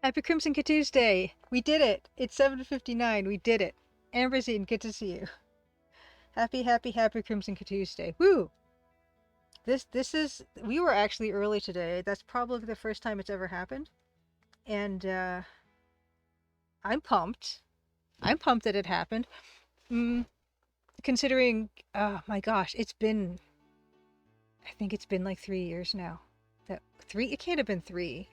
Happy Crimson Tuesday! We did it! It's 7:59. We did it. Ambersine, good to see you. Happy Crimson Tuesday. Woo! This is we were actually early today. That's probably the first time it's ever happened. And I'm pumped. I'm pumped that it happened. Mm, considering my gosh, I think it's been like 3 years now. That three it can't have been 3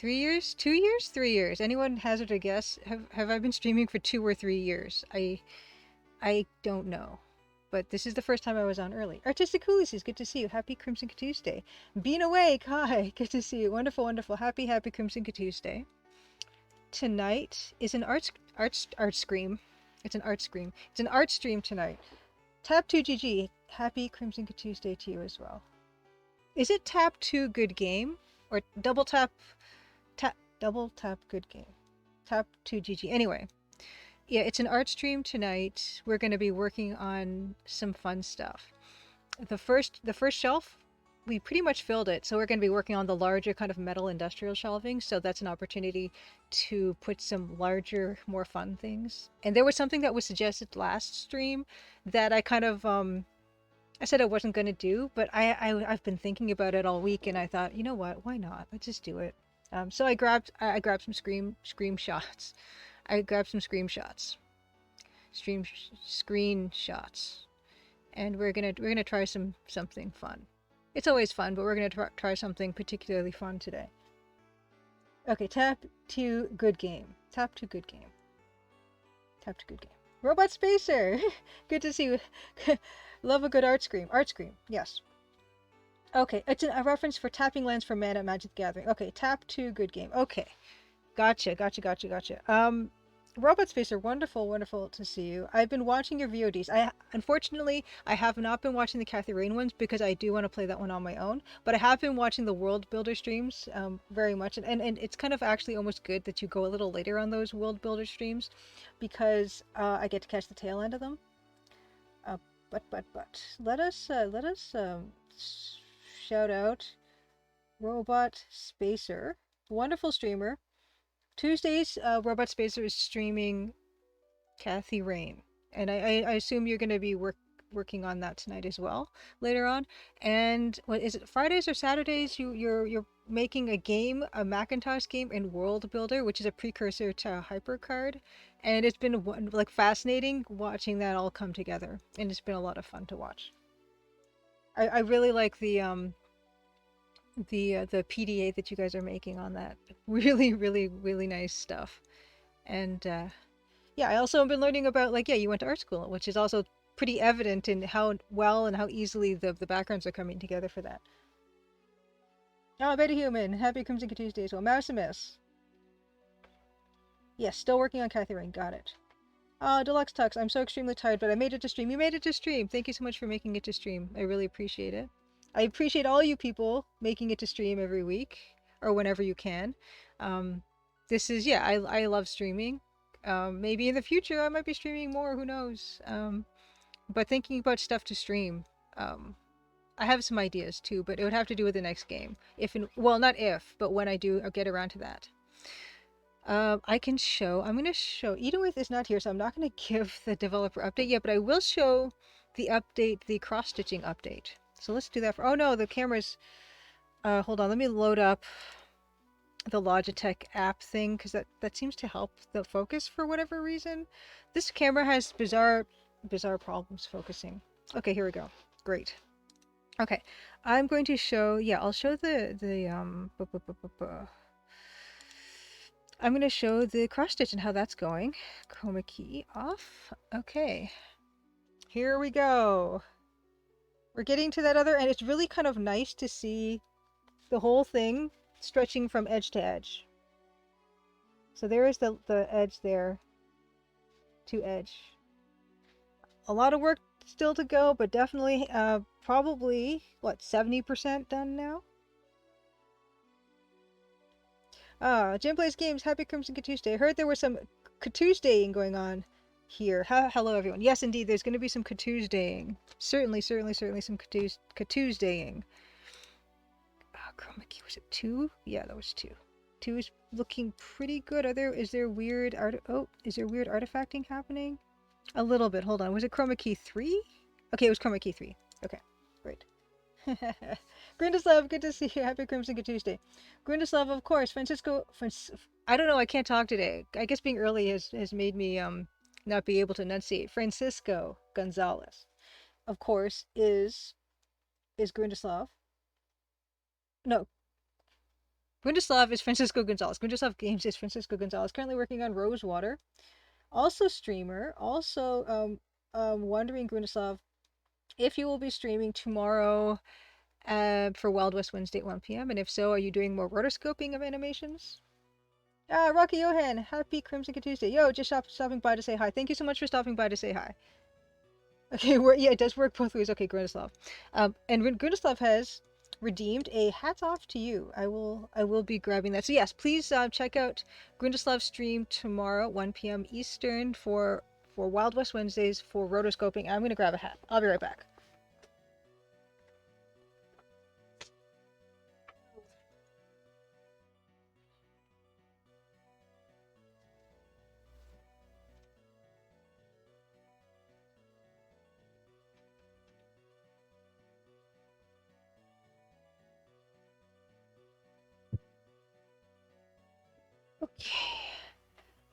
years? 2 years? 3 years? Anyone hazard a guess? Have I been streaming for 2 or 3 years? I don't know. But this is the first time I was on early. Artistic Coolies, good to see you. Happy Crimson Tuesday. Being awake, hi, good to see you. Wonderful, wonderful. Happy Crimson Tuesday. Tonight is an art scream. It's an art scream. It's an art stream tonight. Tab 2GG. Happy Crimson Tuesday to you as well. Is it tap 2 good game or double tap good game? Tap 2GG. Anyway, yeah, it's an art stream tonight. We're going to be working on some fun stuff. The first shelf, we pretty much filled it, so we're going to be working on the larger kind of metal industrial shelving, so that's an opportunity to put some larger, more fun things. And there was something that was suggested last stream that I kind of I said I wasn't going to do, but I've been thinking about it all week, and I thought, you know what, why not? Let's just do it. So I grabbed some screenshots. I grabbed some screenshots, and we're gonna try something fun. It's always fun, but we're gonna try something particularly fun today. Okay, tap to good game. Tap to good game. Tap to good game. Robot Spacer, good to see you. Love a good art scream. Art scream, yes. Okay, it's a reference for tapping lands for mana at Magic the Gathering. Okay, tap to good game. Okay, gotcha. Robot Spacer, wonderful, wonderful to see you. I've been watching your VODs. Unfortunately, I have not been watching the Kathy Rain ones because I do want to play that one on my own. But I have been watching the World Builder streams very much, and it's kind of actually almost good that you go a little later on those World Builder streams because I get to catch the tail end of them. But let us shout out Robot Spacer, wonderful streamer. Tuesdays, Robot Spacer is streaming Kathy Rain, and I assume you're going to be working on that tonight as well later on. And what is it? Fridays or Saturdays? You're making a game, a Macintosh game in World Builder, which is a precursor to HyperCard, and it's been like fascinating watching that all come together, and it's been a lot of fun to watch. I really like the PDA that you guys are making on that. Really nice stuff. And yeah, I also have been learning about like, yeah, you went to art school, which is also pretty evident in how well and how easily the backgrounds are coming together for that. Oh, Betty Human, happy Crimson Tuesday as well. Mousimus. Yes, still working on Kathy Rain, got it. Oh, Deluxe Tux, I'm so extremely tired, but I made it to stream. You made it to stream. Thank you so much for making it to stream. I really appreciate it. I appreciate all you people making it to stream every week or whenever you can. This is, yeah, I love streaming. Maybe in the future I might be streaming more, who knows. But thinking about stuff to stream, I have some ideas too, but it would have to do with the next game. Well, not if, but when I do, I'll get around to that. I can show, I'm going to show, Edenwith is not here, so I'm not going to give the developer update yet, but I will show the update, the cross-stitching update. So let's do that for, oh no, the camera's, hold on, let me load up the Logitech app thing, because that seems to help the focus for whatever reason. This camera has bizarre problems focusing. Okay, here we go. Great. Okay, I'm going to show, yeah, I'll show I'm going to show the cross stitch and how that's going. Chroma key off. Okay, here we go. We're getting to that other end. It's really kind of nice to see the whole thing stretching from edge to edge. So there is the edge there to edge. A lot of work still to go, but definitely probably, what, 70% done now? Jim Plays Games, happy Crimson Tuesday. I heard there was some Tuesdaying going on here. Hello, everyone. Yes, indeed, there's going to be some Tuesdaying. Certainly some Tuesdaying. Oh, chroma key Was it 2? Yeah, that was 2. 2 is looking pretty good. Is there weird artifacting happening? A little bit. Hold on. Was it chroma key 3? Okay, it was chroma key 3. Okay, great. Grindislav, good to see you. Happy Crimson Good Tuesday. Grindislav, of course. I don't know. I can't talk today. I guess being early has made me not be able to enunciate. Francisco Gonzalez, of course, is Grindislav. No, Grindislav is Francisco Gonzalez. Grindislav Games is Francisco Gonzalez. Currently working on Rosewater. Also streamer. Also wondering, Grindislav, if you will be streaming tomorrow for Wild West Wednesday at 1 p.m. And if so, are you doing more rotoscoping of animations? Rocky Johan, happy Crimson Tuesday. Yo, just stopping by to say hi. Thank you so much for stopping by to say hi. Okay, yeah, it does work both ways. Okay, Grindislav. And Grindislav has redeemed a hats off to you. I will be grabbing that. So yes, please check out Grindislav's stream tomorrow at 1 p.m. Eastern for Wild West Wednesdays for rotoscoping. I'm gonna grab a hat. I'll be right back.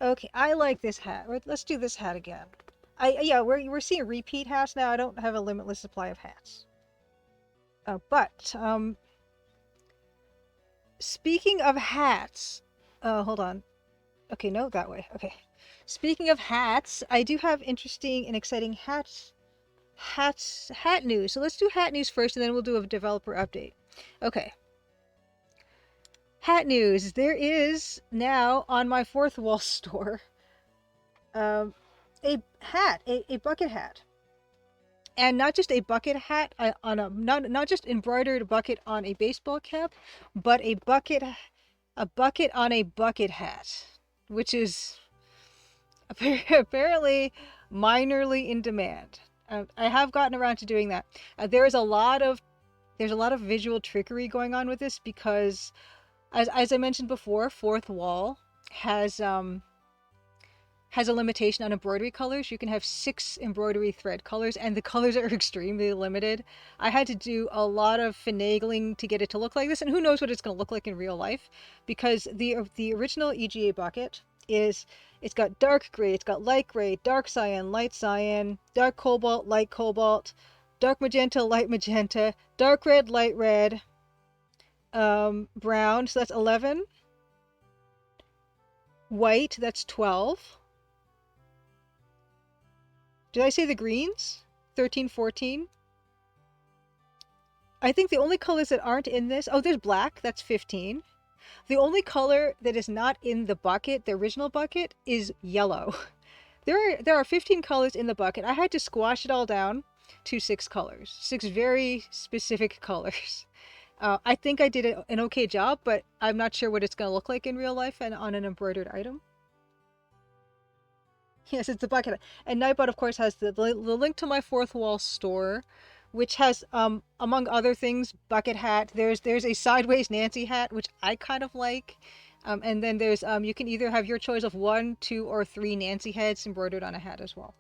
Okay, I like this hat. Let's do this hat again. Yeah, we're seeing repeat hats now. I don't have a limitless supply of hats. But speaking of hats, hold on. Okay, no, that way. Okay. Speaking of hats, I do have interesting and exciting hat news. So let's do hat news first, and then we'll do a developer update. Okay. Hat news. There is now on my Fourth Wall store a hat, a bucket hat, and not just a bucket hat on a not just embroidered bucket on a baseball cap, but a bucket on a bucket hat, which is apparently minorly in demand. I have gotten around to doing that. There's a lot of visual trickery going on with this because, as I mentioned before, Fourth Wall has a limitation on embroidery colors. You can have 6 embroidery thread colors, and the colors are extremely limited. I had to do a lot of finagling to get it to look like this, and who knows what it's going to look like in real life, because the original EGA bucket it's got dark gray, it's got light gray, dark cyan, light cyan, dark cobalt, light cobalt, dark magenta, light magenta, dark red, light red, brown, so that's 11, white, that's 12. Did I say the greens? 13, 14. I think the only colors that aren't in this, oh, there's black, that's 15. The only color that is not in the bucket, the original bucket, is yellow. There are 15 colors in the bucket. I had to squash it all down to 6 colors. 6 very specific colors. I think I did an okay job, but I'm not sure what it's going to look like in real life and on an embroidered item. Yes, it's a bucket. And Nightbot, of course, has the link to my Fourth Wall store, which has, among other things, bucket hat. There's a sideways Nancy hat, which I kind of like. And then there's, you can either have your choice of 1, 2, or 3 Nancy heads embroidered on a hat as well.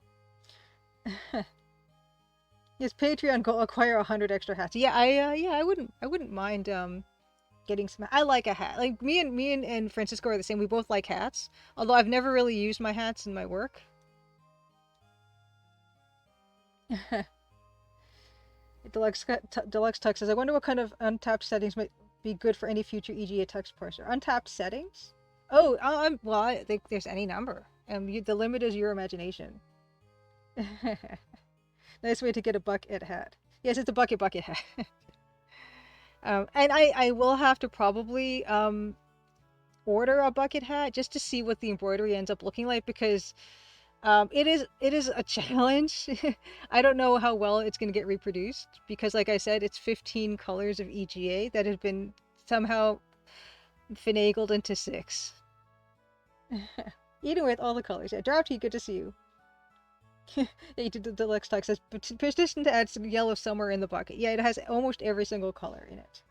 Yes, Patreon, go acquire 100 extra hats. Yeah, I wouldn't mind, getting some. I like a hat. Like me and Francisco are the same. We both like hats. Although I've never really used my hats in my work. Deluxe Tux says, I wonder what kind of untapped settings might be good for any future EGA text parser. Untapped settings? Oh, well, I think there's any number. The limit is your imagination. Nice way to get a bucket hat. Yes, it's a bucket hat. And I will have to probably order a bucket hat just to see what the embroidery ends up looking like, because it is a challenge. I don't know how well it's going to get reproduced because, like I said, it's 15 colors of EGA that have been somehow finagled into 6. Eating with all the colors. Yeah, Drafty, good to see you. Deluxe Talk says, petition to add some yellow somewhere in the bucket. Yeah, it has almost every single color in it.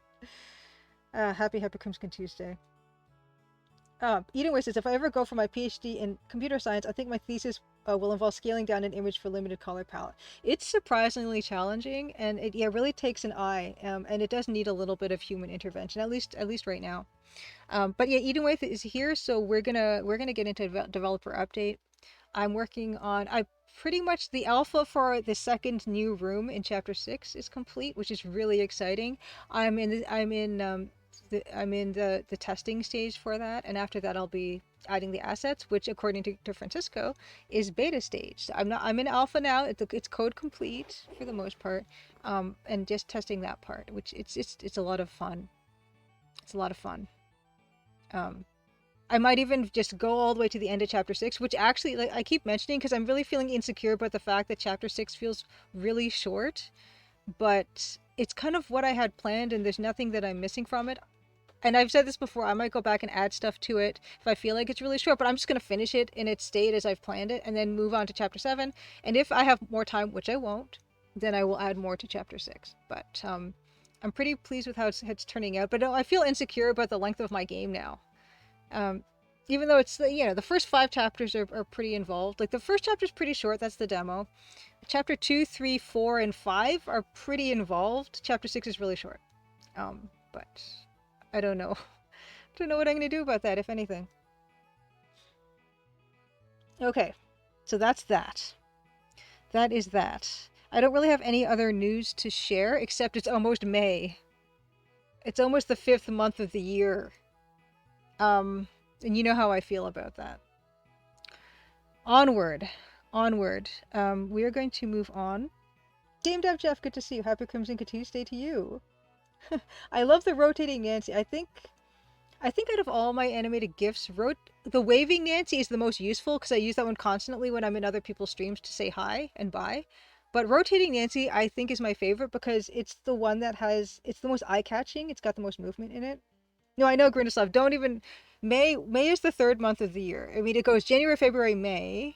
Happy Crimson Tuesday. Eden Way says, if I ever go for my PhD in computer science, I think my thesis will involve scaling down an image for limited color palette. It's surprisingly challenging, and it really takes an eye, and it does need a little bit of human intervention, at least right now. But yeah, Eden Way is here, so we're gonna get into developer update. I'm working on I pretty much the alpha for the second new room in chapter 6 is complete, which is really exciting. I'm in the testing stage for that, and after that I'll be adding the assets, which according to Francisco is beta stage. So I'm in alpha now. It's code complete for the most part, and just testing that part, which it's a lot of fun. It's a lot of fun. Um, I might even just go all the way to the end of chapter 6, which actually, like I keep mentioning, because I'm really feeling insecure about the fact that chapter 6 feels really short, but it's kind of what I had planned, and there's nothing that I'm missing from it. And I've said this before, I might go back and add stuff to it if I feel like it's really short, but I'm just going to finish it in its state as I've planned it, and then move on to chapter 7. And if I have more time, which I won't, then I will add more to chapter 6. But I'm pretty pleased with how it's turning out, but no, I feel insecure about the length of my game now. Um, Even though it's, the first 5 chapters are pretty involved. Like the first chapter is pretty short, that's the demo. Chapter 2, 3, 4, and 5 are pretty involved. Chapter 6 is really short. But I don't know. I don't know what I'm going to do about that, if anything. Okay, so that's that. That is that. I don't really have any other news to share, except it's almost May. It's almost the 5th month of the year. And you know how I feel about that. Onward. We are going to move on. Game Dev Jeff, good to see you. Happy Crimson Tuesday to you. I love the rotating Nancy. I think out of all my animated GIFs, the waving Nancy is the most useful because I use that one constantly when I'm in other people's streams to say hi and bye. But rotating Nancy, I think, is my favorite because it's the one it's the most eye-catching. It's got the most movement in it. No, I know, Grindislav, don't even... May is the 3rd month of the year. I mean, it goes January, February, May,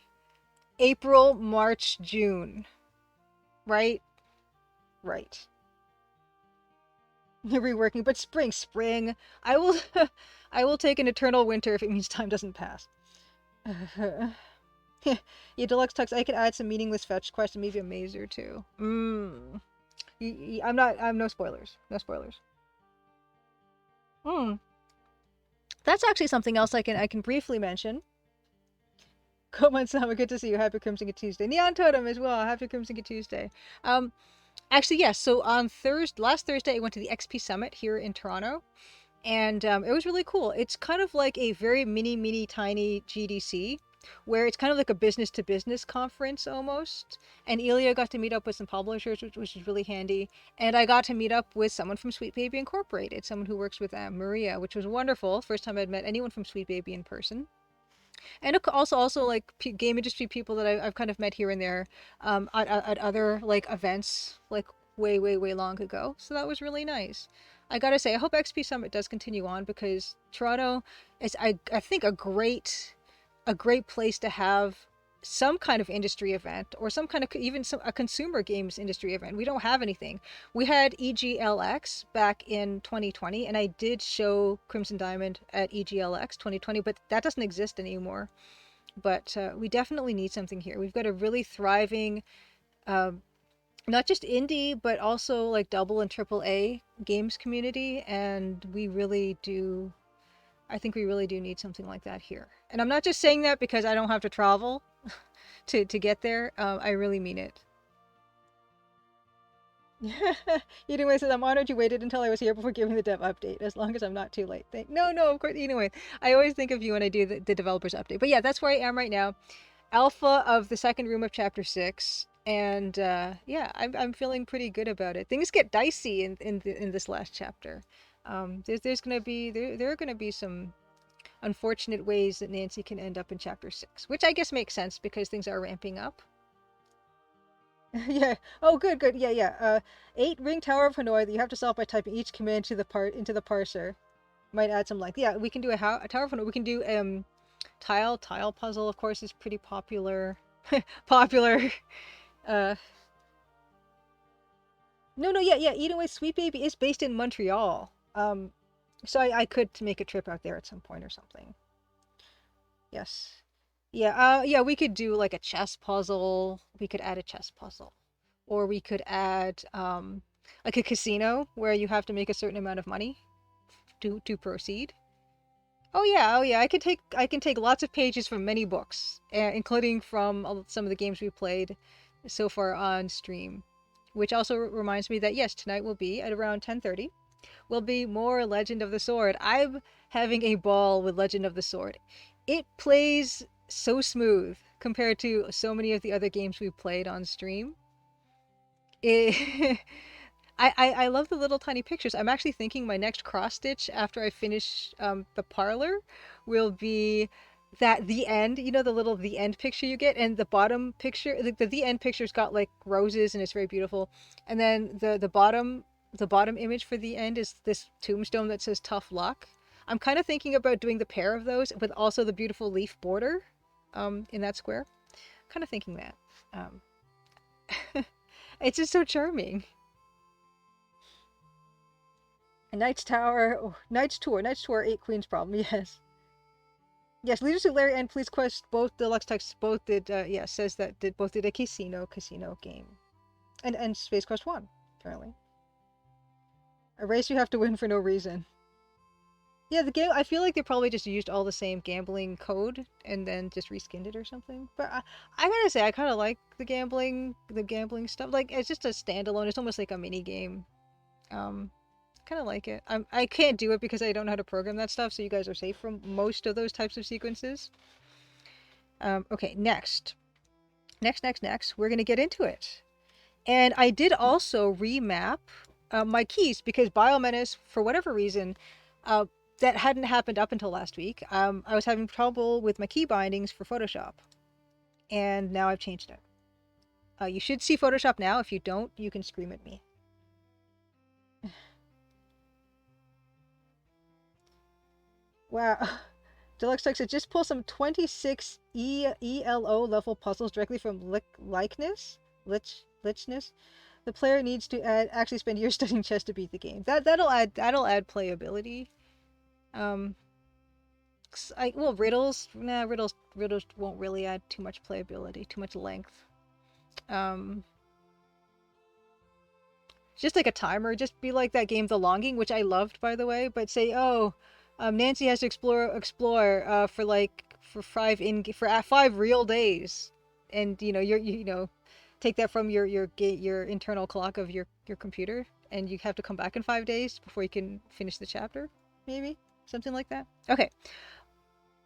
April, March, June. Right? Right. Reworking, but spring. I will I will take an eternal winter if it means time doesn't pass. Yeah, Deluxe Tux, I could add some meaningless fetch quest and maybe a maze or two. I'm no spoilers. No spoilers. That's actually something else I can briefly mention. Koman-sama, good to see you. Happy Crimson Tuesday. Neon Totem as well. Happy Crimson Tuesday. Actually, yes. So on last Thursday, I went to the XP Summit here in Toronto, and it was really cool. It's kind of like a very mini, tiny GDC, where it's kind of like a business-to-business conference almost. And Ilya got to meet up with some publishers, which is really handy. And I got to meet up with someone from Sweet Baby Incorporated, someone who works with Maria, which was wonderful. First time I'd met anyone from Sweet Baby in person. And also like game industry people that I've kind of met here and there at other like events like way long ago. So that was really nice. I gotta say, I hope XP Summit does continue on because Toronto is I think a great place to have some kind of industry event or some kind of a consumer games industry event. We don't have anything. We had EGLX back in 2020, and I did show Crimson Diamond at EGLX 2020, but that doesn't exist anymore. But we definitely need something here. We've got a really thriving, not just indie, but also like double and triple A games community, and I think we really do need something like that here. And I'm not just saying that because I don't have to travel to get there. I really mean it. Anyway, says, I'm honored you waited until I was here before giving the dev update, as long as I'm not too late. No, of course, anyway. I always think of you when I do the developers update. But yeah, that's where I am right now. Alpha of the second room of chapter 6. And yeah, I'm feeling pretty good about it. Things get dicey in this last chapter. There are gonna be some unfortunate ways that Nancy can end up in chapter 6, which I guess makes sense because things are ramping up. Yeah. Oh, good. Yeah. 8 Ring Tower of Hanoi that you have to solve by typing each command into the parser. Might add some length. Yeah, we can do a Tower of Hanoi. We can do tile puzzle. Of course, is pretty popular. Popular. No. Yeah. Eden Way Sweet Baby is based in Montreal. So I could make a trip out there at some point or something. Yes. Yeah, yeah, we could do like a chess puzzle. We could add a chess puzzle. Or we could add like a casino where you have to make a certain amount of money to proceed. Oh yeah, I can take lots of pages from many books, including from some of the games we played so far on stream. Which also reminds me that yes, tonight will be at around 10:30 will be more Legend of the Sword. I'm having a ball with Legend of the Sword. It plays so smooth compared to so many of the other games we played on stream. It, I love the little tiny pictures. I'm actually thinking my next cross stitch after I finish the parlor will be that the end, you know, the little the end picture you get, and the bottom picture, the end picture's got like roses and it's very beautiful, and then the bottom image for the end is this tombstone that says tough luck. I'm kind of thinking about doing the pair of those with also the beautiful leaf border in that square. Kind of thinking that. Um, it's just so charming. A Knight's Tower, oh, Knight's Tour, Eight Queens problem. Yes, yes. Leaders of Larry and Police Quest both deluxe texts both did. Yeah, says that did both did a casino game, and Space Quest One apparently a race you have to win for no reason. Yeah, the game. I feel like they probably just used all the same gambling code and then just reskinned it or something. But I gotta say, I kind of like the gambling stuff. Like it's just a standalone. It's almost like a mini game. Um, kind of like it. I can't do it because I don't know how to program that stuff, so you guys are safe from most of those types of sequences. Okay, next, we're gonna get into it. And I did also remap my keys because Biomenace, for whatever reason, uh, that hadn't happened up until last week. I was having trouble with my key bindings for Photoshop, and now I've changed it. You should see Photoshop now. If you don't, you can scream at me. Wow. Deluxe Text said just pull some 26 ELO level puzzles directly from Lichness. The player needs to actually spend years studying chess to beat the game. That'll add playability. Um, well, riddles won't really add too much playability, too much length. Um, just like a timer, just be like that game The Longing, which I loved by the way, but say, oh, Nancy has to explore for 5 real days, and you know take that from your internal clock of your computer, and you have to come back in 5 days before you can finish the chapter, maybe something like that.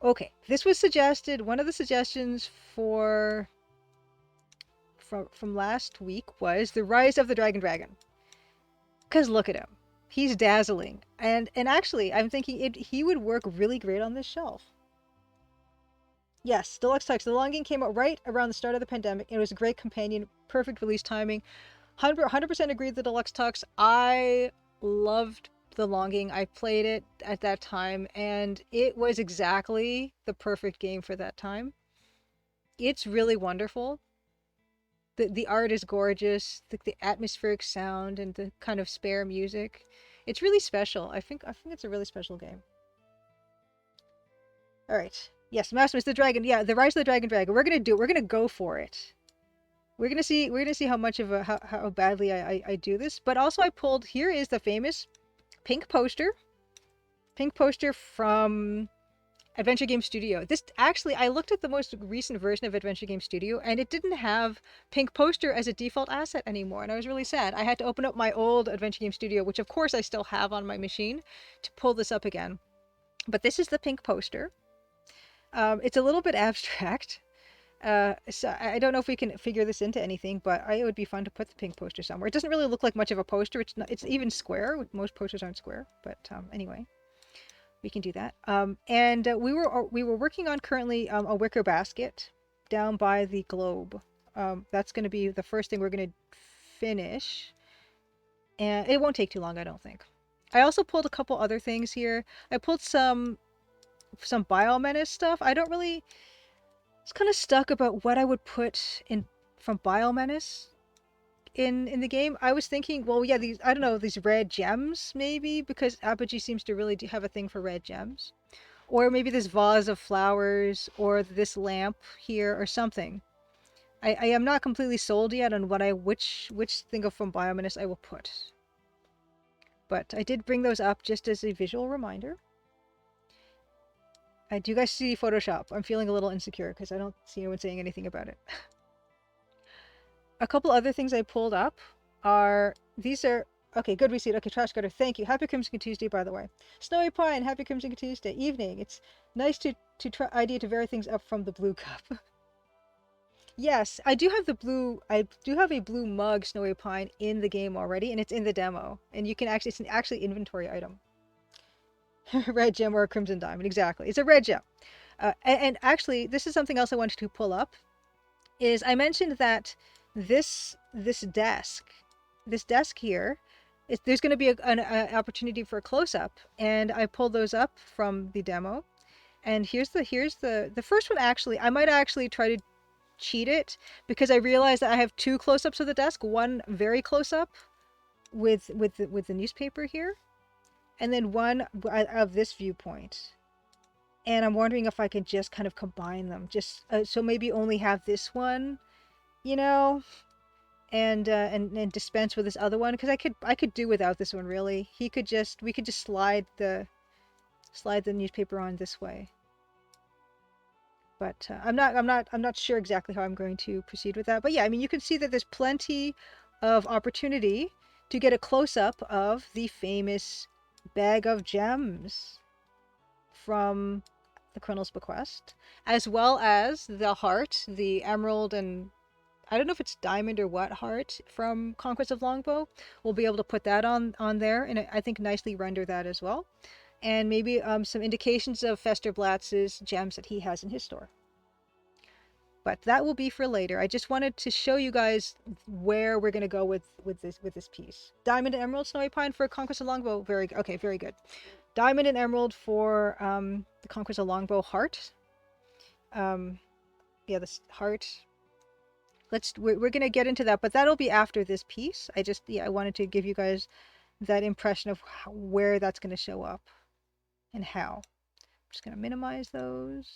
Okay, this was suggested. One of the suggestions from last week was the Rise of the Dragon. Because look at him. He's dazzling. And actually, I'm thinking he would work really great on this shelf. Yes, Deluxe Text. The Longing came out right around the start of the pandemic. It was a great companion, perfect release timing. 100% agreed with the Deluxe Tux. I loved The Longing. I played it at that time, and it was exactly the perfect game for that time. It's really wonderful. The art is gorgeous, the atmospheric sound and the kind of spare music. It's really special. I think it's a really special game. All right. Yes, Maximus the Dragon. Yeah, the Rise of the Dragon. We're gonna do it. We're gonna go for it. We're gonna see how much of a how badly I do this. But also I pulled here is the famous pink poster. Pink poster from Adventure Game Studio. This actually, I looked at the most recent version of Adventure Game Studio, and it didn't have pink poster as a default asset anymore, and I was really sad. I had to open up my old Adventure Game Studio, which of course I still have on my machine, to pull this up again. But this is the pink poster. It's a little bit abstract. So I don't know if we can figure this into anything, but it would be fun to put the pink poster somewhere. It doesn't really look like much of a poster. It's even square. Most posters aren't square, but anyway. We can do that. And we were working on currently a wicker basket down by the globe. That's going to be the first thing we're going to finish, and it won't take too long, I don't think. I also pulled a couple other things here. I pulled some Biomenace stuff. I don't really. I was kind of stuck about what I would put in from Biomenace. in the game. I was thinking, well, yeah, these, I don't know, these red gems maybe, because Apogee seems to really have a thing for red gems. Or maybe this vase of flowers, or this lamp here, or something. I am not completely sold yet on what which thing of from Biominus I will put. But I did bring those up just as a visual reminder. Do you guys see Photoshop? I'm feeling a little insecure because I don't see anyone saying anything about it. A couple other things I pulled up are, these are, okay, good receipt. Okay, trash gutter, thank you. Happy Crimson Tuesday, by the way. Snowy Pine, happy Crimson Tuesday. Evening. It's nice to try idea to vary things up from the blue cup. Yes, I do have a blue mug, Snowy Pine, in the game already, and it's in the demo. And you can actually, it's an actually inventory item. Red gem or a crimson diamond, exactly. It's a red gem. And actually, this is something else I wanted to pull up, is I mentioned that this desk here, there's going to be an opportunity for a close-up, and I pulled those up from the demo. And here's the first one. Actually, I might actually try to cheat it, because I realized that I have two close-ups of the desk, one very close-up with the newspaper here, and then one of this viewpoint. And I'm wondering if I can just kind of combine them, just so maybe only have this one, you know, and dispense with this other one, because I could do without this one, really. We could just slide the newspaper on this way. But I'm not sure exactly how I'm going to proceed with that. But yeah, I mean, you can see that there's plenty of opportunity to get a close-up of the famous bag of gems from the Colonel's Bequest, as well as the heart, the emerald, and I don't know if it's diamond or what heart from Conquest of Longbow. We'll be able to put that on there, and I think nicely render that as well. And maybe some indications of Festerblatz's gems that he has in his store. But that will be for later. I just wanted to show you guys where we're going to go with this piece. Diamond and Emerald Snowy Pine for Conquest of Longbow. Very good. Diamond and Emerald for the Conquest of Longbow heart. Yeah, this heart. We're going to get into that, but that'll be after this piece. I wanted to give you guys that impression of where that's going to show up and how. I'm just going to minimize those.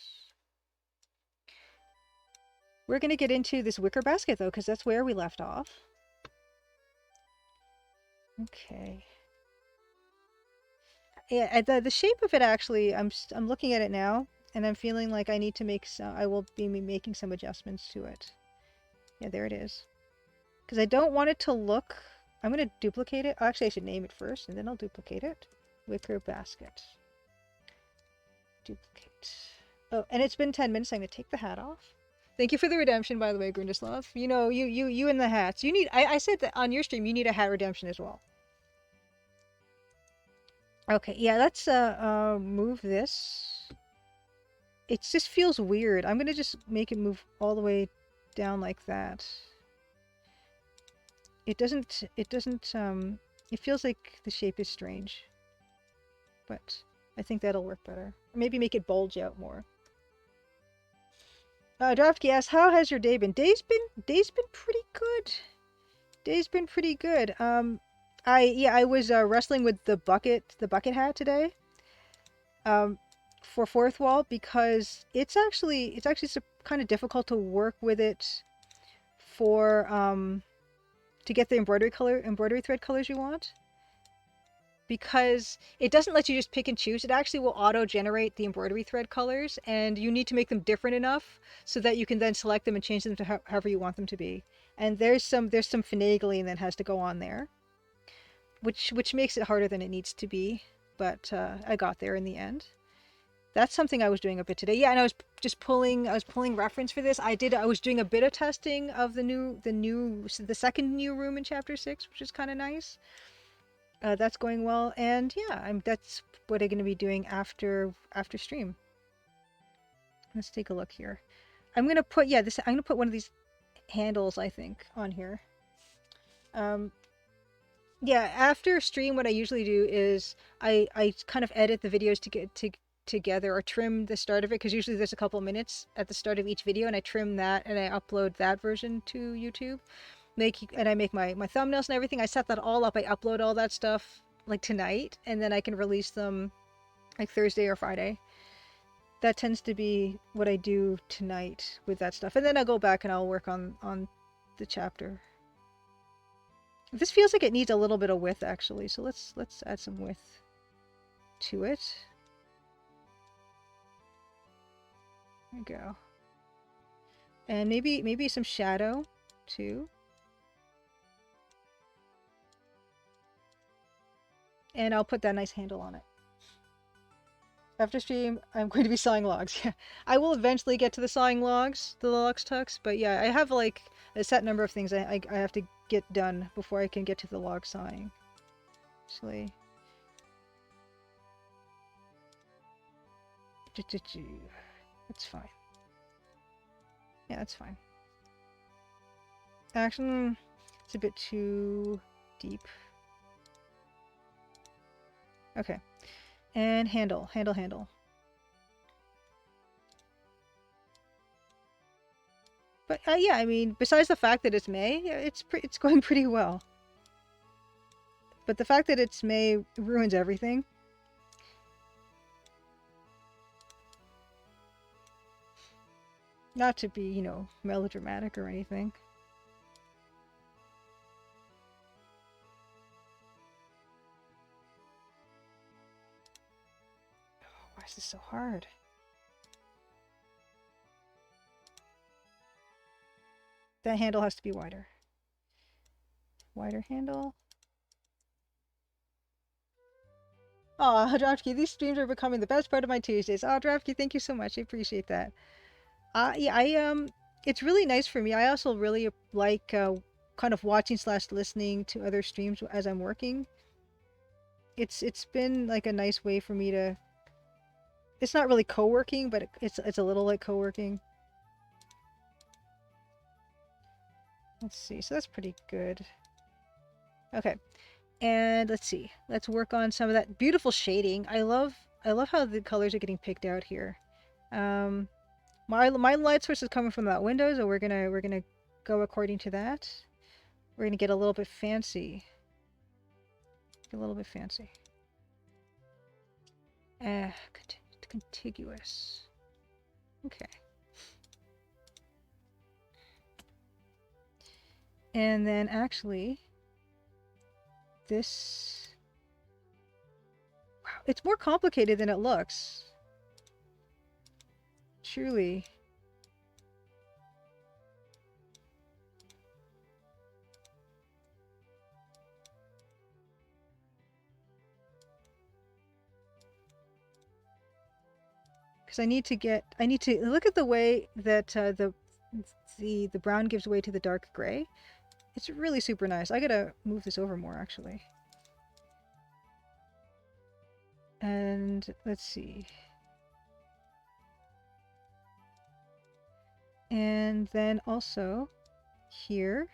We're going to get into this wicker basket, though, because that's where we left off. Okay. Yeah, the shape of it, actually, I'm looking at it now, and I'm feeling like I need to make some, I will be making some adjustments to it. Yeah, there it is. Because I don't want it to look, I'm going to duplicate it. Actually, I should name it first, and then I'll duplicate it. Wicker basket. Duplicate. Oh, and it's been 10 minutes. I'm going to take the hat off. Thank you for the redemption, by the way, Grundislav. You know, you and the hats. You need, I said that on your stream, you need a hat redemption as well. Okay, yeah, let's move this. It just feels weird. I'm gonna just make it move all the way down like that. It feels like the shape is strange. But I think that'll work better. Or maybe make it bulge out more. Drafty asks, how has your day been? Day's been pretty good. Day's been pretty good. I was wrestling with the bucket hat today. For fourth wall, because it's actually kind of difficult to work with it for to get the embroidery thread colors you want, because it doesn't let you just pick and choose. It actually will auto generate the embroidery thread colors, and you need to make them different enough so that you can then select them and change them to however you want them to be. And there's some finagling that has to go on there, which makes it harder than it needs to be, but I got there in the end. That's something I was doing a bit today. Yeah, and I was pulling reference for this. I was doing a bit of testing of the second new room in chapter 6, which is kind of nice. That's going well, and yeah, that's what I'm going to be doing after stream. Let's take a look here. I'm going to put one of these handles, I think, on here. Yeah, after stream, what I usually do is I kind of edit the videos to get together, or trim the start of it, because usually there's a couple minutes at the start of each video, and I trim that and I upload that version to YouTube. I make my thumbnails and everything. I set that all up. I upload all that stuff like tonight, and then I can release them like Thursday or Friday. That tends to be what I do tonight with that stuff, and then I'll go back and I'll work on the chapter. This feels like it needs a little bit of width actually, so let's add some width to it. There we go. And maybe some shadow too. And I'll put that nice handle on it. After stream, I'm going to be sawing logs. Yeah, I will eventually get to the sawing logs, the logs tucks, but yeah, I have like a set number of things I have to get done before I can get to the log sawing. Actually, that's fine. Yeah, that's fine. Actually, it's a bit too deep. Okay. And handle. But yeah, I mean, besides the fact that it's May, it's going pretty well. But the fact that it's May ruins everything. Not to be, you know, melodramatic or anything. Oh, why is this so hard? That handle has to be wider. Wider handle. Aw, Dravki, these streams are becoming the best part of my Tuesdays. Aw, Dravki, thank you so much. I appreciate that. Yeah, it's really nice for me. I also really like kind of watching / listening to other streams as I'm working. It's been like a nice way for me to. It's not really co-working, but it's a little like co-working. Let's see. So that's pretty good. Okay. And let's see. Let's work on some of that beautiful shading. I love how the colors are getting picked out here. My light source is coming from that window, so we're gonna go according to that. We're gonna get a little bit fancy. A little bit fancy. Contiguous. Okay. And then actually, this... Wow, it's more complicated than it looks. Truly. Because I need to look at the way that the brown gives way to the dark gray. It's really super nice. I gotta move this over more actually. And let's see. And then also here.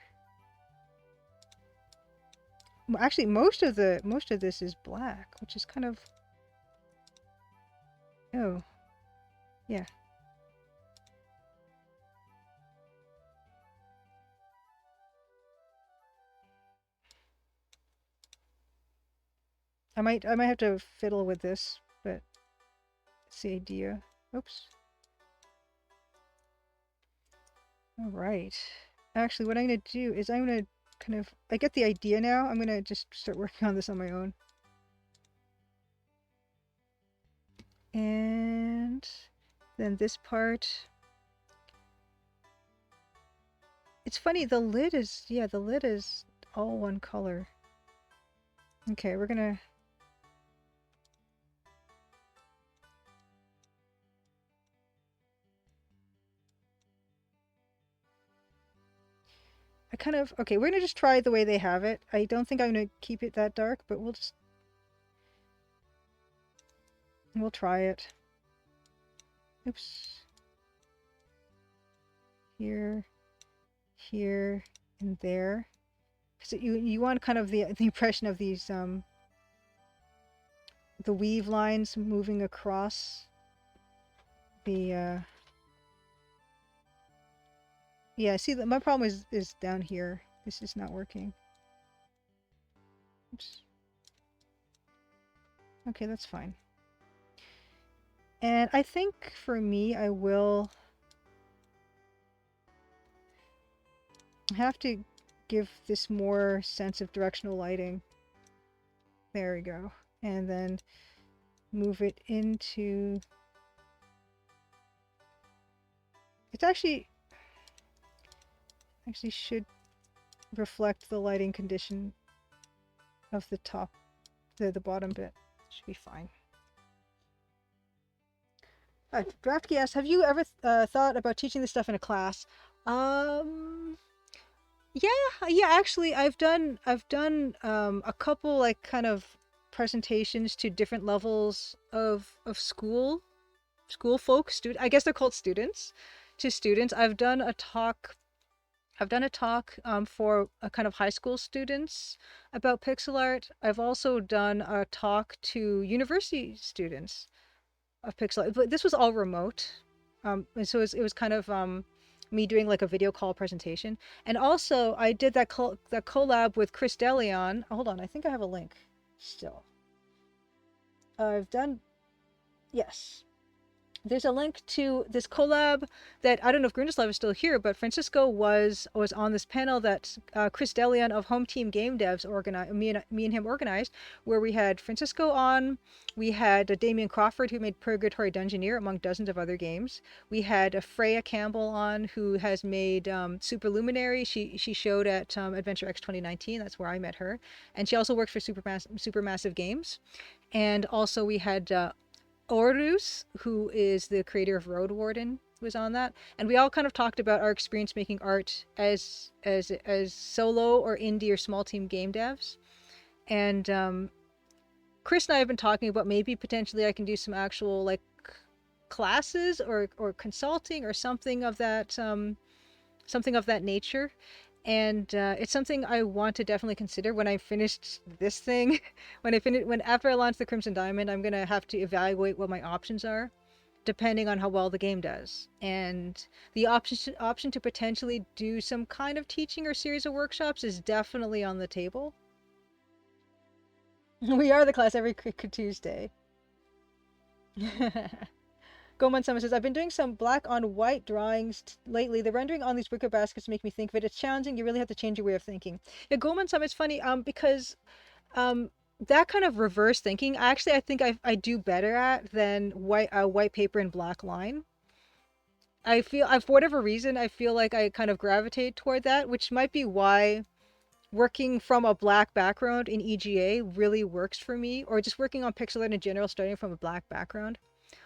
Actually, most of this is black, which is kind of... Oh. Yeah. I might have to fiddle with this, but it's the idea. Oops. All right. Actually, what I'm gonna do is I'm gonna kind of... I get the idea now. I'm gonna just start working on this on my own. And then this part... It's funny, the lid is... Yeah, the lid is all one color. Okay, we're gonna... Okay, we're gonna just try the way they have it. I don't think I'm gonna keep it that dark, but we'll try it. Oops. Here, and there. So you want kind of the impression of these the weave lines moving across the yeah, see, my problem is down here. This is not working. Oops. Okay, that's fine. And I think for me, I will have to give this more sense of directional lighting. There we go. And then move it into... It's actually should reflect the lighting condition of the top, the bottom bit. Should be fine. Draftkey asks, have you ever thought about teaching this stuff in a class? Yeah, actually, I've done a couple like kind of presentations to different levels of school folks. I guess they're called students. To students, I've done a talk for a kind of high school students about pixel art. I've also done a talk to university students of pixel art, but this was all remote. And so it was kind of me doing like a video call presentation. And also I did that collab with Chris DeLeon. Hold on, I think I have a link still. I've done, yes. There's a link to this collab that I don't know if Grundislav is still here, but Francisco was on this panel that Chris DeLeon of Home Team Game Devs organized. Me and him organized, where we had Francisco on, we had Damian Crawford, who made Purgatory Dungeoneer among dozens of other games. We had Freya Campbell on, who has made Superluminary. She showed at Adventure X 2019. That's where I met her, and she also works for Supermassive Games. And also we had Orus, who is the creator of Road Warden, was on that, and we all kind of talked about our experience making art as solo or indie or small team game devs. And Chris and I have been talking about maybe potentially I can do some actual like classes or consulting or something of that nature. And it's something I want to definitely consider when I finished this thing. After I launch the Crimson Diamond, I'm gonna have to evaluate what my options are, depending on how well the game does. And the option to potentially do some kind of teaching or series of workshops is definitely on the table. We are the class every Tuesday. Goman Sama says, I've been doing some black on white drawings lately. The rendering on these wicker baskets make me think of it. It's challenging. You really have to change your way of thinking. Yeah, Goman Sama, it's funny because that kind of reverse thinking, I think I do better at than white paper and black line. For whatever reason, I feel like I kind of gravitate toward that, which might be why working from a black background in EGA really works for me, or just working on pixel art in general, starting from a black background.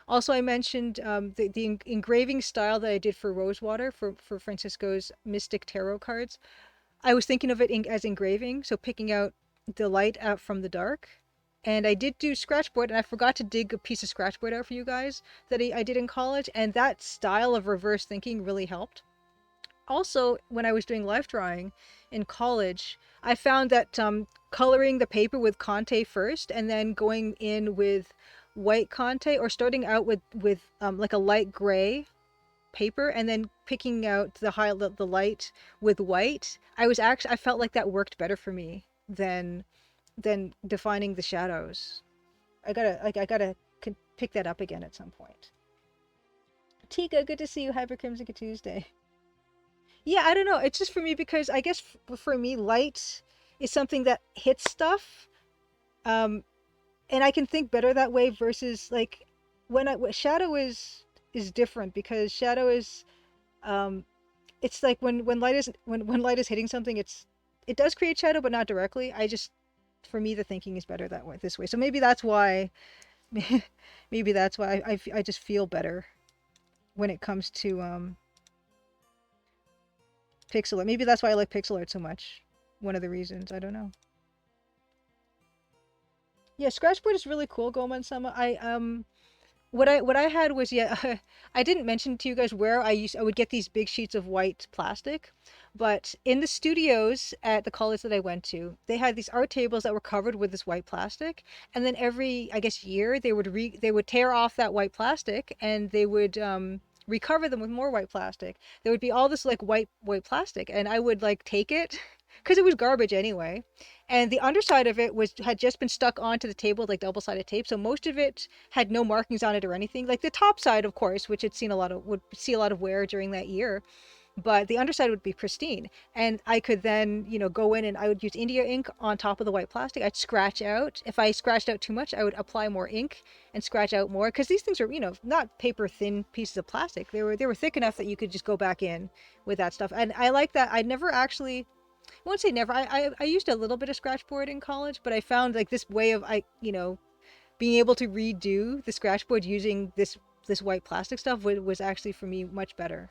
Also, I mentioned the engraving style that I did for Rosewater for Francisco's Mystic Tarot cards. I was thinking of it as engraving, so picking out the light out from the dark. And I did do scratchboard, and I forgot to dig a piece of scratchboard out for you guys that I did in college, and that style of reverse thinking really helped. Also, when I was doing life drawing in college, I found that coloring the paper with Conte first and then going in with white Conte, or starting out with like a light gray paper and then picking out the light with white, I felt like that worked better for me than defining the shadows. I gotta pick that up again at some point. Tika, good to see you. Hyper Crimson Tuesday. Yeah, I don't know. It's just for me because I guess for me, light is something that hits stuff. And I can think better that way versus like shadow is different, because shadow is it's like when light is hitting something, it does create shadow, but not directly. For me, the thinking is better this way. So maybe that's why I just feel better when it comes to pixel art. Maybe that's why I like pixel art so much. One of the reasons, I don't know. Yeah, scratchboard is really cool, Goman Sama. What I had was, yeah, I didn't mention to you guys where I would get these big sheets of white plastic, but in the studios at the college that I went to, they had these art tables that were covered with this white plastic, and then every, I guess, year they would tear off that white plastic and they would recover them with more white plastic. There would be all this like white plastic, and I would like take it because it was garbage anyway. And the underside of it had just been stuck onto the table with like double-sided tape, so most of it had no markings on it or anything. Like the top side, of course, which had seen a lot of would see a lot of wear during that year, but the underside would be pristine. And I could then, go in and I would use India ink on top of the white plastic. I'd scratch out. If I scratched out too much, I would apply more ink and scratch out more, because these things are, not paper thin pieces of plastic. They were thick enough that you could just go back in with that stuff. And I like that. I never actually, I won't say never. I used a little bit of scratchboard in college, but I found like this way of being able to redo the scratchboard using this white plastic stuff was actually for me much better.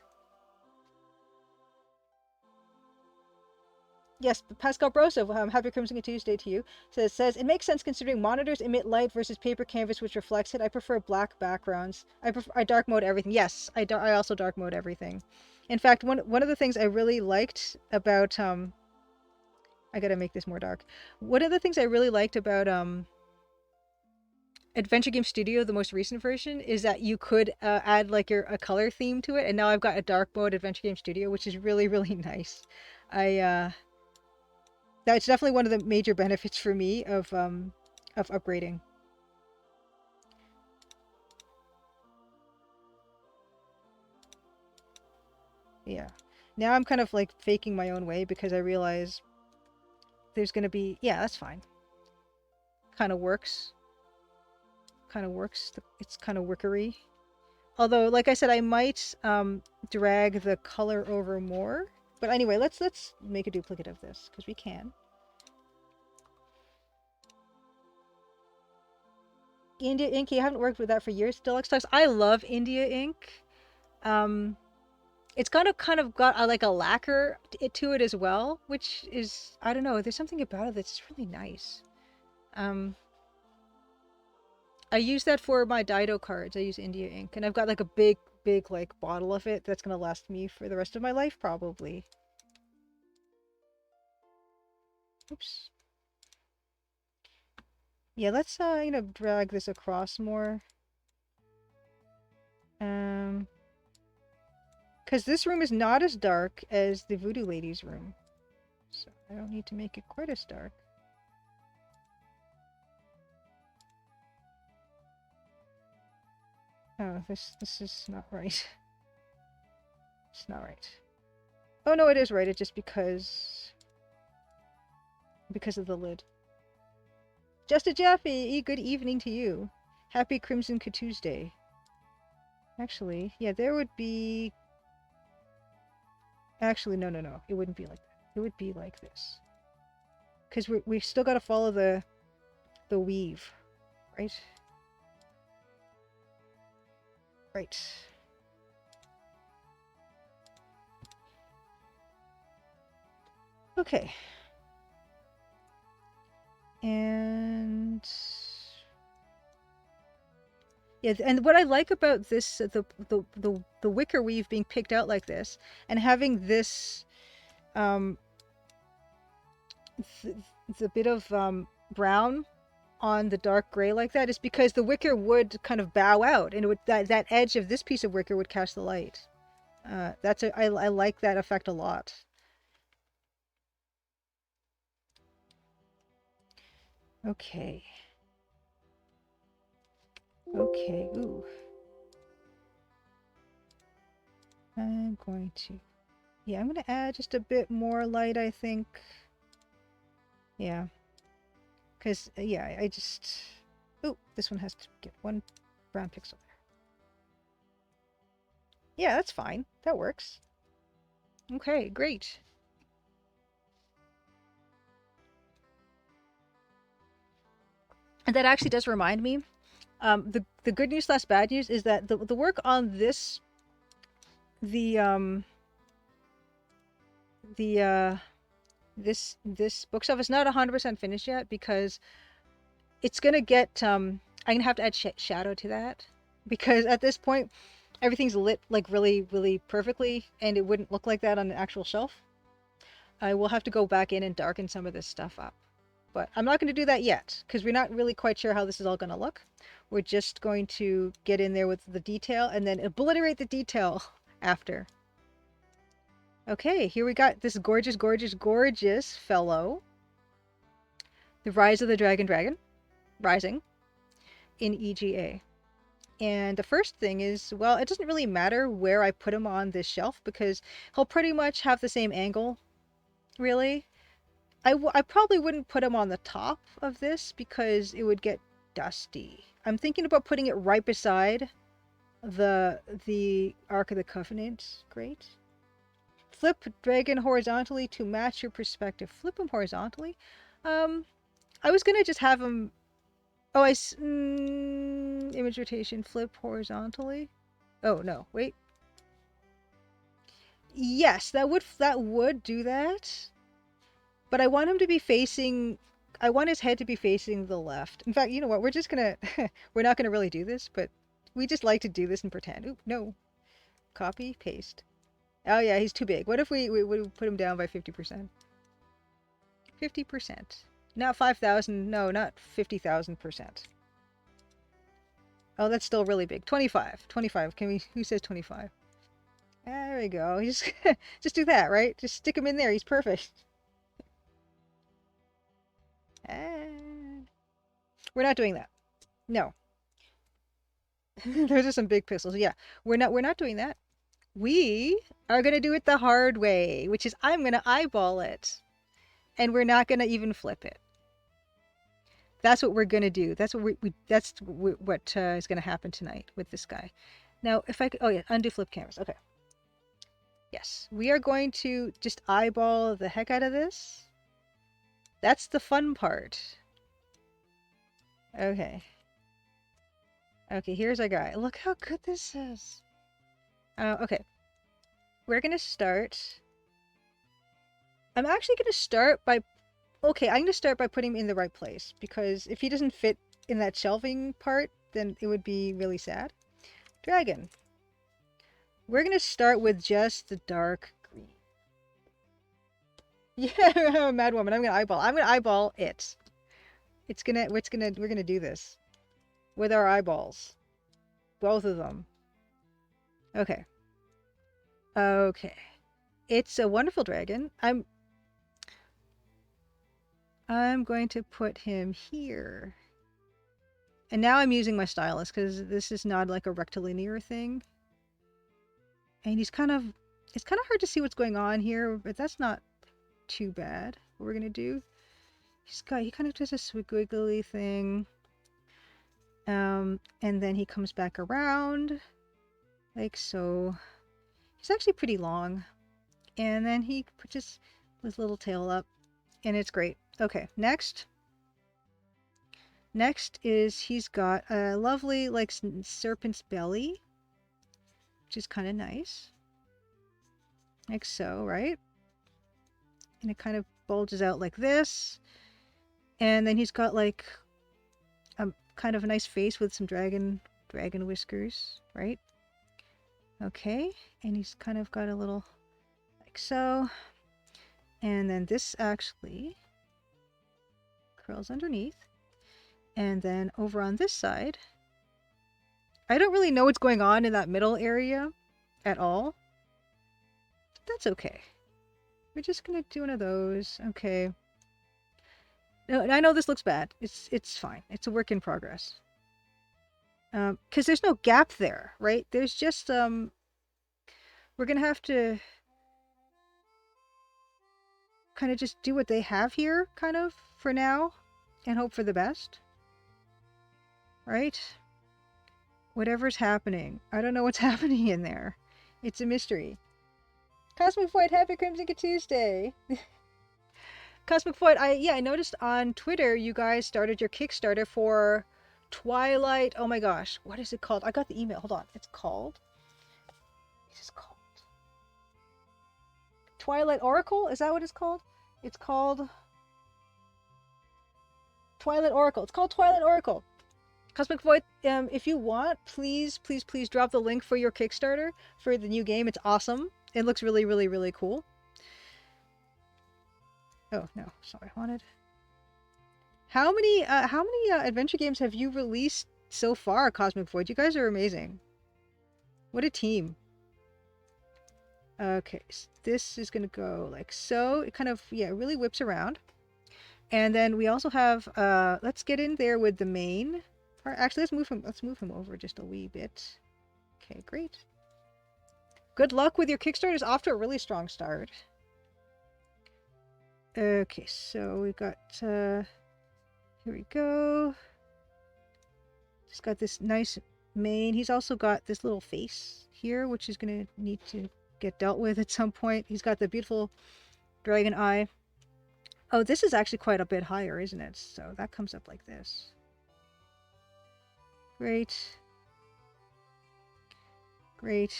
Yes, Pascal Broso, happy Crimson Tuesday to you. Says it makes sense considering monitors emit light versus paper canvas which reflects it. I prefer black backgrounds. I dark mode everything. Yes, I also dark mode everything. In fact, one of the things I really liked about I gotta make this more dark. One of the things I really liked about Adventure Game Studio, the most recent version, is that you could add like a color theme to it, and now I've got a dark mode Adventure Game Studio, which is really really nice. I That's definitely one of the major benefits for me of upgrading. Yeah. Now I'm kind of like faking my own way because I realize there's gonna be, yeah, that's fine. Kind of works. Kind of works. It's kind of wickery. Although, like I said, I might drag the color over more. But anyway, let's make a duplicate of this because we can. India ink, you haven't worked with that for years. Deluxe Talks. I love India ink. It's kind of got like a lacquer to it as well, which is, I don't know, there's something about it that's really nice. I use that for my Dido cards. I use India ink, and I've got like a big like bottle of it that's gonna last me for the rest of my life probably. Oops. Yeah, let's drag this across more. Because this room is not as dark as the Voodoo Lady's room, so I don't need to make it quite as dark. Oh, this is not right. It's not right. Oh no, it is right. It's just because of the lid. Just a Jeffy, good evening to you. Happy Crimson Tuesday. Actually, yeah, there would be. Actually, no. It wouldn't be like that. It would be like this. Because we still got to follow the weave, right? Right. Okay. And yeah, and what I like about this, the wicker weave being picked out like this, and having this, the bit of brown on the dark gray like that, is because the wicker would kind of bow out, and it would that edge of this piece of wicker would catch the light. I like that effect a lot. Okay. Okay, ooh. I'm going to... Yeah, I'm going to add just a bit more light, I think. Yeah. Because, yeah, I just... Ooh, this one has to get one brown pixel there. Yeah, that's fine. That works. Okay, great. And that actually does remind me, the good news / bad news is that the work on this, this bookshelf is not 100% finished yet, because it's gonna get I'm gonna have to add shadow to that, because at this point everything's lit like really really perfectly, and it wouldn't look like that on an actual shelf. I will have to go back in and darken some of this stuff up. But I'm not going to do that yet, because we're not really quite sure how this is all going to look. We're just going to get in there with the detail and then obliterate the detail after. Okay, here we got this gorgeous, gorgeous, gorgeous fellow. The Rise of the Dragon Rising in EGA. And the first thing is, well, it doesn't really matter where I put him on this shelf because he'll pretty much have the same angle, really. I probably wouldn't put him on the top of this because it would get dusty. I'm thinking about putting it right beside the Ark of the Covenant. Great. Flip dragon horizontally to match your perspective. Flip him horizontally? I was gonna just have him... Oh, image rotation, flip horizontally. Oh, no, wait. Yes, that would do that. But I want him to be facing... I want his head to be facing the left. In fact, you know what? We're just gonna... we're not gonna really do this, but we just like to do this and pretend. Oop, no. Copy, paste. Oh yeah, he's too big. What if we put him down by 50%? 50%. Not 5,000. No, not 50,000%. Oh, that's still really big. 25. 25. Can we... Who says 25? There we go. Just, just do that, right? Just stick him in there. He's perfect. We're not doing that. No. Those are some big pistols. Yeah, we're not doing that. We are gonna do it the hard way, which is I'm gonna eyeball it, and we're not gonna even flip it. That's what we're gonna do. That's what what is gonna happen tonight with this guy. Now, if I could, oh yeah, undo flip cameras. Okay. Yes, we are going to just eyeball the heck out of this. That's the fun part. Okay. Okay, here's our guy. Look how good this is. Okay. We're gonna start... I'm actually gonna start by... Okay, I'm gonna start by putting him in the right place, because if he doesn't fit in that shelving part, then it would be really sad. Dragon. We're gonna start with just the dark green. Yeah, Mad Woman. I'm gonna eyeball it. We're gonna do this with our eyeballs, both of them. Okay. Okay. It's a wonderful dragon. I'm going to put him here. And now I'm using my stylus because this is not like a rectilinear thing. And he's kind of... It's kind of hard to see what's going on here, but that's not too bad. What we're gonna do... He kind of does a squiggly thing. And then he comes back around. Like so. He's actually pretty long. And then he puts his little tail up. And it's great. Okay, next. Next is he's got a lovely, like, serpent's belly. Which is kind of nice. Like so, right? And it kind of bulges out like this. And then he's got, like, a kind of a nice face with some dragon whiskers, right? Okay, and he's kind of got a little, like so. And then this actually curls underneath. And then over on this side, I don't really know what's going on in that middle area at all. But that's okay. We're just gonna do one of those. Okay. No, I know this looks bad. It's fine. It's a work in progress. Because there's no gap there, right? There's just we're gonna have to kind of just do what they have here, kind of, for now, and hope for the best. Right? Whatever's happening. I don't know what's happening in there. It's a mystery. Cosmic Void, happy Crimson Tuesday! Cosmic Void, I noticed on Twitter you guys started your Kickstarter for Twilight... Oh my gosh, what is it called? I got the email. Hold on. It's called... What is it called? Twilight Oracle? Is that what it's called? It's called... Twilight Oracle. It's called Twilight Oracle. Cosmic Void, if you want, please drop the link for your Kickstarter for the new game. It's awesome. It looks really, really, really cool. Oh, no. Sorry, I wanted... How many adventure games have you released so far, Cosmic Void? You guys are amazing. What a team. Okay, so this is gonna go like so. It kind of, yeah, really whips around. And then we also have, let's get in there with the main part. Actually, let's move him over just a wee bit. Okay, great. Good luck with your Kickstarters, off to a really strong start. Okay, so we got, here we go. He's got this nice mane. He's also got this little face here, which is going to need to get dealt with at some point. He's got the beautiful dragon eye. Oh, this is actually quite a bit higher, isn't it? So that comes up like this. Great. Great.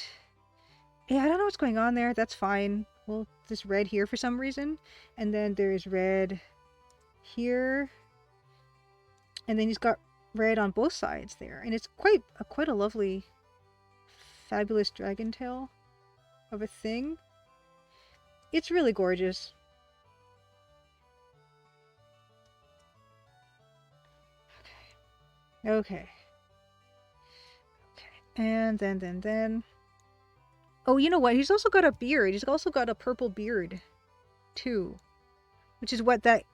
Yeah, I don't know what's going on there. That's fine. Well, this red here for some reason. And then there's red here. And then he's got red on both sides there. And it's quite a lovely, fabulous dragon tail of a thing. It's really gorgeous. Okay. And then. Oh, you know what? He's also got a beard. He's also got a purple beard, too. Which is what that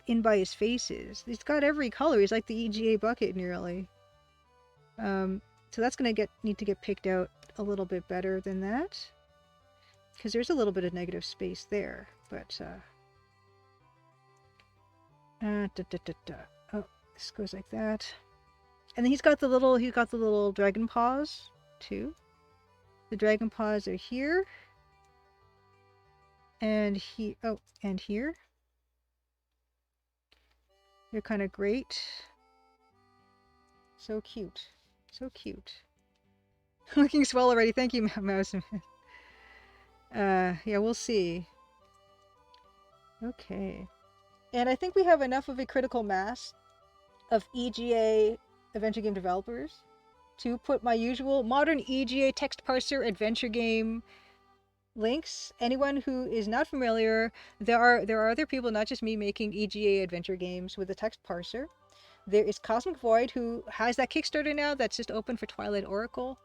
in by his face is. He's got every color. He's like the EGA bucket, nearly. So that's gonna need to get picked out a little bit better than that. Because there's a little bit of negative space there. But, oh, this goes like that. And then he's got the little dragon paws, too. The dragon paws are here. And and here. They're kind of great. So cute. So cute. Looking swell already. Thank you, Mouse. Yeah, we'll see. Okay. And I think we have enough of a critical mass of EGA adventure game developers to put my usual modern EGA text parser adventure game links. Anyone who is not familiar, there are other people, not just me, making EGA adventure games with a text parser. There is Cosmic Void, who has that Kickstarter now that's just open for Twilight Oracle.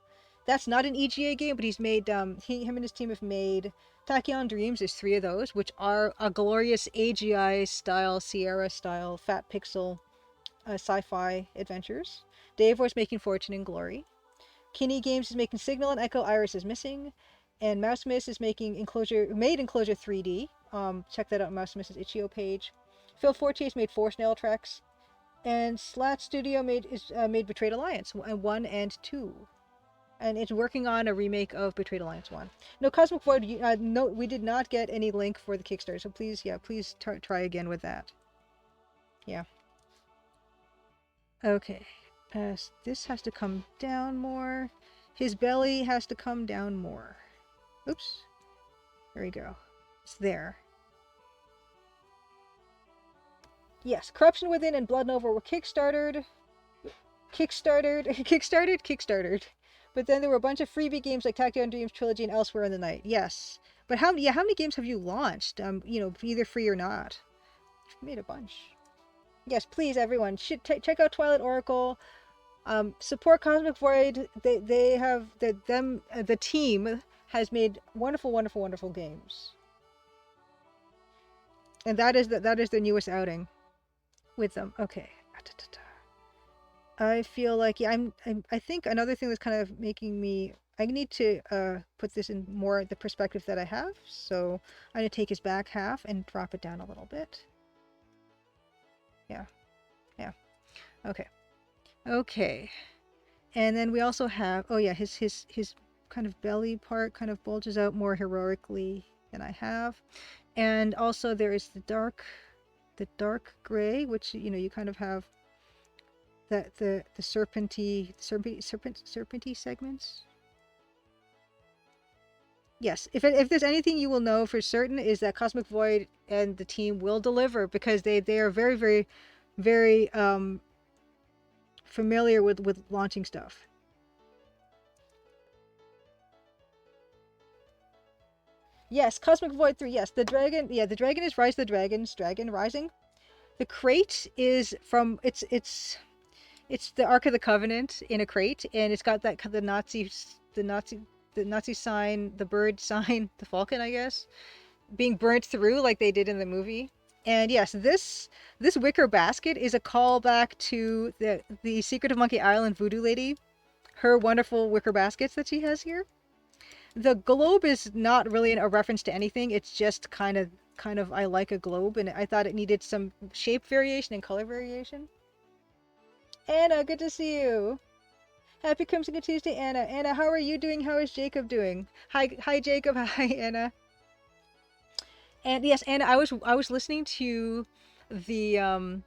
That's not an EGA game, but he's made, him and his team have made Tachyon Dreams. There's 3 of those, which are a glorious AGI style, Sierra style, fat pixel sci-fi adventures. Dave was making Fortune and Glory. Kinney Games is making Signal and Echo Iris is Missing. And Mouse Miss is making Enclosure 3D. Check that out on Mouse Miss's itch.io page. Phil Fortier's made Four Snail Treks. And Slat Studio made Betrayed Alliance 1 and 2. And it's working on a remake of Betrayed Alliance 1. No, Cosmic Void, no, we did not get any link for the Kickstarter, so please try again with that. Yeah. Okay. This has to come down more. His belly has to come down more. Oops. There we go. It's there. Yes, Corruption Within and Blood Nova were kickstarted. But then there were a bunch of freebie games like Tachyon Dreams Trilogy and Elsewhere in the Night. Yes. But how many games have you launched? Either free or not. You've made a bunch. Yes, please, everyone, check out Twilight Oracle. Support Cosmic Void. The team has made wonderful games. And that is their newest outing with them. Okay. I feel like, yeah, I think another thing that's kind of making me, I need to put this in more the perspective that I have. So I'm going to take his back half and drop it down a little bit. Yeah. Okay. And then we also have, oh yeah, his kind of belly part kind of bulges out more heroically than I have. And also there is the dark gray, which, you kind of have that the serpenty segments. Yes, if there's anything you will know for certain is that Cosmic Void and the team will deliver, because they are very familiar with launching stuff. Yes, Cosmic Void 3. Yes, the dragon. Yeah, the dragon is Rise of the Dragons. Dragon Rising. The crate is from it's the Ark of the Covenant in a crate, and it's got the Nazi the Nazi sign, the bird sign, the falcon, I guess, being burnt through like they did in the movie. And yes, this wicker basket is a callback to the Secret of Monkey Island voodoo lady, her wonderful wicker baskets that she has here. The globe is not really a reference to anything. It's just kind of I like a globe, and I thought it needed some shape variation and color variation. Anna, good to see you. Happy Crimson Tuesday, Anna. Anna, how are you doing? How is Jacob doing? Hi, Jacob. Hi, Anna. And yes, Anna, I was listening to the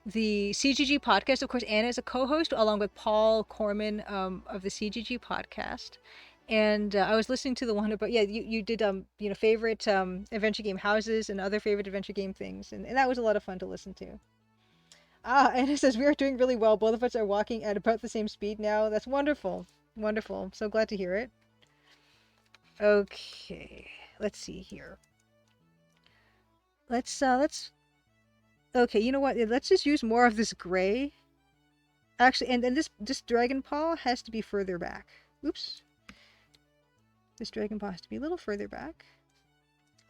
the CGG podcast. Of course, Anna is a co-host along with Paul Corman of the CGG podcast. And I was listening to the one about, yeah, you did favorite adventure game houses and other favorite adventure game things, and that was a lot of fun to listen to. And it says we are doing really well. Both of us are walking at about the same speed now. That's wonderful. Wonderful. I'm so glad to hear it. Okay. Let's see here. Let's okay, you know what? Let's just use more of this gray. Actually, and then this dragon paw has to be further back. Oops. This dragon paw has to be a little further back.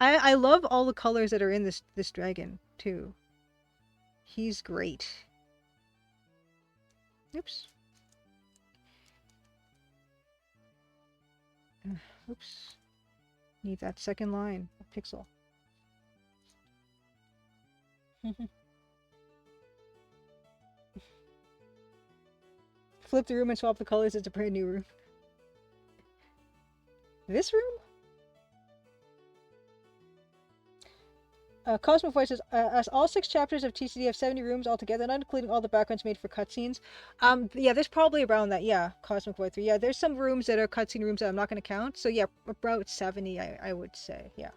I love all the colors that are in this dragon too. He's great. Oops. Oops. Need that second line of pixel. Flip the room and swap the colors. It's a brand new room. This room? Cosmo Voice says, as all 6 chapters of TCD have 70 rooms altogether, not including all the backgrounds made for cutscenes. Yeah, there's probably around that, yeah, Cosmic Void 3. Yeah, there's some rooms that are cutscene rooms that I'm not going to count. So yeah, about 70, I would say, yeah.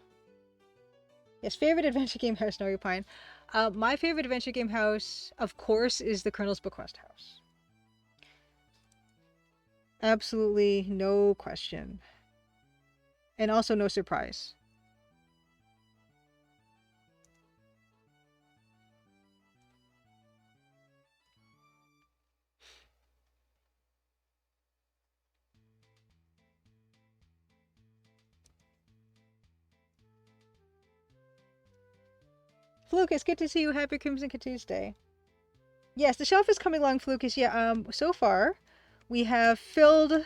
Yes, favorite adventure game house, Nori Pine. My favorite adventure game house, of course, is the Colonel's Bequest house. Absolutely no question. And also no surprise. Flucus, good to see you. Happy Crimson Tuesday. Yes, the shelf is coming along, Flucus. Yeah, so far we have filled...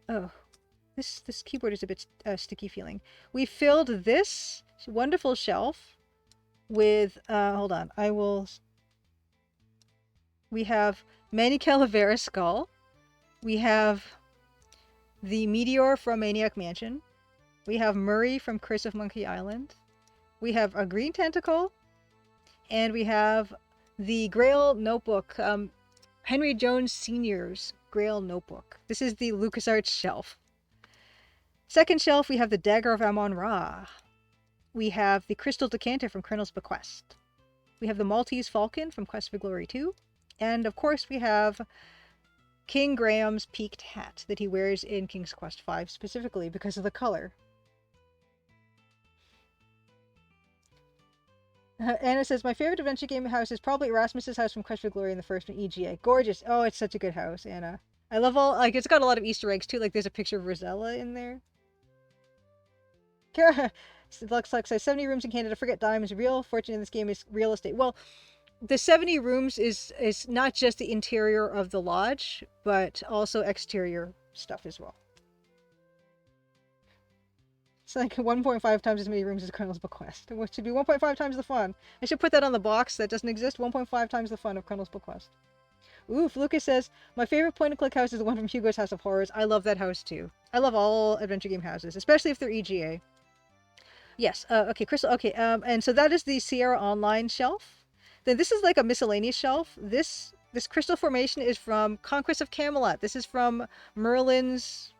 Oh, this keyboard is a bit sticky feeling. We filled this wonderful shelf with, hold on, we have Manny Calaveras skull. We have the Meteor from Maniac Mansion. We have Murray from Curse of Monkey Island. We have a green tentacle, and we have the Grail notebook, Henry Jones Sr.'s Grail notebook. This is the LucasArts shelf. Second shelf, we have the Dagger of Amon-Ra. We have the Crystal Decanter from Colonel's Bequest. We have the Maltese Falcon from Quest for Glory 2. And of course, we have King Graham's peaked hat that he wears in King's Quest V, specifically because of the color. Anna says, my favorite adventure game house is probably Erasmus's house from Quest for Glory in the first one, EGA. Gorgeous. Oh, it's such a good house, Anna. I love all, like, it's got a lot of Easter eggs, too. Like, there's a picture of Rosella in there. Kara, looks like 70 rooms in Canada. Forget diamonds. Real fortune in this game is real estate. Well, the 70 rooms is not just the interior of the lodge, but also exterior stuff as well. It's like 1.5 times as many rooms as Colonel's Bequest, which should be 1.5 times the fun. I should put that on the box that doesn't exist. 1.5 times the fun of Colonel's Bequest. Oof, Lucas says, my favorite point-and-click house is the one from Hugo's House of Horrors. I love that house too. I love all adventure game houses, especially if they're EGA. Yes, okay, Crystal, okay, and so that is the Sierra Online shelf. Then this is like a miscellaneous shelf. This crystal formation is from Conquest of Camelot. This is from Merlin's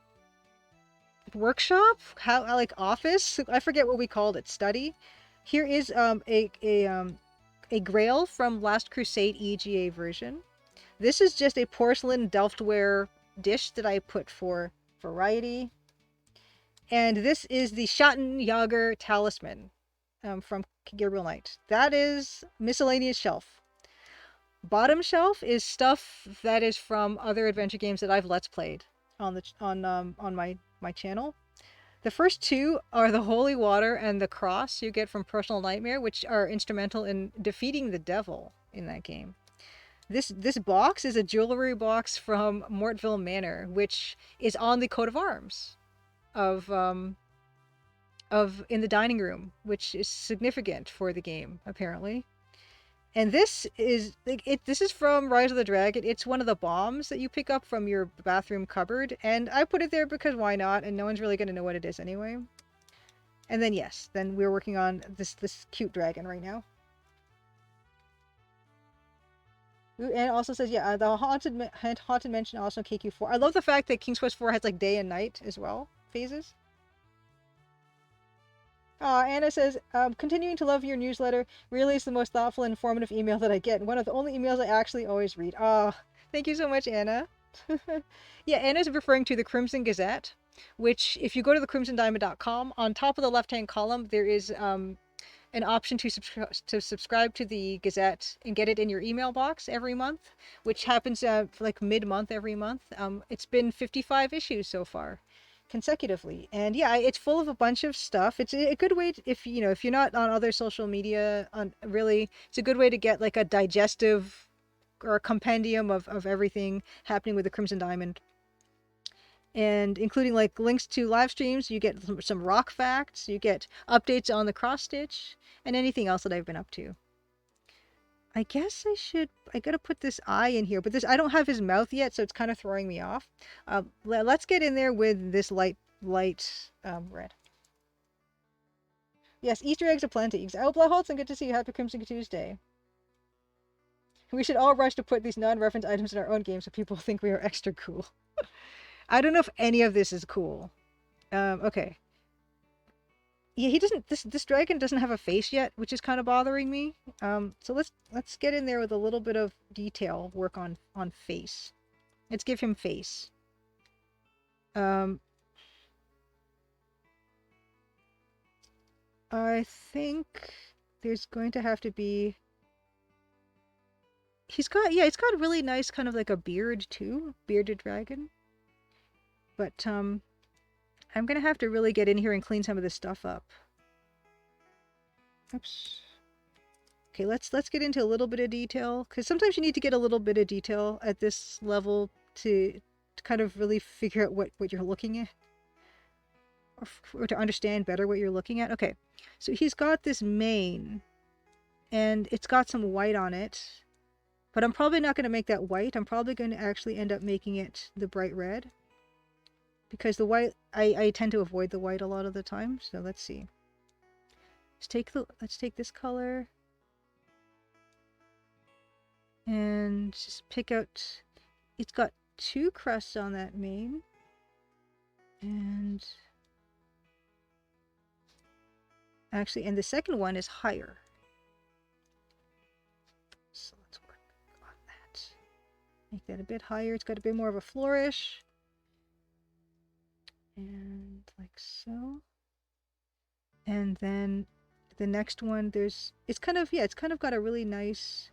workshop, like office. I forget what we called it. Study. Here is a Grail from Last Crusade EGA version. This is just a porcelain Delftware dish that I put for variety. And this is the Schattenjager Talisman from Gabriel Knight. That is miscellaneous shelf. Bottom shelf is stuff that is from other adventure games that I've Let's Played. on my channel. The first two are the holy water and the cross you get from Personal Nightmare, which are instrumental in defeating the devil in that game. This box is a jewelry box from Mortville Manor, which is on the coat of arms of in the dining room, which is significant for the game apparently. And this is like this is from Rise of the Dragon. It's one of the bombs that you pick up from your bathroom cupboard, and I put it there because why not? And no one's really gonna know what it is anyway. And then yes, then we're working on this cute dragon right now. Ooh, and it also says yeah, the haunted mansion also KQ4. I love the fact that King's Quest 4 has like day and night as well phases. Anna says, continuing to love your newsletter. Really is the most thoughtful and informative email that I get. And one of the only emails I actually always read. Thank you so much, Anna. Yeah, Anna's referring to the Crimson Gazette, which if you go to thecrimsondiamond.com, on top of the left-hand column, there is an option to subscribe to the Gazette and get it in your email box every month, which happens like mid-month every month. It's been 55 issues so far consecutively, and yeah, it's full of a bunch of stuff. It's a good way to, if you're not on other social media, really it's a good way to get like a digestive or a compendium of everything happening with the Crimson Diamond, and including like links to live streams. You get some rock facts, you get updates on the cross stitch, and anything else that I've been up to. I guess I gotta put this eye in here, but I don't have his mouth yet, so it's kind of throwing me off. Let's get in there with this light red. Yes, Easter eggs aplenty. Oh, Blaholtzen, good to see you. Happy Crimson Tuesday. We should all rush to put these non-reference items in our own game so people think we are extra cool. I don't know if any of this is cool. Okay. Yeah, he doesn't. This dragon doesn't have a face yet, which is kind of bothering me. So let's get in there with a little bit of detail work on face. Let's give him face. I think there's going to have to be. He's got a really nice kind of like a beard too, bearded dragon. But I'm gonna have to really get in here and clean some of this stuff up. Oops. Okay, let's get into a little bit of detail, because sometimes you need to get a little bit of detail at this level to kind of really figure out what you're looking at, or to understand better what you're looking at. Okay, so he's got this mane, and it's got some white on it, but I'm probably not going to make that white. I'm probably going to actually end up making it the bright red. Because the white, I tend to avoid the white a lot of the time. So let's see. Let's take this color. And just pick out, it's got 2 crusts on that mane. And actually, and the second one is higher. So let's work on that. Make that a bit higher. It's got a bit more of a flourish. And like so. And then the next one, it's kind of got a really nice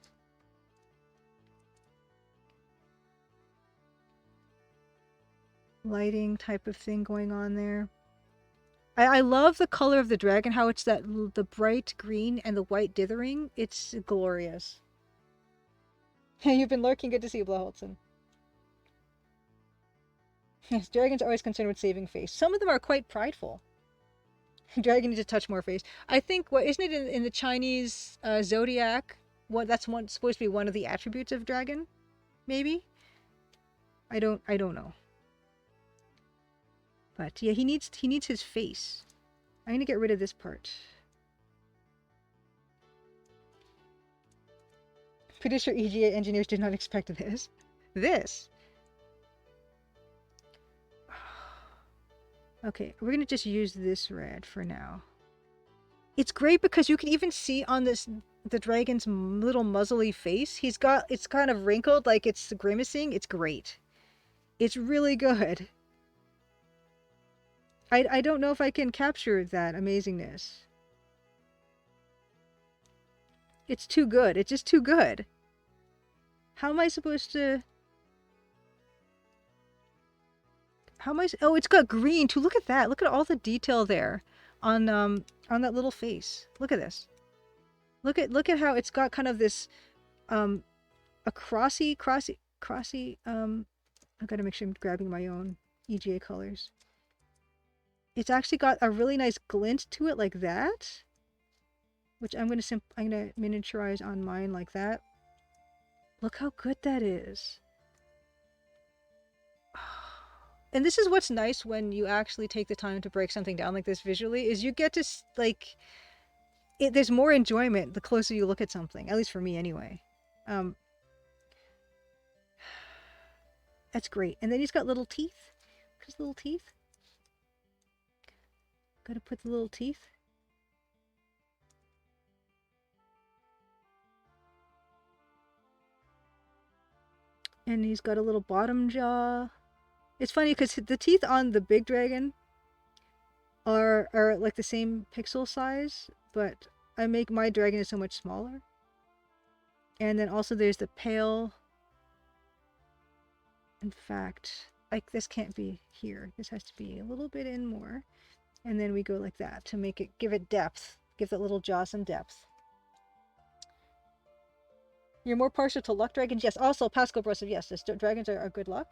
lighting type of thing going on there. I love the color of the dragon, how it's the bright green and the white dithering. It's glorious. You've been lurking. Good to see you, Blaholtzen. Yes, dragons are always concerned with saving face. Some of them are quite prideful. Dragon needs to touch more face. I think, isn't it in the Chinese zodiac? That's supposed to be one of the attributes of dragon? Maybe? I don't know. But yeah, he needs his face. I'm gonna get rid of this part. Pretty sure EGA engineers did not expect this. Okay, we're gonna just use this red for now. It's great because you can even see on the dragon's little muzzly face, it's kind of wrinkled, like it's grimacing. It's great. It's really good. I don't know if I can capture that amazingness. It's too good. It's just too good. How am I supposed to... How am I? Oh, it's got green too. Look at that. Look at all the detail there on that little face. Look at this. Look at how it's got kind of this um a crossy I gotta make sure I'm grabbing my own EGA colors. It's actually got a really nice glint to it like that, which I'm gonna miniaturize on mine like that. Look how good that is. And this is what's nice when you actually take the time to break something down like this visually, is you get to like there's more enjoyment the closer you look at something, at least for me anyway. Um, that's great. And then he's got little teeth. His little teeth. Gotta put the little teeth. And he's got a little bottom jaw. It's funny because the teeth on the big dragon are like the same pixel size, but I make my dragon is so much smaller. And then also there's the pale. In fact, like this can't be here. This has to be a little bit in more. And then we go like that to make it, give it depth. Give that little jaw some depth. You're more partial to luck dragons? Yes. Also, Pascal Bros said yes, dragons are good luck.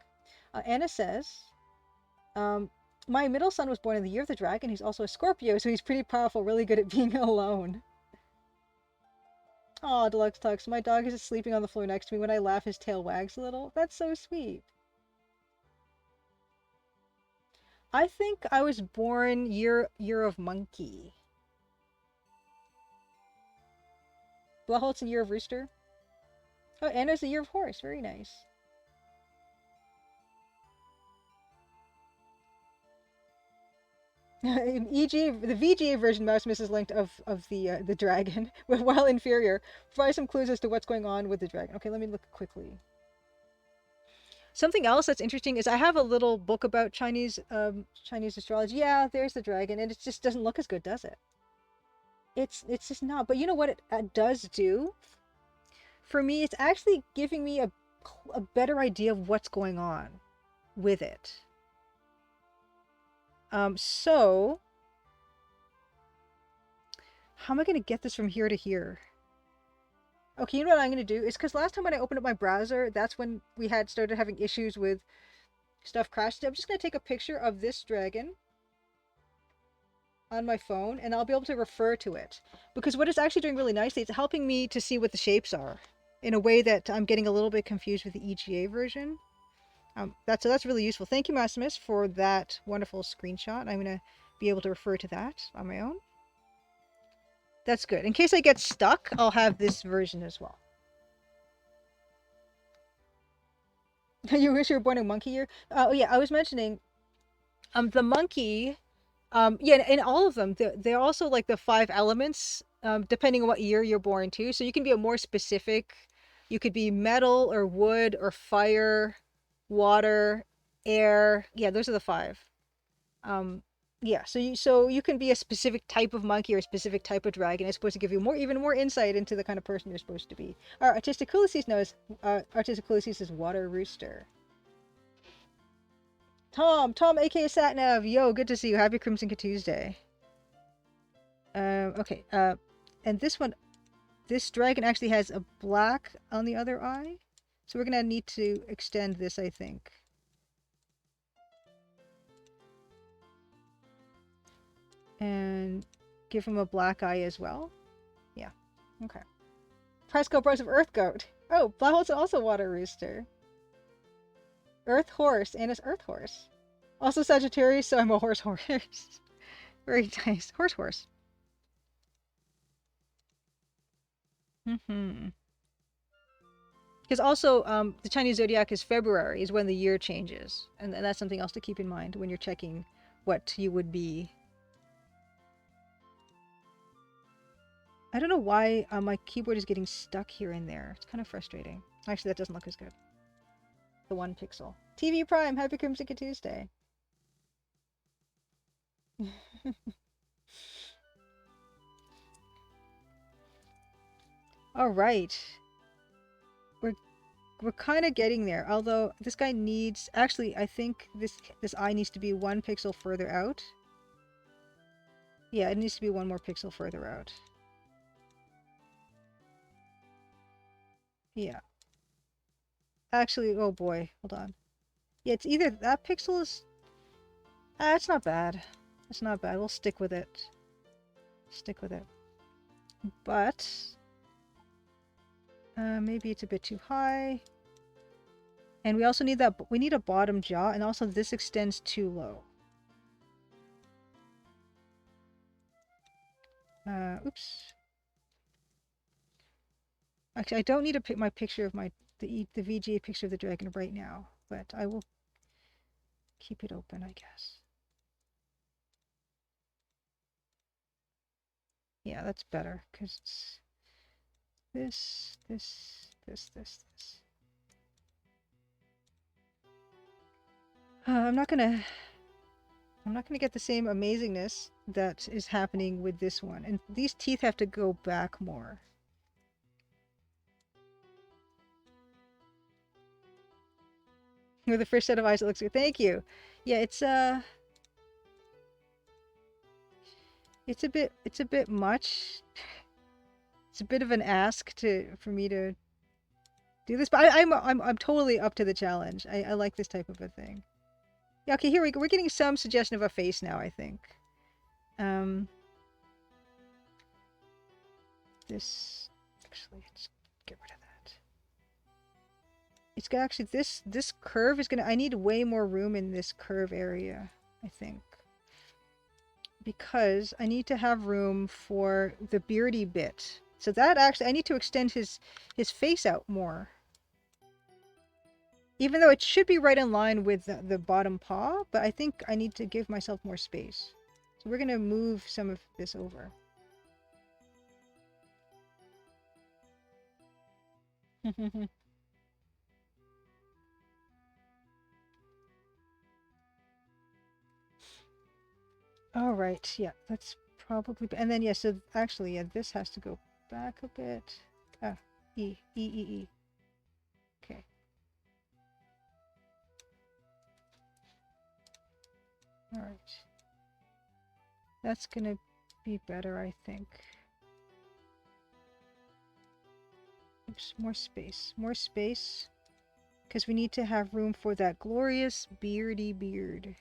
Anna says, my middle son was born in the year of the dragon. He's also a Scorpio, so he's pretty powerful, really good at being alone. Aw, Deluxe Tux, my dog is sleeping on the floor next to me. When I laugh, his tail wags a little. That's so sweet. I think I was born year of monkey. Blaholt's a year of rooster. Oh, Anna's a year of horse. Very nice. EG, the VGA version Mouse Mrs. Linked of the dragon, while inferior, provide some clues as to what's going on with the dragon. Okay, let me look quickly. Something else that's interesting is I have a little book about Chinese astrology. Yeah, there's the dragon, and it just doesn't look as good, does it? It's just not. But you know what it does do? For me, it's actually giving me a better idea of what's going on with it. So how am I going to get this from here to here? Okay, you know what I'm going to do? Is because last time when I opened up my browser, that's when we had started having issues with stuff crashed. I'm just going to take a picture of this dragon on my phone, and I'll be able to refer to it. Because what it's actually doing really nicely, it's helping me to see what the shapes are in a way that I'm getting a little bit confused with the EGA version. That's really useful. Thank you, Maximus, for that wonderful screenshot. I'm going to be able to refer to that on my own. That's good. In case I get stuck, I'll have this version as well. You wish you were born in monkey year? Oh yeah, I was mentioning the monkey, yeah, in all of them, they're also like the 5 elements, depending on what year you're born to. So you can be a more specific. You could be metal or wood or fire, water, air. Yeah, those are the 5. Yeah, so you can be a specific type of monkey or a specific type of dragon. It's supposed to give you even more insight into the kind of person you're supposed to be. Our Artisticulices knows. Artisticulices is water rooster. Tom, aka Satnav, yo, good to see you. Happy Crimson Tuesday. Okay. And this dragon actually has a black on the other eye, so we're gonna need to extend this, I think. And give him a black eye as well. Yeah. Okay. Presco Bros of Earth Goat. Oh, Blackholt's also Water Rooster. Earth Horse, and it's Earth Horse. Also Sagittarius, so I'm a horse. Very nice. Horse. Because also, the Chinese zodiac is February, is when the year changes. And that's something else to keep in mind when you're checking what you would be. I don't know why my keyboard is getting stuck here and there. It's kind of frustrating. Actually, that doesn't look as good. The 1 pixel. TV Prime, happy Crimson Tuesday. All right. We're we're kind of getting there. Although this guy needs, actually, I think this eye needs to be 1 pixel further out. Yeah, it needs to be 1 more pixel further out. Yeah. Actually, oh boy, hold on. Yeah, it's either that pixel is... Ah, it's not bad. It's not bad. We'll stick with it. Stick with it. But... maybe it's a bit too high. And we also need that... We need a bottom jaw, and also this extends too low. Oops. Actually, I don't need to pick my picture of the VGA picture of the dragon right now, but I will keep it open, I guess. Yeah, that's better, because it's this. I'm not gonna get the same amazingness that is happening with this one, and these teeth have to go back more. With the first set of eyes, it looks good. Thank you. Yeah, it's a bit much. It's a bit of an ask for me to do this, but I'm totally up to the challenge. I like this type of a thing. Yeah, okay, here we go. We're getting some suggestion of a face now, I think. This actually, let's get rid of that. It's got actually this curve is gonna. I need way more room in this curve area, I think, because I need to have room for the beardy bit. So that actually, I need to extend his face out more. Even though it should be right in line with the bottom paw, but I think I need to give myself more space. So we're going to move some of this over. All right, yeah, that's probably... And then, yeah, so actually, yeah, this has to go back a bit. Ah, E. Okay. All right. That's going to be better, I think. Oops, more space. More space. Because we need to have room for that glorious beardy beard.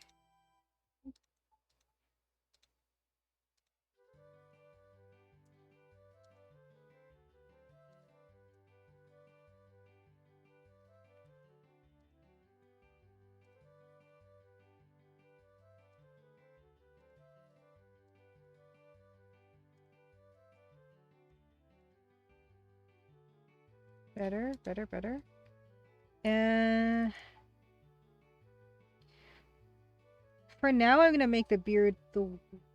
Better. And for now, I'm gonna make the beard the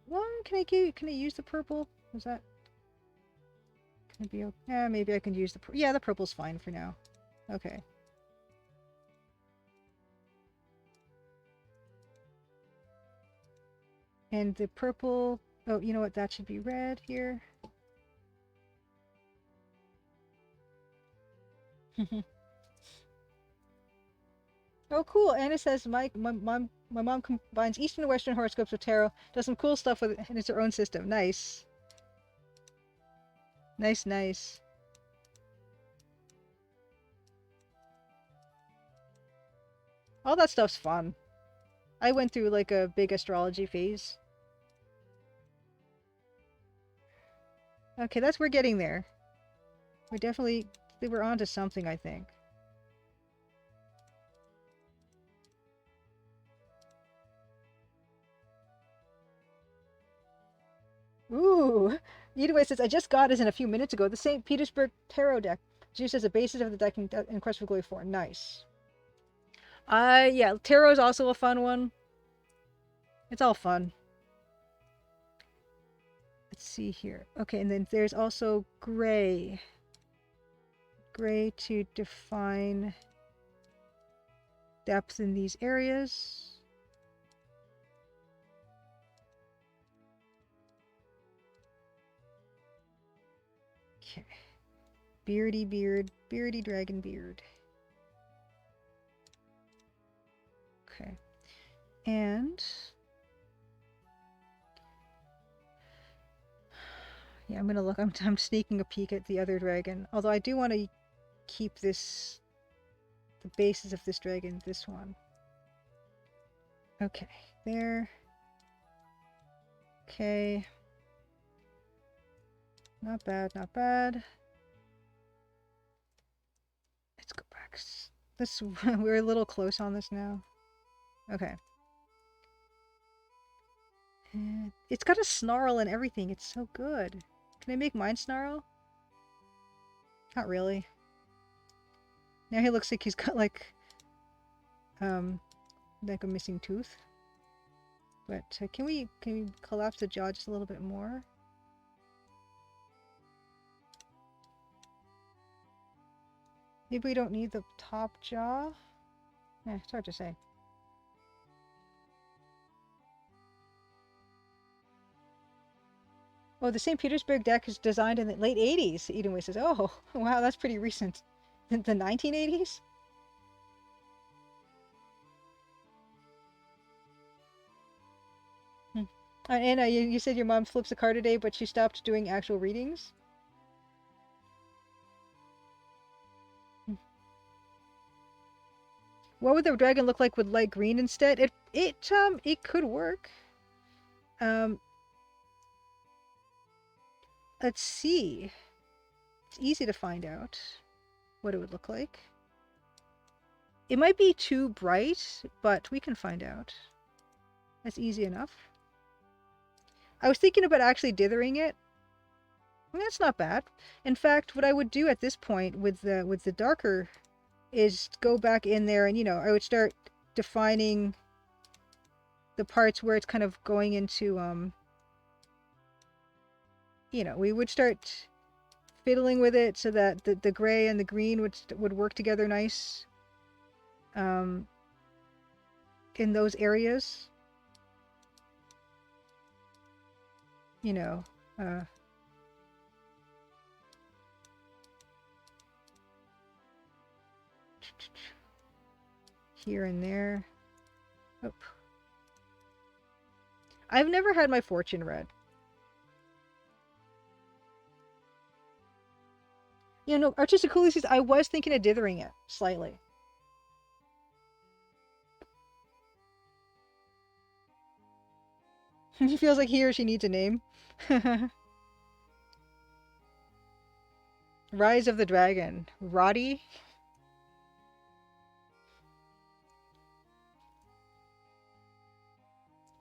one. Can I use the purple? Was that gonna be okay? Yeah, maybe I can use the yeah, the purple's fine for now. Okay. And the purple. Oh, you know what? That should be red here. Oh, cool. Anna says my mom combines Eastern and Western horoscopes with tarot. Does some cool stuff with it, and it's her own system. Nice. Nice. All that stuff's fun. I went through like a big astrology phase. Okay, we're getting there. We're onto something, I think. Ooh! Edaway says, I just got as in a few minutes ago the St. Petersburg Tarot deck. It's used as a basis of the deck in Quest for Glory 4. Nice. Yeah, Tarot is also a fun one. It's all fun. Let's see here. Okay, and then there's also gray. Gray to define depth in these areas. Okay. Beardy beard, beardy dragon beard. Okay. And yeah, I'm gonna look. I'm sneaking a peek at the other dragon. Although I do want to keep this, the bases of this dragon, this one. Okay, there. Okay. Not bad, not bad. Let's go back. This we're a little close on this now. Okay. And it's got a snarl and everything. It's so good. Can I make mine snarl? Not really. Now he looks like he's got like a missing tooth. But can we collapse the jaw just a little bit more? Maybe we don't need the top jaw? It's hard to say. Oh, the St. Petersburg deck is designed in the late 80s, Edenway says. Oh, wow, that's pretty recent. The 1980s? Anna, you said your mom flips a card today, but she stopped doing actual readings? What would the dragon look like with light green instead? It could work. Let's see. It's easy to find out what it would look like. It might be too bright, but we can find out. That's easy enough. I was thinking about actually dithering it. That's not bad. In fact, what I would do at this point with the darker is go back in there and, I would start defining the parts where it's kind of going into, we would start fiddling with it so that the gray and the green would work together nice in those areas. Here and there. Oh. I've never had my fortune read. Artistic Cooley says I was thinking of dithering it slightly. He feels like he or she needs a name. Rise of the Dragon. Roddy?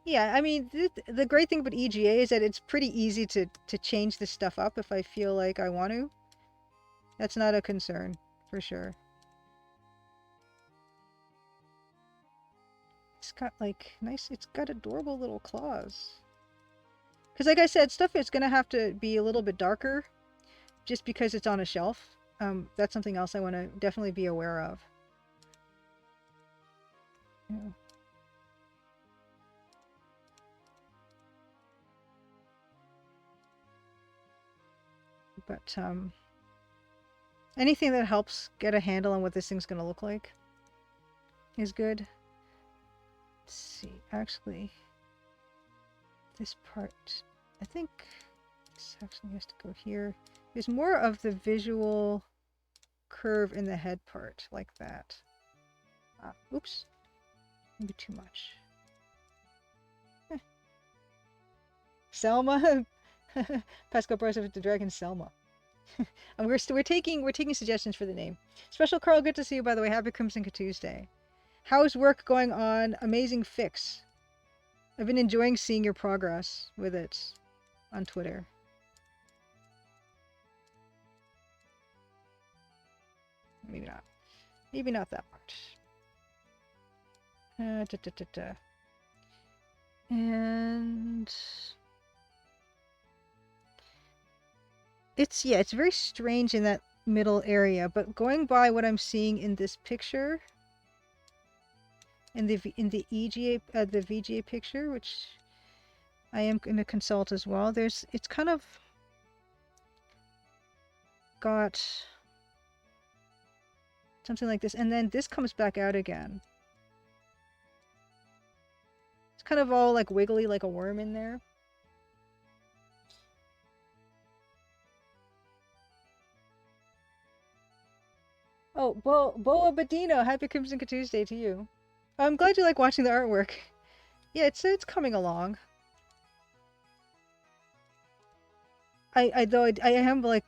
Yeah, I mean, the great thing about EGA is that it's pretty easy to change this stuff up if I feel like I want to. That's not a concern, for sure. It's got, like, nice, it's got adorable little claws. Because, like I said, stuff is going to have to be a little bit darker just because it's on a shelf. That's something else I want to definitely be aware of. Yeah. But, anything that helps get a handle on what this thing's going to look like is good. Let's see, actually, this part, I think this actually has to go here. There's more of the visual curve in the head part, like that. Oops, maybe too much. Selma? Pascal Bros of the Dragon Selma. And we're taking suggestions for the name. Special Carl, good to see you, by the way. Happy Crimson Tuesday. How's work going on Amazing Fix? I've been enjoying seeing your progress with it on Twitter. Maybe not. Maybe not that much. And it's very strange in that middle area, but going by what I'm seeing in this picture, in the EGA, the VGA picture, which I am going to consult as well, it's kind of got something like this, and then this comes back out again. kind of all like wiggly like a worm in there. Oh, Boa Badino, happy Crimson Tuesday to you. I'm glad you like watching the artwork. Yeah, it's coming along. I am like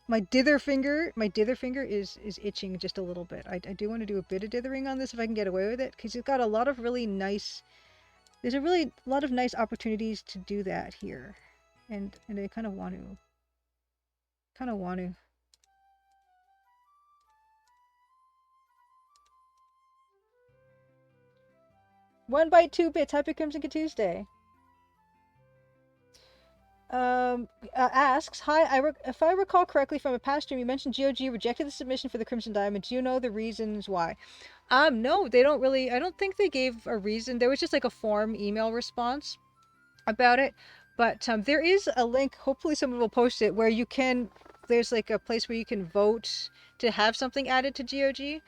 my dither finger is itching just a little bit. I do want to do a bit of dithering on this if I can get away with it, because it's got a lot of really nice. There's a really lot of nice opportunities to do that here, and I kind of want to. 1 byte 2 bits. Happy Crimson Tuesday. Asks, hi, if I recall correctly from a past stream, you mentioned GOG rejected the submission for the Crimson Diamond. Do you know the reasons why? No, they don't really. I don't think they gave a reason. There was just like a form email response about it. But there is a link, hopefully someone will post it, where you can, there's like a place where you can vote to have something added to GOG.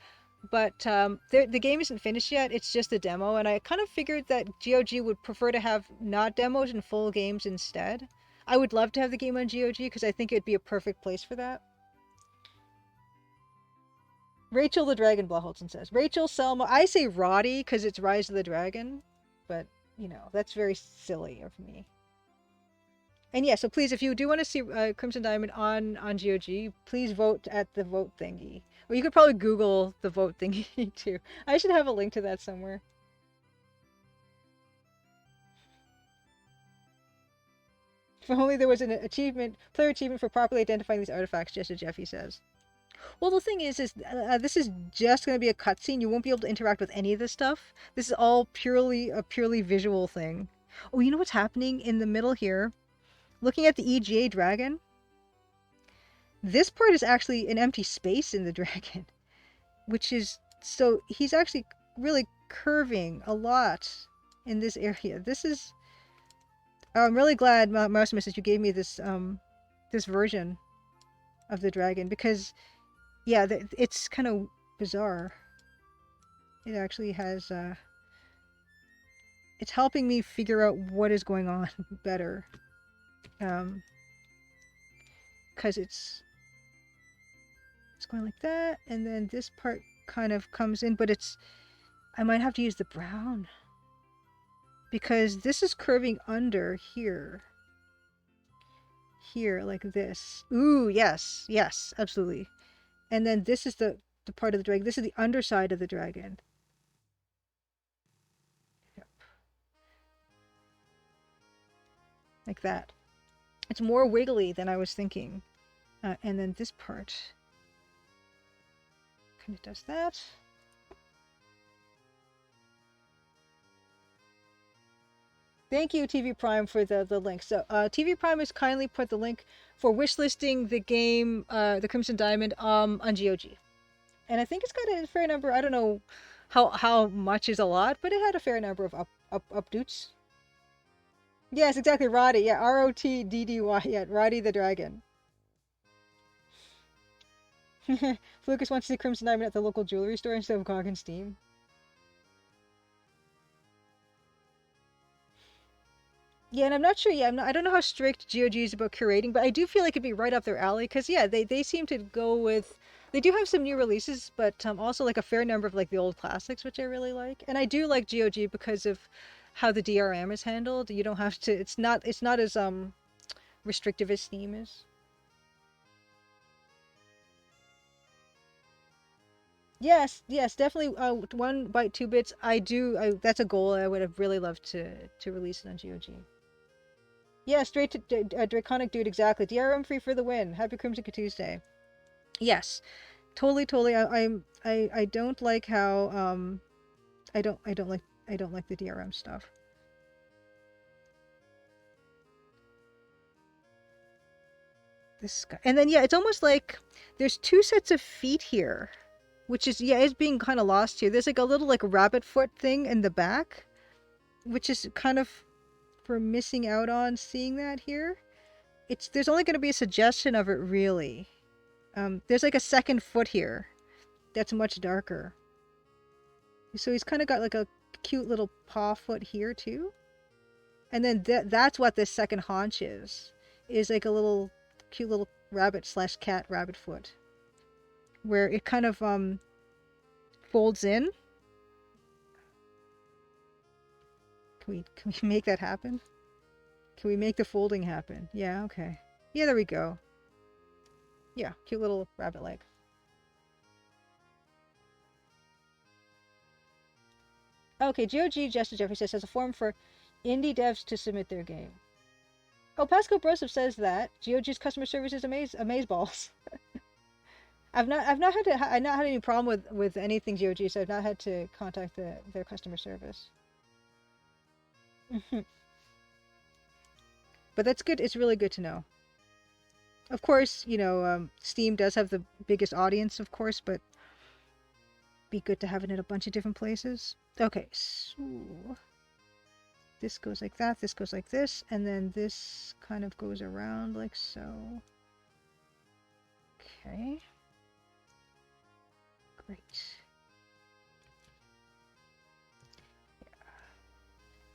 But the game isn't finished yet, it's just a demo, and I kind of figured that GOG would prefer to have not demos and full games instead. I would love to have the game on GOG because I think it'd be a perfect place for that. Rachel the Dragon Blaholtzen says. Rachel, Selma, I say Roddy because it's Rise of the Dragon, but, you know, that's very silly of me. And yeah, so please, if you do want to see Crimson Diamond on GOG, please vote at the vote thingy. Or you could probably Google the vote thingy too. I should have a link to that somewhere. If only there was an player achievement for properly identifying these artifacts, just as Jeffy says. Well, the thing is this is just going to be a cutscene. You won't be able to interact with any of this stuff. This is all a purely visual thing. Oh, you know what's happening in the middle here? Looking at the EGA dragon, this part is actually an empty space in the dragon, which is, so he's actually really curving a lot in this area. This is, I'm really glad, Mousemus, that you gave me this, this version of the dragon, because, yeah, it's kind of bizarre. It actually has, it's helping me figure out what is going on better. Because it's going like that, and then this part kind of comes in, but I might have to use the brown because this is curving under here like this. Ooh, yes, absolutely. And then this is the part of the dragon. This is the underside of the dragon. Yep. Like that. It's more wiggly than I was thinking. And then this part kind of does that. Thank you, TV Prime, for the link. So TV Prime has kindly put the link for wishlisting the game, the Crimson Diamond, on GOG. And I think it's got a fair number. I don't know how much is a lot, but it had a fair number of updates. Yes, exactly, Roddy. Yeah, ROTDDY. Yeah, Roddy the Dragon. Lucas wants to see Crimson Diamond at the local jewelry store instead of GOG and Steam. Yeah, and I'm not sure. Yeah, I don't know how strict GOG is about curating, but I do feel like it'd be right up their alley because yeah, they seem to go with. They do have some new releases, but also like a fair number of like the old classics, which I really like. And I do like GOG because of how the DRM is handled. You don't have to. It's not as restrictive as Steam is. Yes, definitely. 1 byte 2 bits. That's a goal. I would have really loved to release it on GOG. Yeah, straight to Draconic Dude. Exactly. DRM free for the win. Happy Crimson Tuesday. Yes, totally. I don't like how I don't like the DRM stuff. This guy, and then yeah, it's almost like there's two sets of feet here. Which is, yeah, it's being kind of lost here. There's like a little like rabbit foot thing in the back, which is kind of, we're missing out on seeing that here. There's only going to be a suggestion of it really. There's like a second foot here that's much darker. So he's kind of got like a cute little paw foot here too. And then that's what this second haunch is like a little cute little rabbit slash cat rabbit foot, where it kind of folds in. Can we make that happen? Can we make the folding happen? Yeah, okay. Yeah, there we go. Yeah, cute little rabbit leg. Okay, GOG Jester Jeffrey says has a form for indie devs to submit their game. Oh, Pascal Broseph says that GOG's customer service is amazeballs. I've not had any problem with anything GOG, so I've not had to contact their customer service. But that's good. It's really good to know. Of course, you know, Steam does have the biggest audience, of course, but be good to have it in a bunch of different places. Okay, so this goes like that, this goes like this, and then this kind of goes around like so. Okay. Great.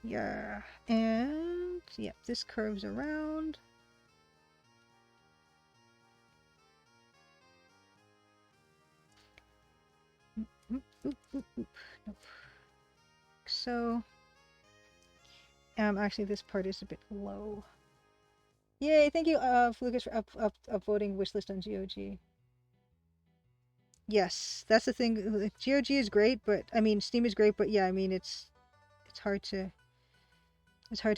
Yeah. And yeah, this curves around. Oop. Nope. So, actually this part is a bit low. Yay, thank you, Lucas, for upvoting wishlist on GOG. Yes, that's the thing. GOG is great, but I mean Steam is great, but yeah, I mean it's hard to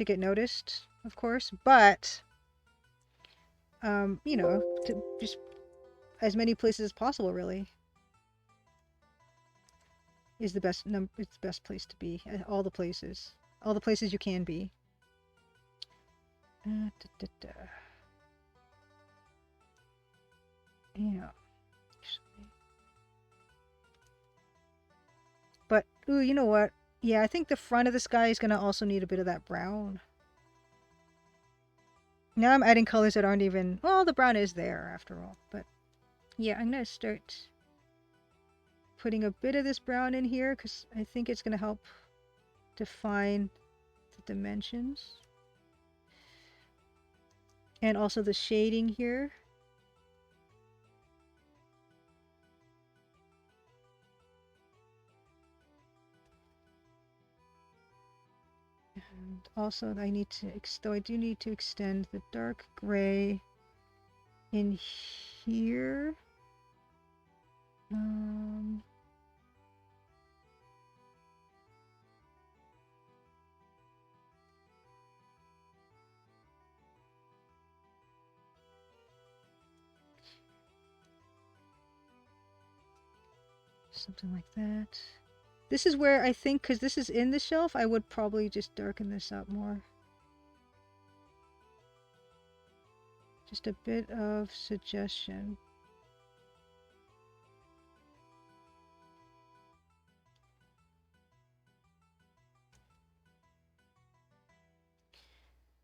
get noticed, of course, but you know, just as many places as possible really is the best it's the best place to be. All the places you can be. Yeah. But, ooh, you know what? Yeah, I think the front of the sky is going to also need a bit of that brown. Now I'm adding colors that aren't even... Well, the brown is there, after all. But, yeah, I'm going to start putting a bit of this brown in here, because I think it's going to help define the dimensions. And also the shading here. And also I do need to extend the dark gray in here. Something like that. This is where I think, because this is in the shelf, I would probably just darken this up more. Just a bit of suggestion.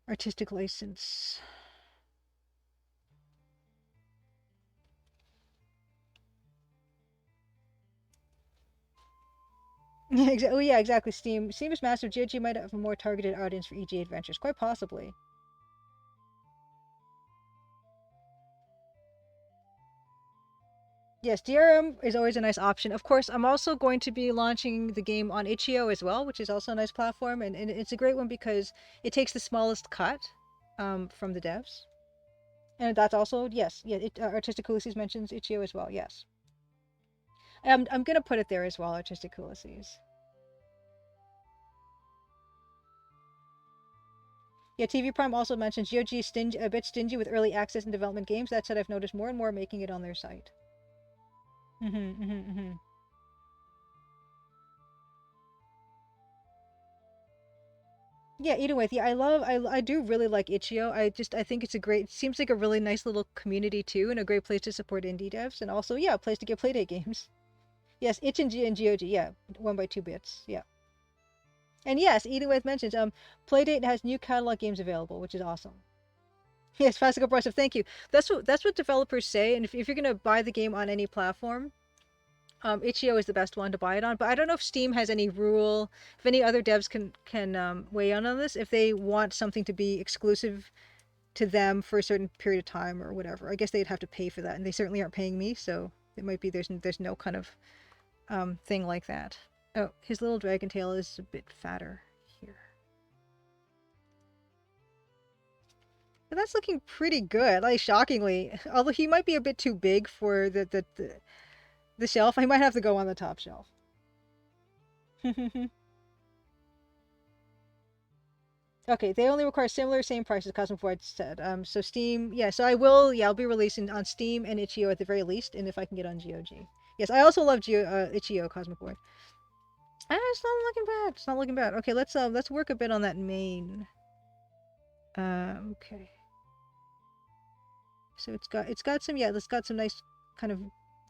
Artistic license. Oh yeah, exactly. Steam is massive. GOG might have a more targeted audience for EGA adventures, quite possibly. Yes, DRM is always a nice option. Of course, I'm also going to be launching the game on itch.io as well, which is also a nice platform, and it's a great one because it takes the smallest cut from the devs. And that's also, yes, yeah, Artistic Ulysses mentions itch.io as well, yes. I'm going to put it there as well, Artistic Ulysses. Yeah, TV Prime also mentions GOG is a bit stingy with early access and development games. That said, I've noticed more and more making it on their site. Yeah, either way, yeah, I do really like itch.io. I think it's seems like a really nice little community too, and a great place to support indie devs, and also, yeah, a place to get Playdate games. Yes, itch and GOG, yeah, 1 by 2 bits, yeah. And yes, Edith mentions, Playdate has new catalog games available, which is awesome. Yes, Fast Progressive, thank you. That's what developers say, and if you're gonna buy the game on any platform, Itch.io is the best one to buy it on, but I don't know if Steam has any rule, if any other devs can weigh in on this, if they want something to be exclusive to them for a certain period of time or whatever. I guess they'd have to pay for that, and they certainly aren't paying me, so it might be there's no kind of thing like that. Oh, his little dragon tail is a bit fatter here. But that's looking pretty good, like shockingly. Although he might be a bit too big for the shelf. I might have to go on the top shelf. Okay, they only require same price as Cosmic Void said. So Steam, yeah, so I'll be releasing on Steam and Itch.io at the very least, and if I can get on GOG. Yes, I also love Itch.io Cosmic Void. It's not looking bad. It's not looking bad. Okay, let's work a bit on that main. Okay. So it's got some nice kind of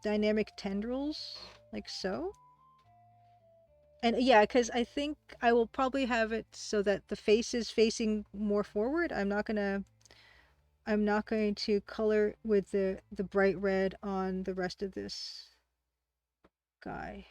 dynamic tendrils, like so. And yeah, because I think I will probably have it so that the face is facing more forward. I'm not going to color with the bright red on the rest of this guy.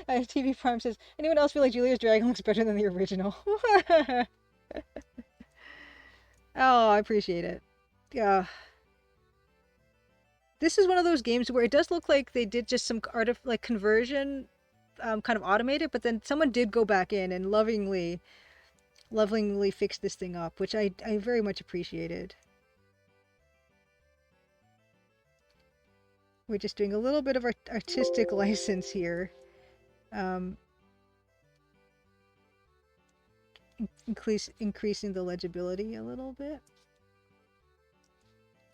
TV Prime says, anyone else feel like Julia's dragon looks better than the original? Oh, I appreciate it. Yeah. This is one of those games where it does look like they did just some like conversion, kind of automated, but then someone did go back in and lovingly fix this thing up, which I very much appreciated. We're just doing a little bit of artistic license here. Increasing the legibility a little bit.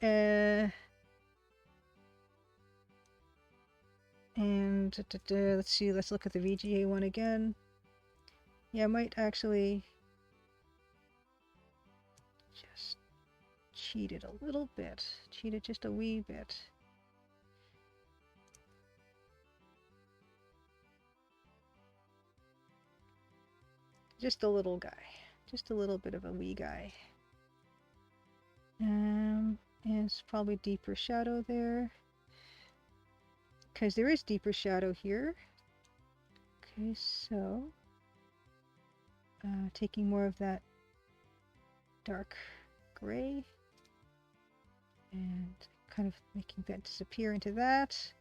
And let's see, let's look at the VGA one again. Yeah, I might actually just cheat it a little bit. Cheat it just a wee bit. Just a little guy. Just a little bit of a wee guy. And it's probably deeper shadow there. Because there is deeper shadow here. Okay, so taking more of that dark gray and kind of making that disappear into that.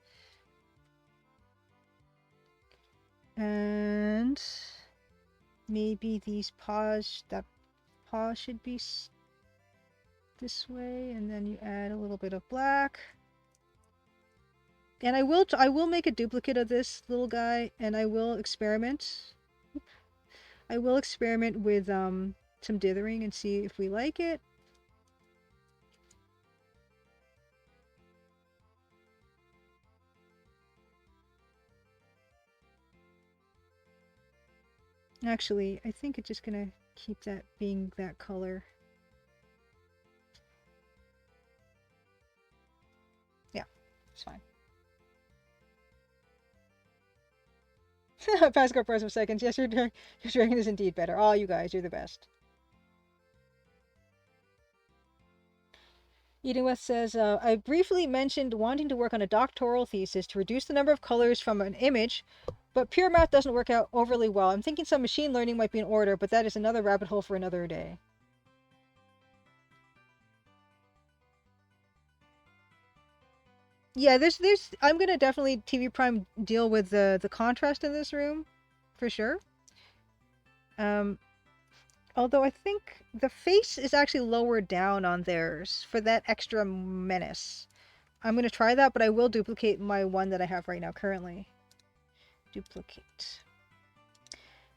And maybe these paws, that paw should be this way, and then you add a little bit of black. And I will make a duplicate of this little guy, and I will experiment. I will experiment with some dithering and see if we like it. Actually, I think it's just gonna keep that being that color. Yeah, it's fine. Pascal Price of Seconds. Yes, your dragon is indeed better. Oh, you guys, you're the best. Eating West says, I briefly mentioned wanting to work on a doctoral thesis to reduce the number of colors from an image, but pure math doesn't work out overly well. I'm thinking some machine learning might be in order, but that is another rabbit hole for another day. Yeah, I'm gonna definitely TV Prime deal with the contrast in this room, for sure. Although I think the face is actually lower down on theirs for that extra menace. I'm gonna try that, but I will duplicate my one that I have right now currently. Duplicate.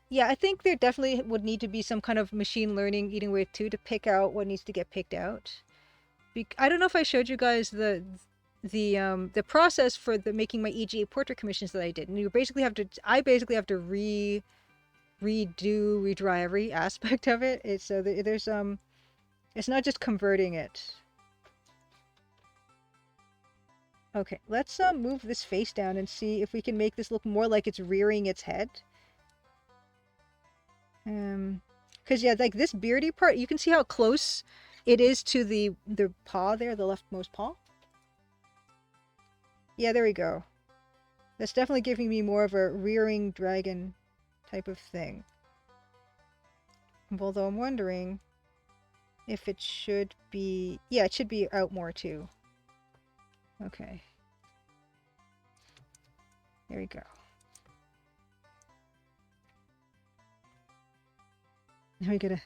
Yeah, I think there definitely would need to be some kind of machine learning eating away too to pick out what needs to get picked out. I don't know if I showed you guys the process for making my EGA portrait commissions that I did, and I basically have to redraw every aspect of it. It's so there's it's not just converting it. Okay, let's move this face down and see if we can make this look more like it's rearing its head. Because yeah, like this beardy part, you can see how close it is to the paw there, the leftmost paw. Yeah, there we go. That's definitely giving me more of a rearing dragon type of thing. Although I'm wondering if it should be... Yeah, it should be out more too. Okay. There we go. Now we gotta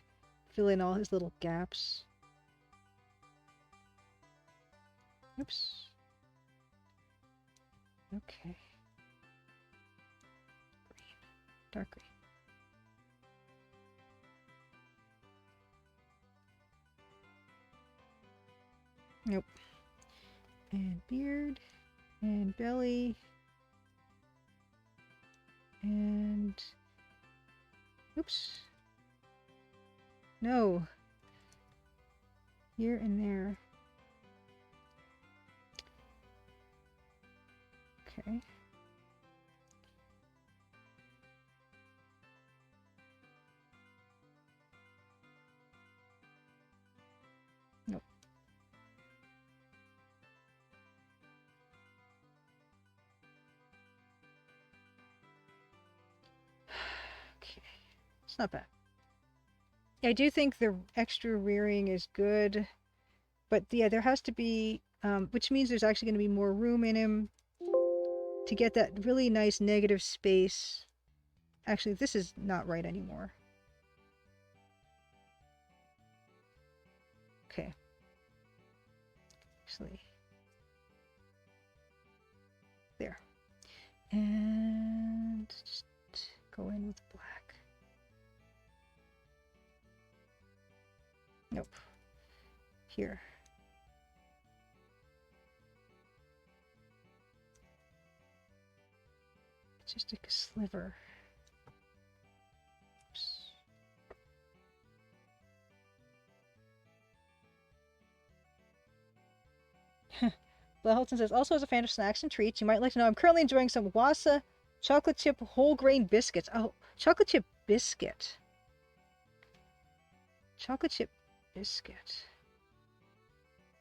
fill in all his little gaps. Oops. Okay. Green. Dark green. Nope. And beard. And belly. And... Oops. No. Here and there. Okay. Nope. Okay. It's not bad. I do think the extra rearing is good, but yeah, there has to be, which means there's actually going to be more room in him to get that really nice negative space. Actually, this is not right anymore. Okay. Actually, there. And just go in with black. Nope. Here. Just like a sliver. Oops. Bella Holton says, also as a fan of snacks and treats, you might like to know I'm currently enjoying some Wassa chocolate chip whole grain biscuits. Oh, chocolate chip biscuit. Chocolate chip biscuit.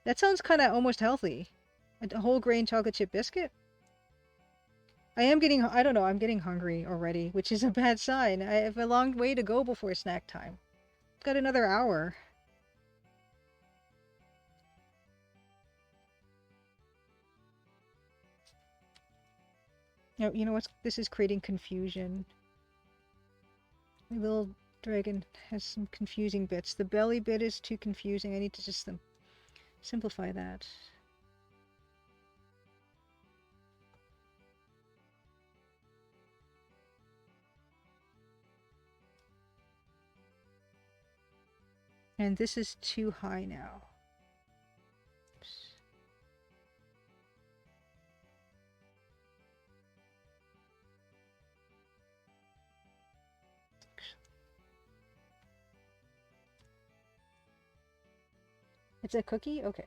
That sounds kind of almost healthy. A whole grain chocolate chip biscuit? I am getting, I don't know, I'm getting hungry already, which is a bad sign. I have a long way to go before snack time. I've got another hour. No, you know what? This is creating confusion. The little dragon has some confusing bits. The belly bit is too confusing. I need to just simplify that. And this is too high now. Oops. It's a cookie? Okay.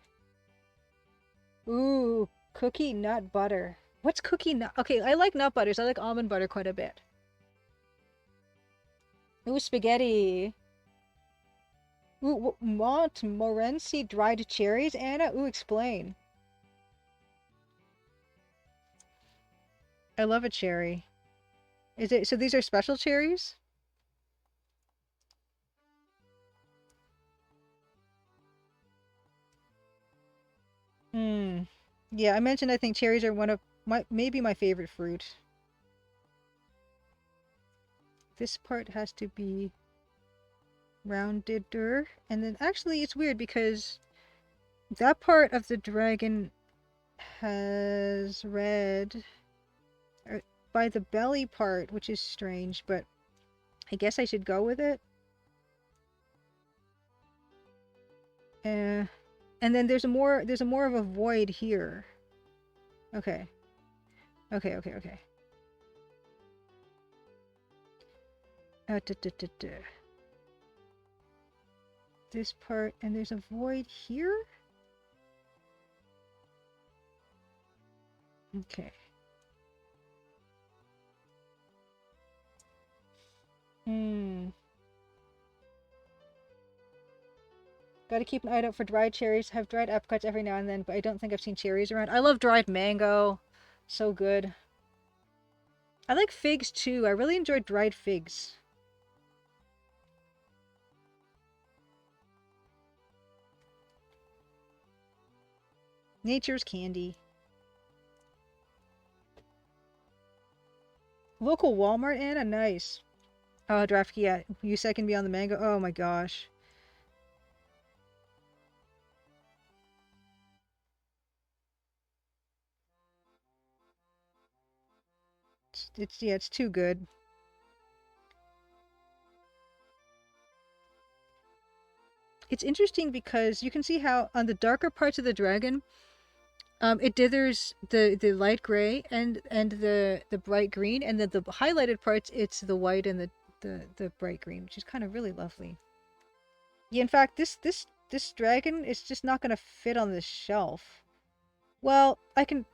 Ooh, cookie nut butter. What's cookie nut? Okay, I like nut butters. I like almond butter quite a bit. Ooh, spaghetti. Ooh, Montmorency dried cherries, Anna? Ooh, explain. I love a cherry. Is it, so these are special cherries? Hmm. Yeah, I mentioned I think cherries are one of maybe my favorite fruit. This part has to be roundeder. And then actually it's weird because that part of the dragon has red by the belly part, which is strange, but I guess I should go with it. And then there's a more of a void here. Okay. Okay. This part, and there's a void here? Okay. Gotta keep an eye out for dried cherries. Have dried apricots every now and then, but I don't think I've seen cherries around. I love dried mango. So good. I like figs too. I really enjoy dried figs. Nature's candy. Local Walmart, Anna? Nice. Oh, Drafty, yeah. You second me on the mango? Oh my gosh. Yeah, it's too good. It's interesting because you can see how on the darker parts of the dragon, it dithers the light gray and the bright green, and then the highlighted parts, it's the white and the bright green, which is kind of really lovely. Yeah, in fact, this dragon is just not gonna fit on this shelf. Well, I can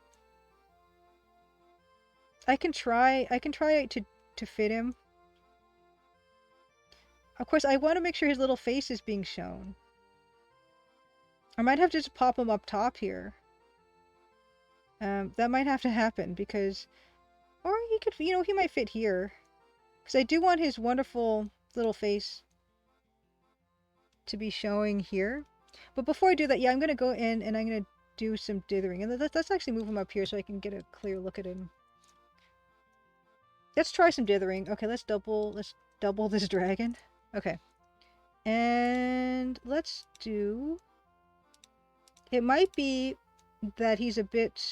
try to fit him. Of course, I want to make sure his little face is being shown. I might have to just pop him up top here. That might have to happen because, or he could, he might fit here. Because I do want his wonderful little face to be showing here. But before I do that, yeah, I'm going to go in and I'm going to do some dithering. And let's actually move him up here so I can get a clear look at him. Let's try some dithering. Okay, let's double this dragon. Okay. And let's do... It might be that he's a bit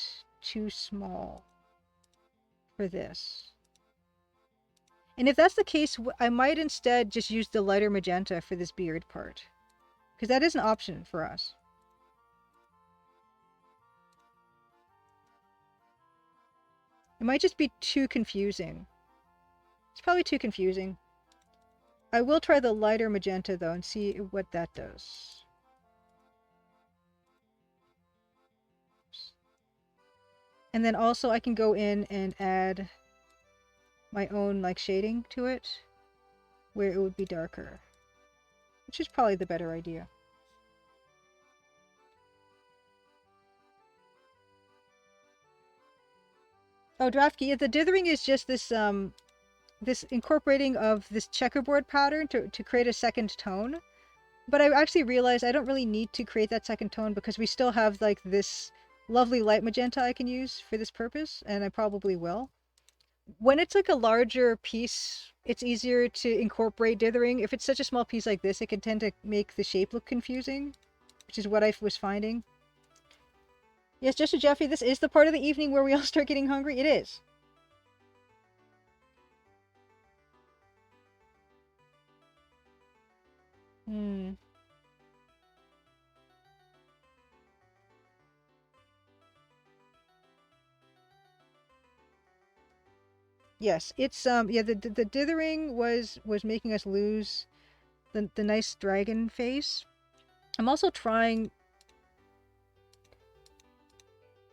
too small for this. And if that's the case, I might instead just use the lighter magenta for this beard part. Because that is an option for us. It might just be too confusing. It's probably too confusing. I will try the lighter magenta though and see what that does. And then also I can go in and add my own like shading to it where it would be darker, which is probably the better idea. Oh, Draftkey, the dithering is just this this incorporating of this checkerboard pattern to create a second tone. But I actually realized I don't really need to create that second tone because we still have like this lovely light magenta I can use for this purpose, and I probably will. When it's like a larger piece, it's easier to incorporate dithering. If it's such a small piece like this, it can tend to make the shape look confusing, which is what I was finding. Yes, just so Jeffy, this is the part of the evening where we all start getting hungry. It is. Hmm. Yes, it's yeah, the dithering was making us lose the nice dragon face. I'm also trying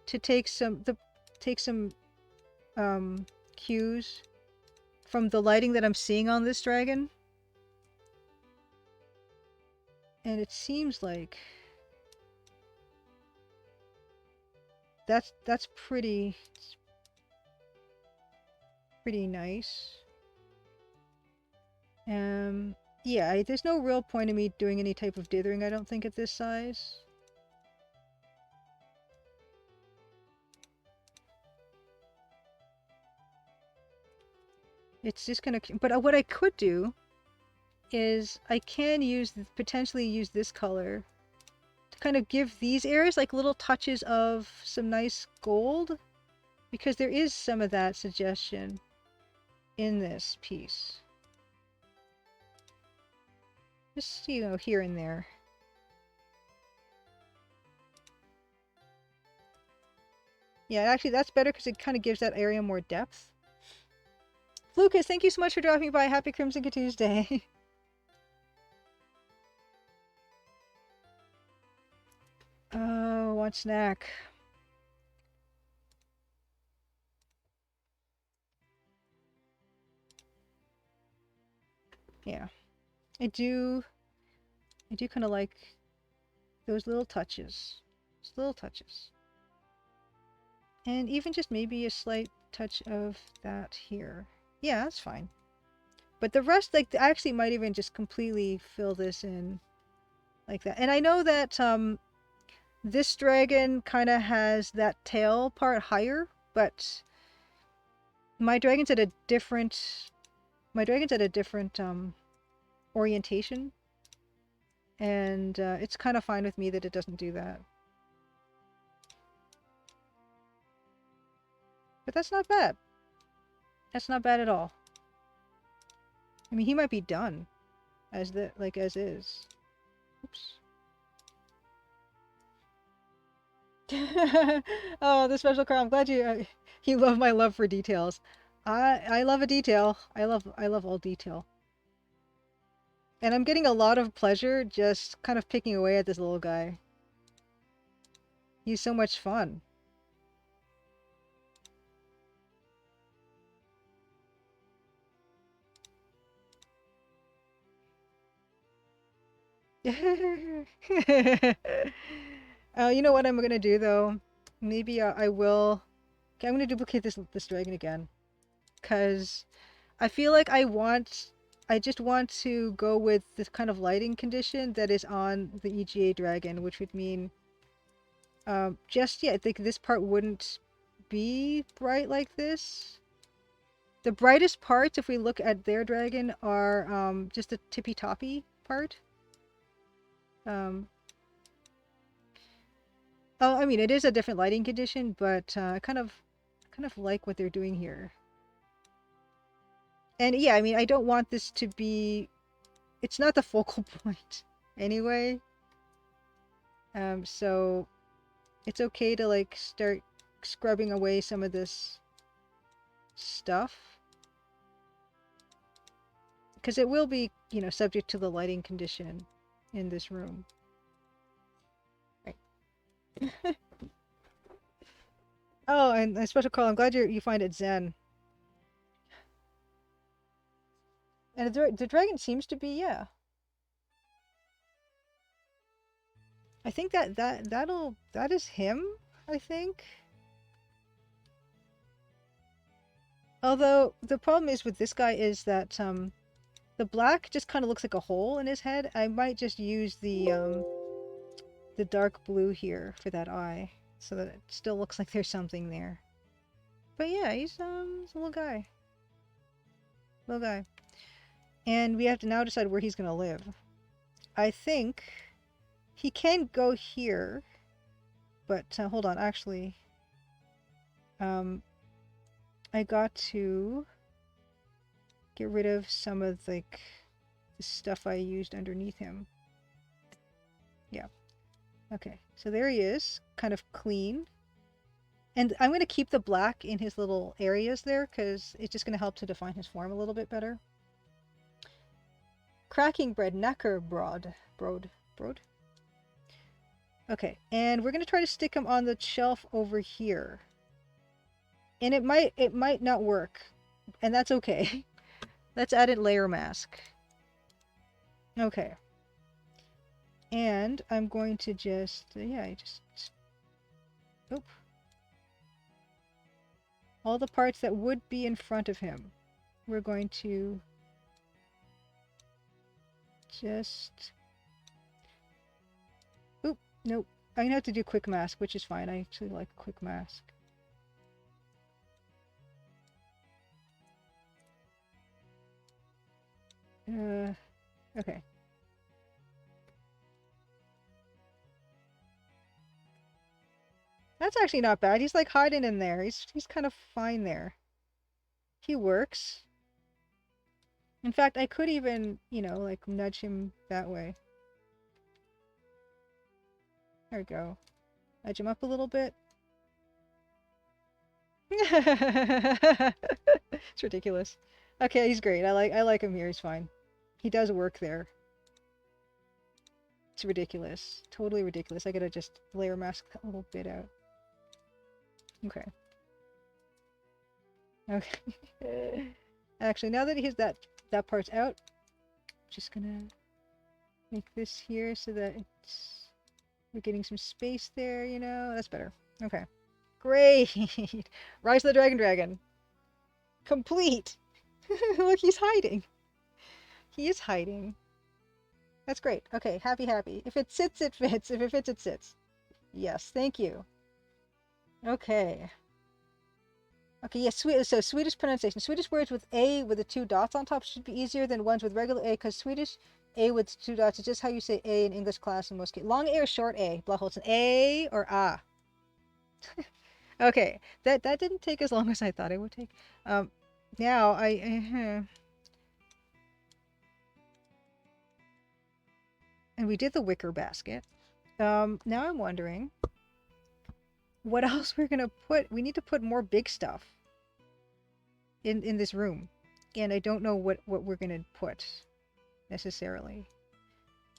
to take some cues from the lighting that I'm seeing on this dragon. And it seems like that's pretty nice. Yeah, there's no real point in me doing any type of dithering, I don't think, at this size. It's just gonna... But what I could do is I can potentially use this color to kind of give these areas like little touches of some nice gold, because there is some of that suggestion in this piece. Just, here and there. Yeah, actually that's better because it kind of gives that area more depth. Lucas, thank you so much for dropping by. Happy Crimson Tuesday. Oh, one snack. Yeah. I do kind of like those little touches. Just little touches. And even just maybe a slight touch of that here. Yeah, that's fine. But the rest, like, I actually might even just completely fill this in like that. And I know that this dragon kind of has that tail part higher, but my dragon's at a different orientation, and it's kind of fine with me that it doesn't do that. But that's not bad. That's not bad at all. I mean, he might be done as is. Oops. Oh, the special car. I'm glad you love my love for details. I love a detail. I love all detail. And I'm getting a lot of pleasure just kind of picking away at this little guy. He's so much fun. You know what I'm gonna do though? Maybe I will. Okay, I'm gonna duplicate this dragon again, cause I feel like I just want to go with this kind of lighting condition that is on the EGA dragon, which would mean, I think this part wouldn't be bright like this. The brightest parts, if we look at their dragon, are just the tippy-toppy part. Oh, I mean, it is a different lighting condition, but I kind of like what they're doing here. And yeah, I mean, I don't want this to be... It's not the focal point anyway. So it's okay to like start scrubbing away some of this stuff. Because it will be, you know, subject to the lighting condition in this room. Right. Oh, and a special call. I'm glad you find it zen. And the dragon seems to be, yeah. I think that is him, I think. Although the problem is with this guy is that the black just kind of looks like a hole in his head. I might just use the dark blue here for that eye, so that it still looks like there's something there. But yeah, he's a little guy. Little guy. And we have to now decide where he's gonna live. I think he can go here, but hold on, actually, I got to get rid of some of like the stuff I used underneath him. Yeah. Okay, so there he is, kind of clean. And I'm going to keep the black in his little areas there, because it's just going to help to define his form a little bit better. Cracking bread, knacker broad. Okay, and we're going to try to stick him on the shelf over here. And it might not work, and that's okay. Let's add a layer mask. Okay. And I'm going to just, oop. All the parts that would be in front of him, we're going to just, oop, nope. I'm gonna have to do quick mask, which is fine. I actually like quick mask. Okay. That's actually not bad. He's like hiding in there. He's kind of fine there. He works. In fact, I could even, you know, like nudge him that way. There we go. Nudge him up a little bit. It's ridiculous. Okay, he's great. I like him here. He's fine. He does work there. It's ridiculous. Totally ridiculous. I gotta just layer mask that little bit out. Okay. Okay. Actually, now that that part's out, I'm just gonna make this here so that it's We're getting some space there, you know? That's better. Okay. Great! Rise of the Dragon. Complete! Look, he's hiding. He is hiding. That's great. Okay, happy. If it sits, it fits. If it fits, it sits. Yes, thank you. Okay. Okay, yes, so Swedish pronunciation. Swedish words with A with the 2 dots on top should be easier than ones with regular A, because Swedish A with 2 dots is just how you say A in English class in most cases. Long A or short A? Blachholz, A or A? Okay, that didn't take as long as I thought it would take. Now and we did the wicker basket. Now I'm wondering what else we're gonna put. We need to put more big stuff in this room, and I don't know what we're gonna put necessarily.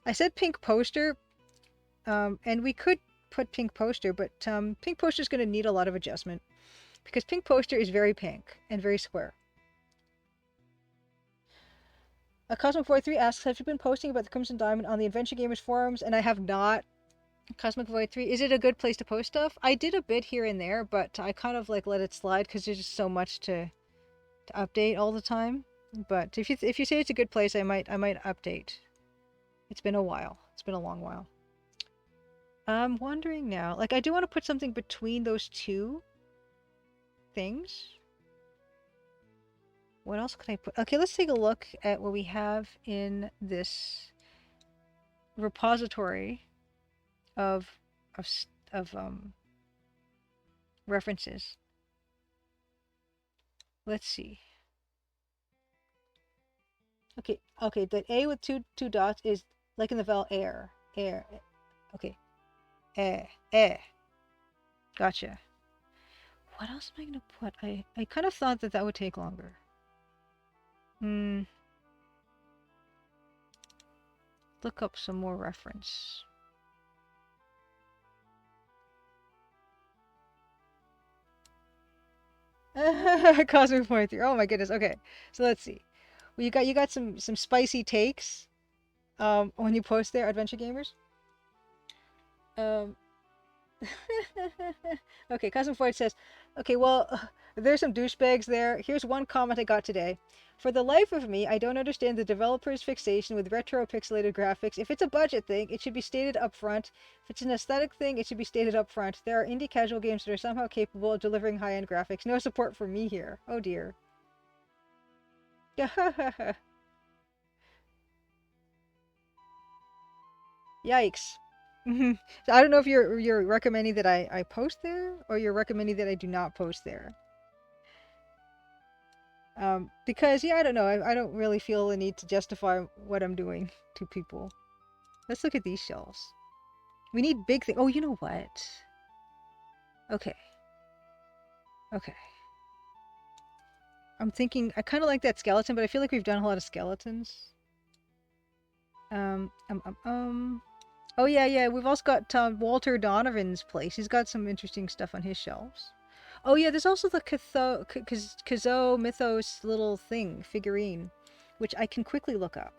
I said pink poster, and we could put pink poster, but pink poster is gonna need a lot of adjustment because pink poster is very pink and very square. Cosmic Void 3 asks, have you been posting about the Crimson Diamond on the Adventure Gamers forums? And I have not. Cosmic Void 3, is it a good place to post stuff? I did a bit here and there, but I kind of like let it slide because there's just so much to update all the time. But if you say it's a good place, I might update. It's been a while. It's been a long while. I'm wondering now, like I do want to put something between those two things. What else could I put? Okay, let's take a look at what we have in this repository of references. Let's see. Okay, the A with two dots is like in the vowel air. Okay. Gotcha. What else am I gonna put? I kind of thought that would take longer. Look up some more reference. Cosmic Point 3. Oh my goodness. Okay. So let's see. Well, you got some spicy takes when you post there, Adventure Gamers. Okay, Cosmic Void says, okay, well, there's some douchebags there. Here's one comment I got today. For the life of me, I don't understand the developer's fixation with retro pixelated graphics. If it's a budget thing, it should be stated up front. If it's an aesthetic thing, it should be stated up front. There are indie casual games that are somehow capable of delivering high-end graphics. No support for me here. Oh dear. Yikes. So I don't know if you're recommending that I post there, or you're recommending that I do not post there. Because yeah, I don't know. I don't really feel the need to justify what I'm doing to people. Let's look at these shelves. We need big things. Oh, you know what? Okay. I'm thinking I kind of like that skeleton, but I feel like we've done a lot of skeletons. Oh yeah. We've also got Walter Donovan's place. He's got some interesting stuff on his shelves. Oh yeah, there's also the Kazo Mythos little thing, figurine, which I can quickly look up.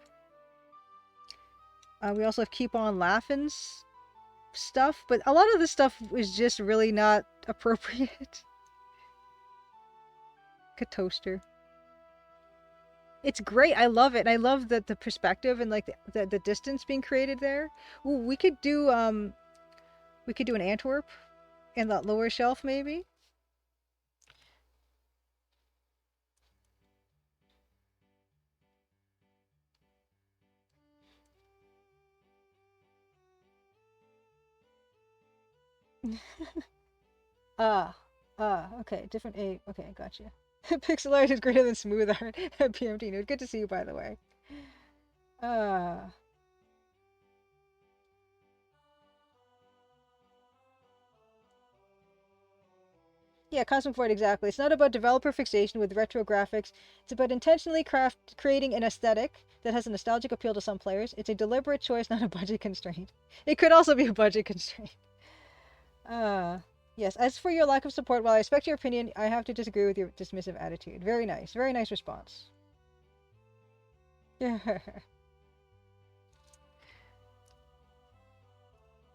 We also have Keep On Laughing's stuff, but a lot of this stuff is just really not appropriate. Toaster. It's great. I love it. I love the perspective and like the distance being created there. Ooh, we could do an Antwerp in that lower shelf maybe. Okay, different A. Okay, gotcha. Pixel art is greater than smooth art at PMT Nude. Good to see you, by the way. Yeah, Cosmic Void, exactly. It's not about developer fixation with retro graphics. It's about intentionally creating an aesthetic that has a nostalgic appeal to some players. It's a deliberate choice, not a budget constraint. It could also be a budget constraint. Yes, as for your lack of support, while I respect your opinion, I have to disagree with your dismissive attitude. Very nice response.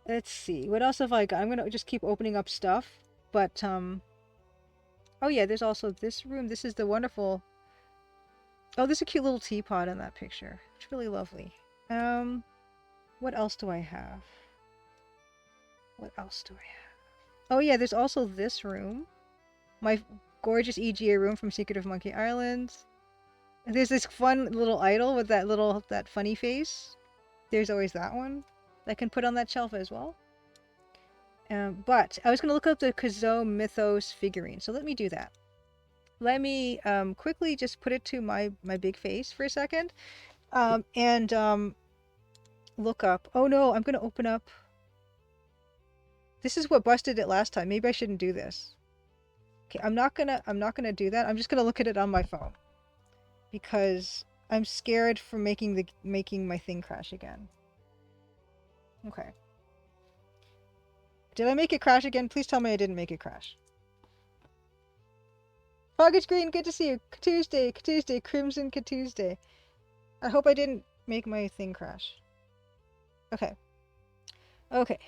Let's see. What else have I got? I'm gonna just keep opening up stuff. But, oh yeah, there's also this room. This is the wonderful... Oh, there's a cute little teapot in that picture. It's really lovely. Um, what else do I have? What else do I have? Oh yeah, there's also this room. My gorgeous EGA room from Secret of Monkey Island. And there's this fun little idol with that funny face. There's always that one that I can put on that shelf as well. But I was going to look up the Kazoo Mythos figurine, so let me do that. Let me quickly just put it to my big face for a second, and look up. Oh no, I'm going to open up. This is what busted it last time. Maybe I shouldn't do this. Okay, I'm not gonna do that. I'm just gonna look at it on my phone because I'm scared from making my thing crash again. Okay. Did I make it crash again? Please tell me I didn't make it crash. Fogage Green, good to see you. Tuesday, Crimson Tuesday. I hope I didn't make my thing crash. Okay. Okay.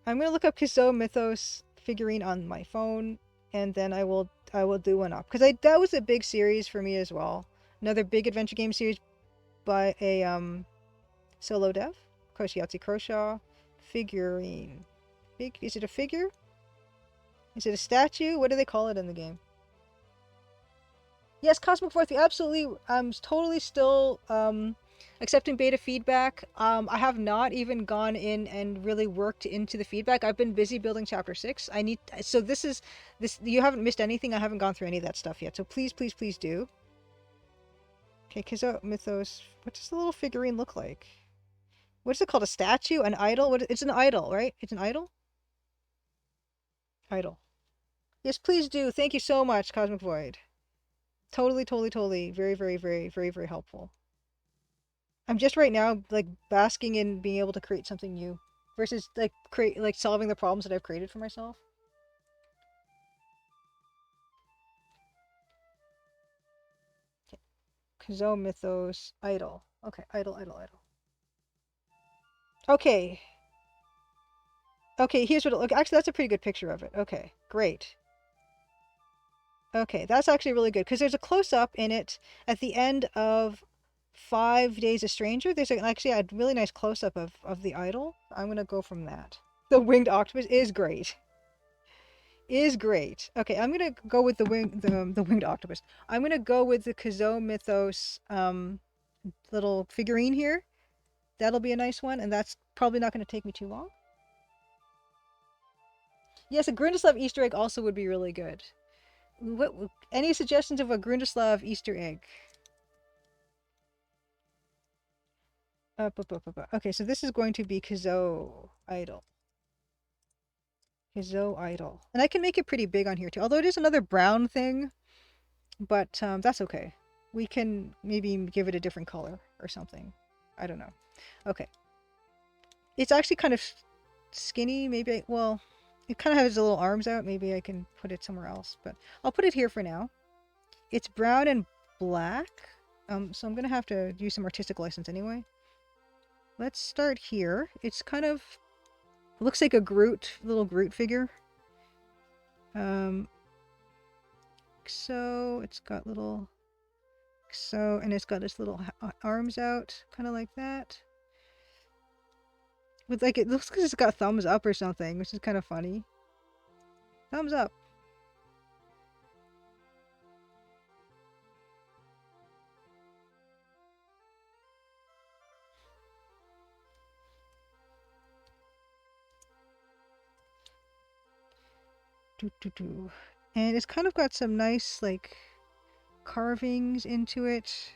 I'm gonna look up Kazoo Mythos figurine on my phone, and then I will do one up because that was a big series for me as well. Another big adventure game series by a solo dev, Koshiatsu Croshaw. Figurine. Is it a figure? Is it a statue? What do they call it in the game? Yes, Cosmic Fourth, absolutely. I'm totally still accepting beta feedback. I have not even gone in and really worked into the feedback. I've been busy building chapter 6. So this you haven't missed anything. I haven't gone through any of that stuff yet. So please, please, please do. Okay, Kazoo Mythos. What does the little figurine look like? What's it called? A statue? An idol? It's an idol, right? It's an idol? Idol. Yes, please do. Thank you so much, Cosmic Void. Totally, totally, totally. Very, very, very, very, very helpful. I'm just right now like basking in being able to create something new versus like solving the problems that I've created for myself. Okay. Kazoo Mythos idol. Okay, idol. Okay. Okay, here's what it look. Actually, that's a pretty good picture of it. Okay, great. Okay, that's actually really good because there's a close-up in it at the end of 5 Days a Stranger. There's actually a really nice close-up of the idol. I'm gonna go from that. The winged octopus is great. Is great. Okay, I'm gonna go with the winged octopus. I'm gonna go with the Kazoo Mythos little figurine here. That'll be a nice one, and that's probably not gonna take me too long. Yes, a Grundislav Easter egg also would be really good. What? Any suggestions of a Grundislav Easter egg? Okay, so this is going to be Kazoo Idol. Kazoo Idol. And I can make it pretty big on here too. Although it is another brown thing. But that's okay. We can maybe give it a different color or something. I don't know. Okay. It's actually kind of skinny. Maybe well, it kind of has the little arms out. Maybe I can put it somewhere else. But I'll put it here for now. It's brown and black. So I'm going to have to use some artistic license anyway. Let's start here. It's kind of... It looks like a little Groot figure. So it's got little... So, and it's got its little arms out, kind of like that. With like, it looks like it's got thumbs up or something, which is kind of funny. Thumbs up. And it's kind of got some nice, like, carvings into it.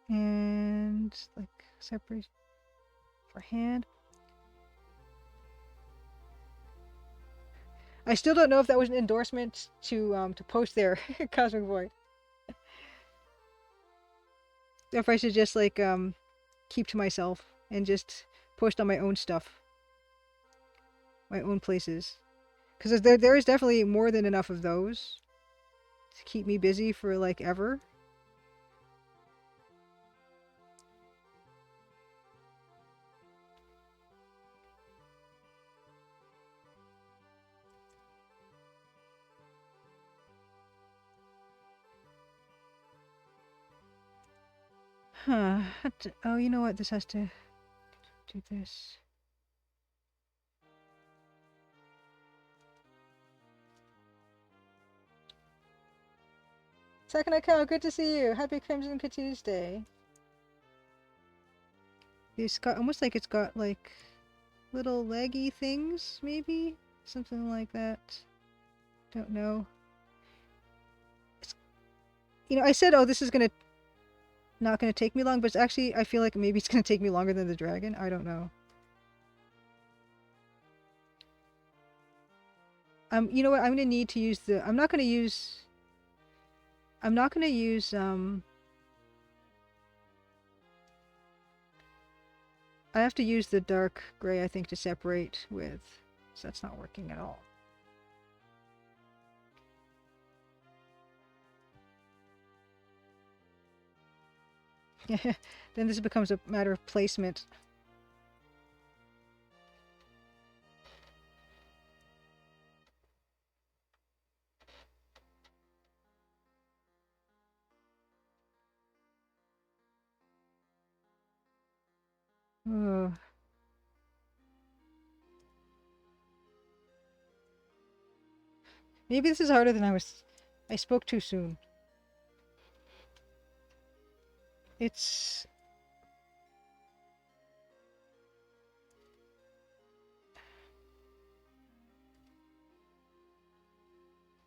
And, like, separate for hand. I still don't know if that was an endorsement to post there, Cosmic Void. If I should just like keep to myself and just post on my own stuff. my own places. Because there is definitely more than enough of those to keep me busy for like ever. Huh. Oh, you know what? This has to do this. Second account, good to see you. Happy Crimson Tuesday. It's got almost like it's got like little leggy things, maybe? Something like that. Don't know. It's, you know, I said, oh, this is not gonna take me long, but it's actually, I feel like maybe it's gonna take me longer than the dragon. I don't know. You know what? I'm gonna need to use the. I'm not gonna use. I have to use the dark gray, I think, to separate with. So that's not working at all. Then this becomes a matter of placement. Oh. Maybe this is harder than I spoke too soon. It's...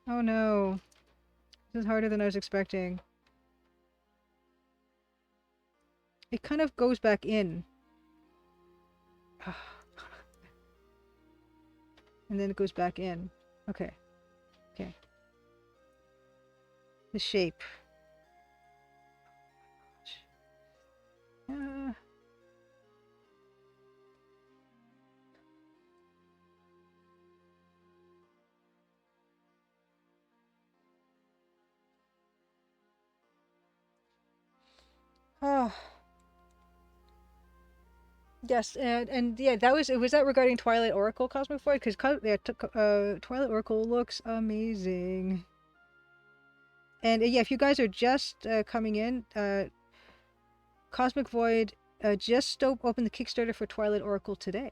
Oh no. This is harder than I was expecting. It kind of goes back in. And then it goes back in. Okay. Okay. The shape. Oh. Yes, and yeah, was that regarding Twilight Oracle Cosmic Void? Because yeah, Twilight Oracle looks amazing. And yeah, if you guys are just coming in, Cosmic Void just opened the Kickstarter for Twilight Oracle today.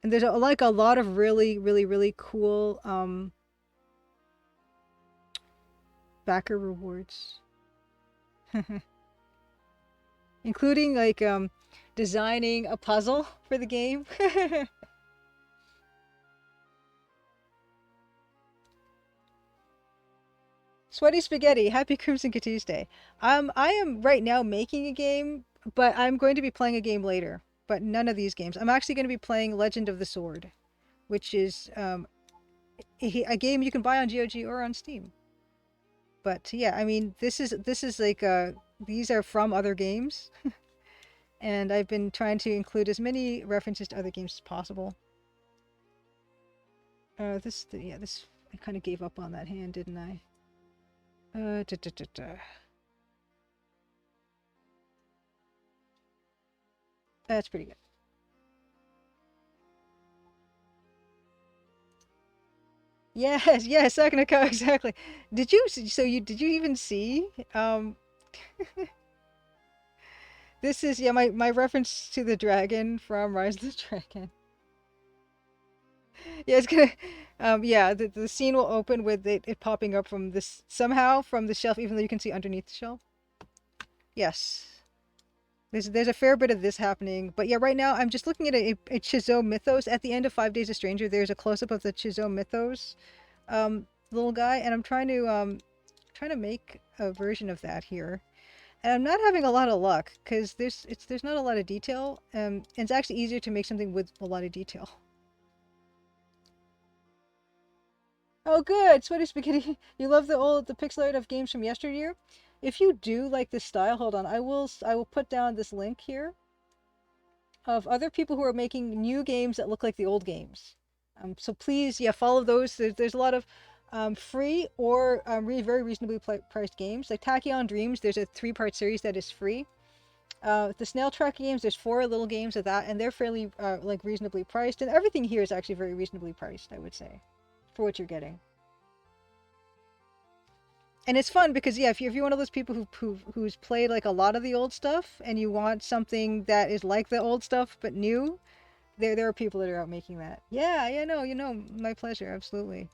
And there's like a lot of really cool backer rewards. Including like designing a puzzle for the game. Sweaty Spaghetti, happy Crimson Tuesday. I am right now making a game, but I'm going to be playing a game later. But none of these games. I'm actually going to be playing Legend of the Sword, which is a game you can buy on GOG or on Steam. But yeah, I mean, this is like these are from other games. And I've been trying to include as many references to other games as possible. This I kind of gave up on that hand, didn't I? That's pretty good. Yes, yes, Sakanako, exactly. Did you even see this is yeah my reference to the dragon from Rise of the Dragon. Yeah, it's gonna yeah, the scene will open with it popping up from this somehow from the shelf, even though you can see underneath the shelf. Yes. There's a fair bit of this happening, but yeah, right now I'm just looking at a Chizo Mythos. At the end of 5 Days a Stranger, there's a close-up of the Chizo Mythos little guy, and I'm trying to make a version of that here. And I'm not having a lot of luck, because there's not a lot of detail, and it's actually easier to make something with a lot of detail. Oh good, Sweaty Spaghetti, you love the pixel art of games from yesteryear? If you do like this style, hold on, I will put down this link here. of other people who are making new games that look like the old games. So please, yeah, follow those. There's a lot of free or very reasonably priced games. Like Tachyon Dreams, there's a 3-part series that is free. The Snail Track games, there's 4 little games of that, and they're fairly like reasonably priced. And everything here is actually very reasonably priced, I would say, for what you're getting. And it's fun because yeah, if you're one of those people who's played like a lot of the old stuff and you want something that is like the old stuff but new, there are people that are out making that. Yeah, yeah, no, my pleasure, absolutely.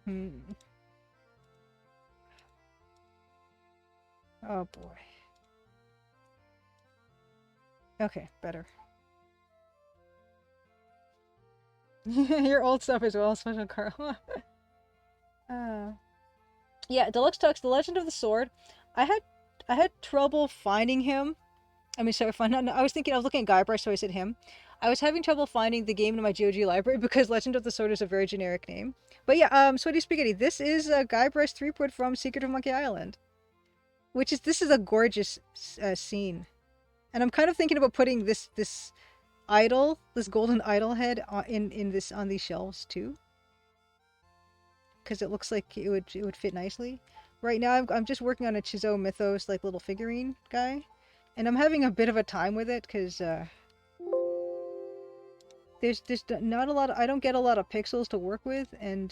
Hmm. Oh boy. Okay, better. Your old stuff as well, Special Carl. uh, yeah, Deluxe Tux, The Legend of the Sword. I had I had trouble finding him. I mean, sorry, I was thinking, I was looking at Guybrush, so I said him. I was having trouble finding the game in my GOG library because Legend of the Sword is a very generic name. But yeah, Sweaty Spaghetti, this is Guybrush Threepwood from Secret of Monkey Island, this is a gorgeous scene, and I'm kind of thinking about putting this idol, this golden idol head, on these shelves too, because it looks like it would fit nicely. Right now, I'm just working on a Chizo Mythos like little figurine guy, and I'm having a bit of a time with it because there's just not a lot of, I don't get a lot of pixels to work with, and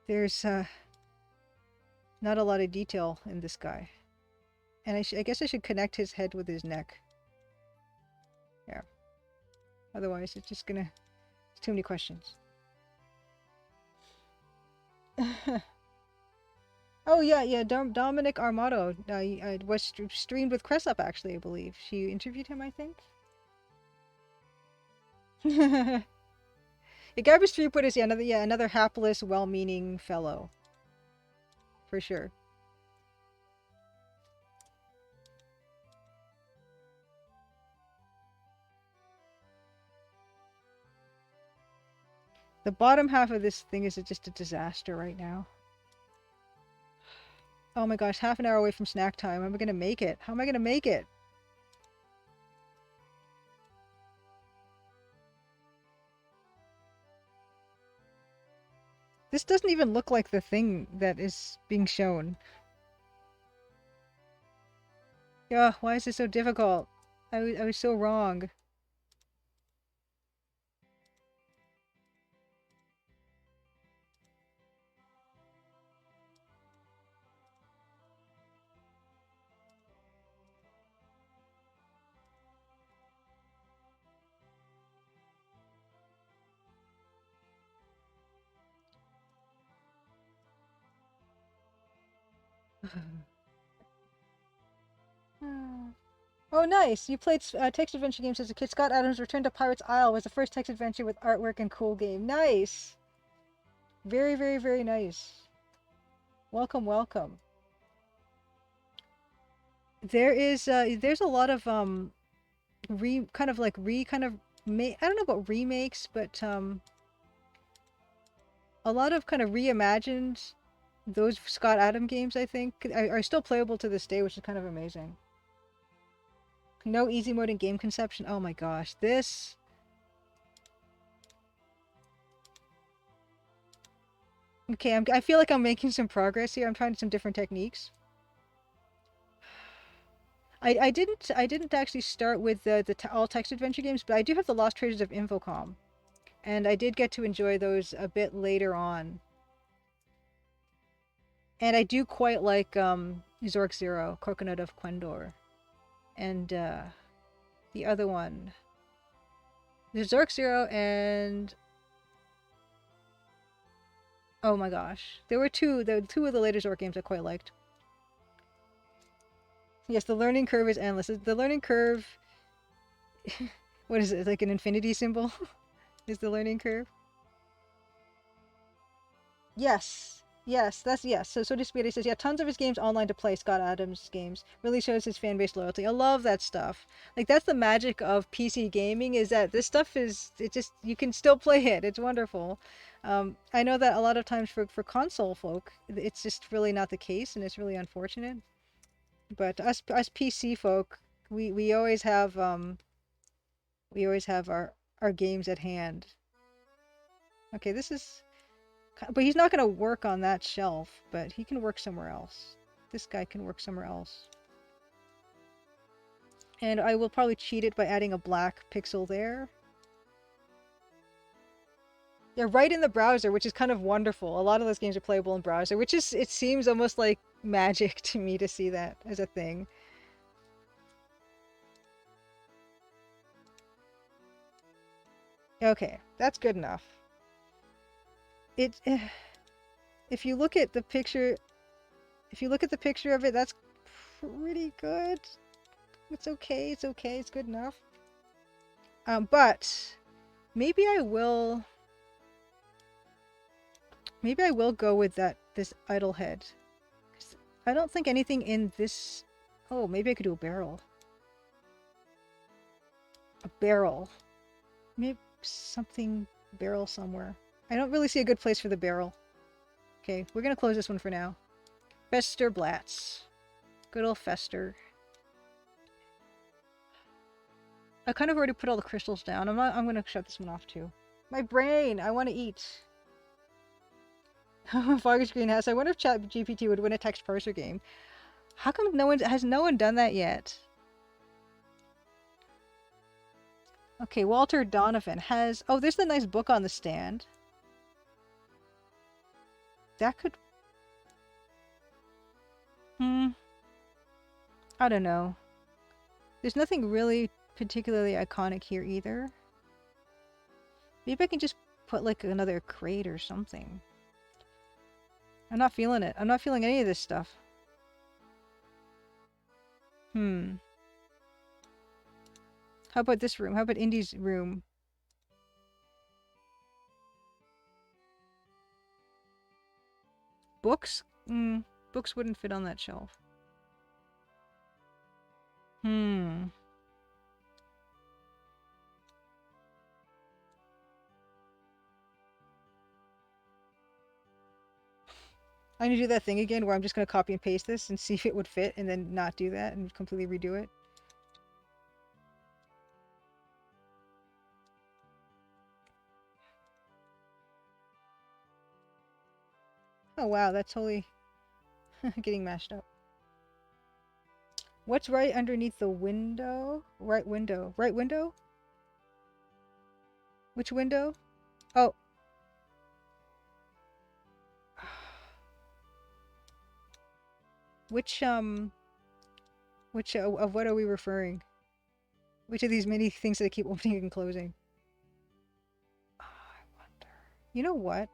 there's not a lot of detail in this guy. And I guess I should connect his head with his neck. Yeah. Otherwise, it's just gonna... It's too many questions. Oh, yeah. Dominic Armato was streamed with Cressup, actually, I believe. She interviewed him, I think? Yeah, Garbage Threepwood is another hapless, well-meaning fellow. For sure. The bottom half of this thing is just a disaster right now. Oh my gosh, half an hour away from snack time. How am I gonna make it? How am I gonna make it? This doesn't even look like the thing that is being shown. Yeah, why is this so difficult? I was so wrong. Oh, nice! You played text adventure games as a kid. Scott Adams' Return to Pirate's Isle was the first text adventure with artwork and cool game. Nice! Very nice. Welcome, welcome. There's a lot of I don't know about remakes, but a lot of kind of reimagined those Scott Adams games, I think, are still playable to this day, which is kind of amazing. No easy mode in game conception. Oh my gosh, this... Okay, I feel like I'm making some progress here. I'm trying some different techniques. I didn't actually start with the all text adventure games, but I do have the Lost Treasures of Infocom, and I did get to enjoy those a bit later on. And I do quite like Zork Zero, Coconut of Quendor, and the other one. There's Zork Zero and... Oh my gosh. There were two of the later Zork games I quite liked. Yes, the learning curve is endless. The learning curve... What is it, like an infinity symbol? Is the learning curve? Yes. Yes, that's yes. So to speed, he says, yeah, tons of his games online to play. Scott Adams games really shows his fan base loyalty. I love that stuff. Like that's the magic of PC gaming is that this stuff is it just you can still play it. It's wonderful. I know that a lot of times for console folk, it's just really not the case, and it's really unfortunate. But us PC folk, we always have our games at hand. Okay, this is. But he's not going to work on that shelf, but he can work somewhere else. This guy can work somewhere else. And I will probably cheat it by adding a black pixel there. Yeah, right in the browser, which is kind of wonderful. A lot of those games are playable in browser, which is, it seems almost like magic to me to see that as a thing. Okay, that's good enough. It, if you look at the picture, of it, that's pretty good. It's okay, it's okay, it's good enough. But maybe I will go with this idle head. I don't think anything in this. Oh, maybe I could do a barrel. A barrel. Maybe something barrel somewhere. I don't really see a good place for the barrel. Okay, we're gonna close this one for now. Fester Blatz. Good old Fester. I kind of already put all the crystals down. I'm gonna shut this one off too. My brain! I want to eat. Foggish Greenhouse. I wonder if ChatGPT would win a text parser game. How come no one done that yet? Okay, Walter Donovan has... Oh, there's the nice book on the stand. That could... I don't know. There's nothing really particularly iconic here either. Maybe I can just put like another crate or something. I'm not feeling it. I'm not feeling any of this stuff. How about this room? How about Indy's room? Books? Books wouldn't fit on that shelf. I'm gonna do that thing again where I'm just gonna copy and paste this and see if it would fit and then not do that and completely redo it. Oh wow, that's totally getting mashed up. What's right underneath the window? Right window. Right window? Which window? Oh. Which of what are we referring? Which of these many things that I keep opening and closing? Oh, I wonder. You know what?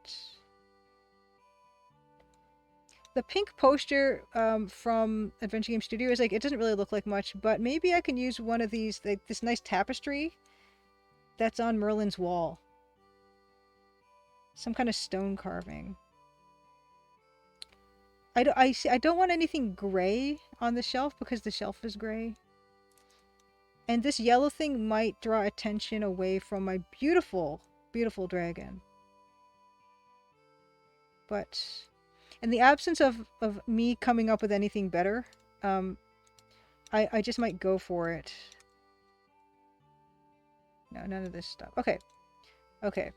The pink poster from Adventure Game Studio is like, it doesn't really look like much, but maybe I can use one of these, like this nice tapestry that's on Merlin's wall. Some kind of stone carving. I don't want anything gray on the shelf because the shelf is gray. And this yellow thing might draw attention away from my beautiful, beautiful dragon. But in the absence of me coming up with anything better, I just might go for it. No, none of this stuff. Okay. Okay.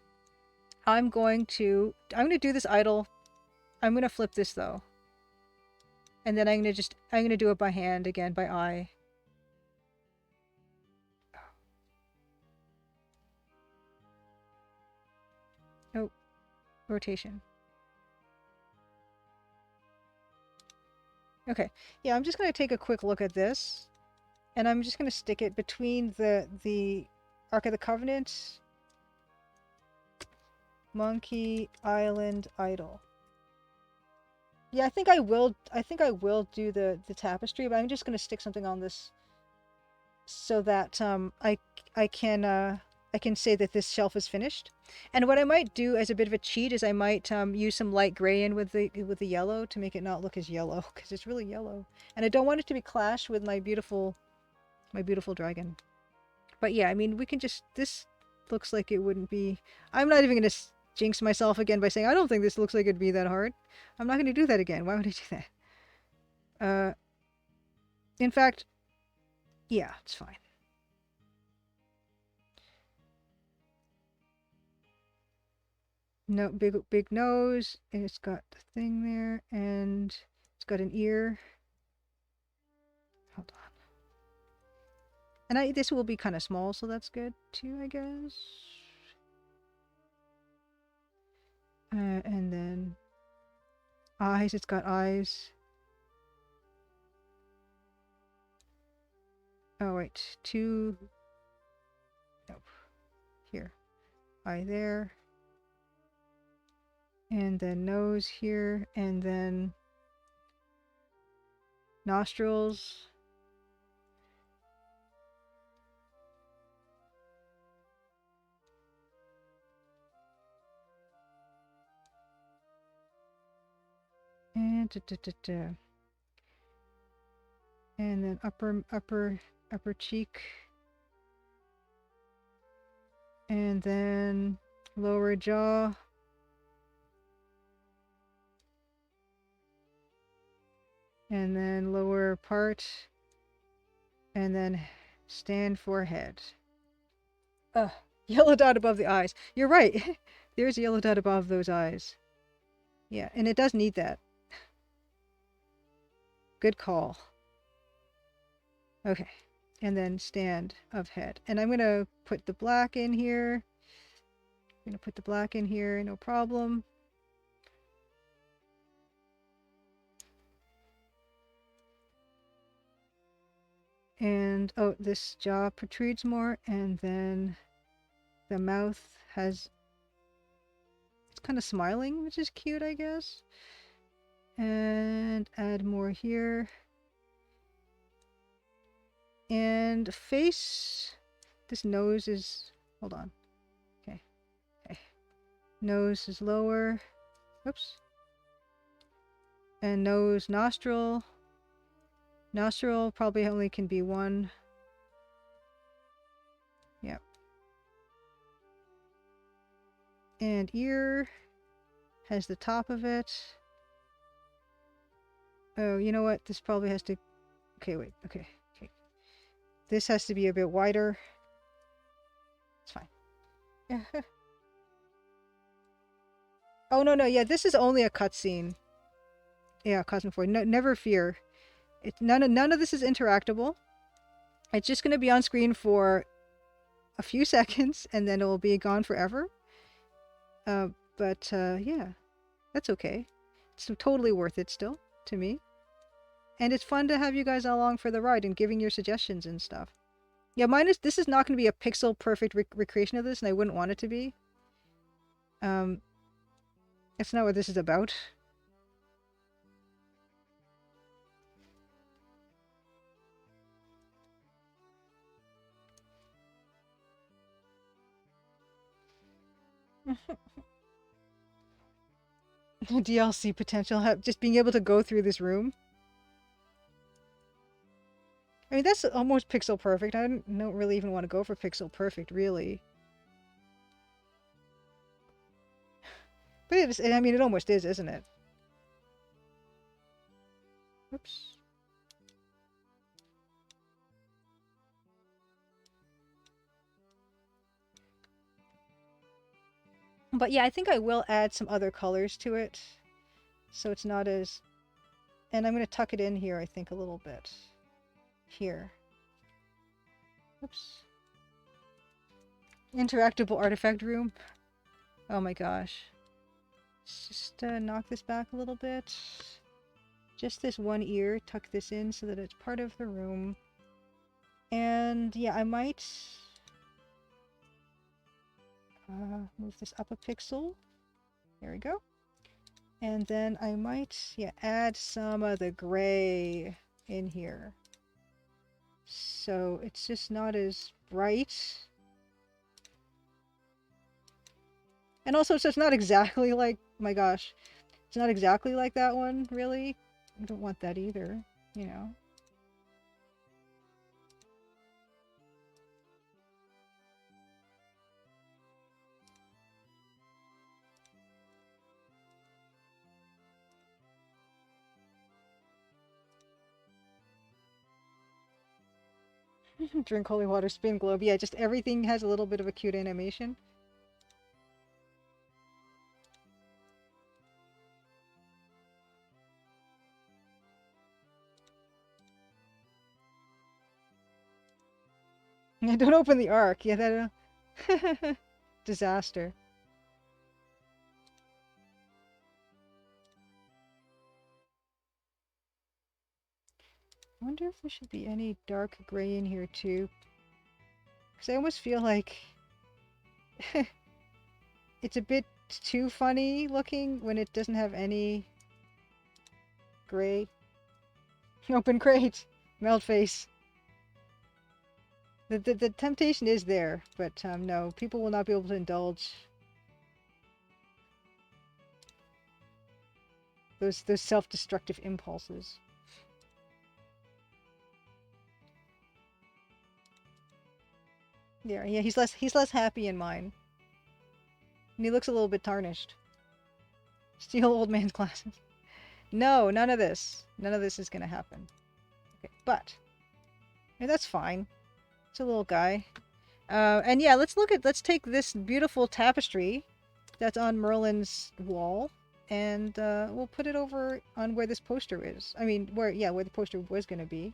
I'm going to do this idle. I'm going to flip this though. And then I'm going to do it by hand again, by eye. Oh, rotation. Okay, yeah, I'm just going to take a quick look at this. And I'm just going to stick it between the Ark of the Covenant, Monkey Island Idol. Yeah, I think I will do the tapestry, but I'm just going to stick something on this so that I can I can say that this shelf is finished. And what I might do as a bit of a cheat is I might use some light gray in with the yellow to make it not look as yellow, because it's really yellow. And I don't want it to be clash with my beautiful dragon. But yeah, I mean, we can just, this looks like it wouldn't be, I'm not even going to jinx myself again by saying I don't think this looks like it'd be that hard. I'm not going to do that again. Why would I do that? In fact, yeah, it's fine. No, big nose, and it's got the thing there, and it's got an ear. Hold on. And this will be kind of small, so that's good too, I guess. And then eyes, it's got eyes. Oh wait, two. Nope. Here. Eye there. And then nose here, and then nostrils. And and then upper cheek. And then lower jaw. And then lower part. And then stand forehead. Yellow dot above the eyes. You're right. There's a yellow dot above those eyes. Yeah, and it does need that. Good call. Okay. And then stand of head. And I'm going to put the black in here. I'm going to put the black in here, no problem. And, oh, this jaw protrudes more, and then the mouth has, it's kind of smiling, which is cute, I guess. And add more here. And face, this nose is, hold on. Okay. Nose is lower. Oops. And nose, nostril. Nostril probably only can be one. Yep. And ear has the top of it. Oh, you know what? This probably has to... Okay, wait. Okay. This has to be a bit wider. It's fine. Oh, no. Yeah, this is only a cutscene. Yeah, Cosmic Void. No, never fear. None of this is interactable. It's just going to be on screen for a few seconds, and then it will be gone forever. But yeah, that's okay. It's totally worth it still, to me. And it's fun to have you guys along for the ride and giving your suggestions and stuff. Yeah, this is not going to be a pixel perfect recreation of this, and I wouldn't want it to be. That's not what this is about. DLC potential, just being able to go through this room. I mean, that's almost pixel perfect. I don't really even want to go for pixel perfect, really. But it is, I mean, it almost is, isn't it? Oops. But yeah, I think I will add some other colors to it. So it's not as... And I'm going to tuck it in here, I think, a little bit. Here. Oops. Interactable artifact room. Oh my gosh. Let's just knock this back a little bit. Just this one ear. Tuck this in so that it's part of the room. And yeah, I might... move this up a pixel. There we go. And then I might, yeah, add some of the gray in here. So it's just not as bright. And also, so it's not exactly like, my gosh, it's not exactly like that one, really. I don't want that either, you know. Drink holy water, spin globe. Yeah, just everything has a little bit of a cute animation. Yeah, don't open the ark. Yeah, that disaster. I wonder if there should be any dark gray in here too. Because I almost feel like it's a bit too funny looking when it doesn't have any gray. Open crate. Melt face. The temptation is there, but no, people will not be able to indulge those self-destructive impulses. Yeah, he's less happy in mine. And he looks a little bit tarnished. Steal old man's glasses. No, none of this. None of this is gonna happen. Okay, but yeah, that's fine. It's a little guy. And yeah, let's take this beautiful tapestry that's on Merlin's wall, and we'll put it over on where this poster is. I mean, where the poster was gonna be.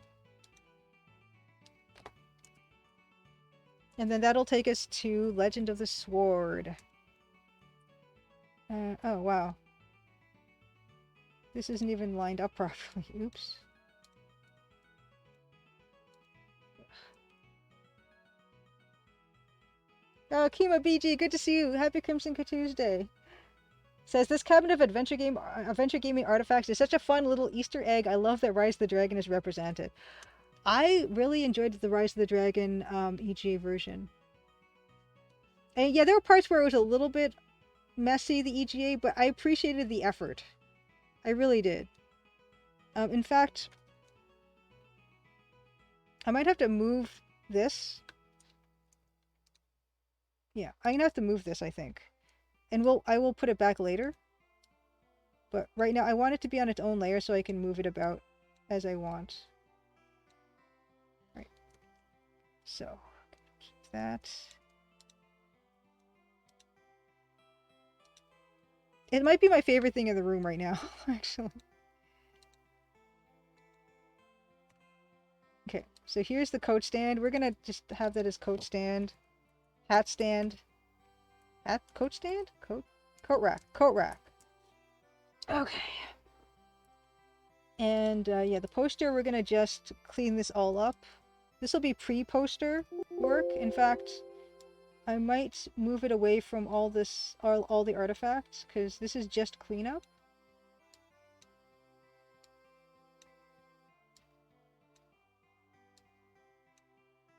And then that'll take us to Legend of the Sword. Oh wow. This isn't even lined up properly. Oops. Oh, Kima BG, good to see you. Happy Crimson Tuesday. Says this cabinet of adventure gaming artifacts is such a fun little Easter egg. I love that Rise of the Dragon is represented. I really enjoyed the Rise of the Dragon EGA version. And yeah, there were parts where it was a little bit messy, the EGA, but I appreciated the effort. I really did. In fact, I might have to move this. Yeah, I'm gonna have to move this, I think. And I will put it back later. But right now, I want it to be on its own layer so I can move it about as I want. Right. So, keep that. It might be my favorite thing in the room right now, actually. Okay, so here's the coat stand. We're gonna just have that as coat stand. Hat stand. Coat stand? Coat rack. Coat rack. Okay. And yeah, the poster, we're gonna just clean this all up. This will be pre-poster work. In fact, I might move it away from all the artifacts, because this is just cleanup.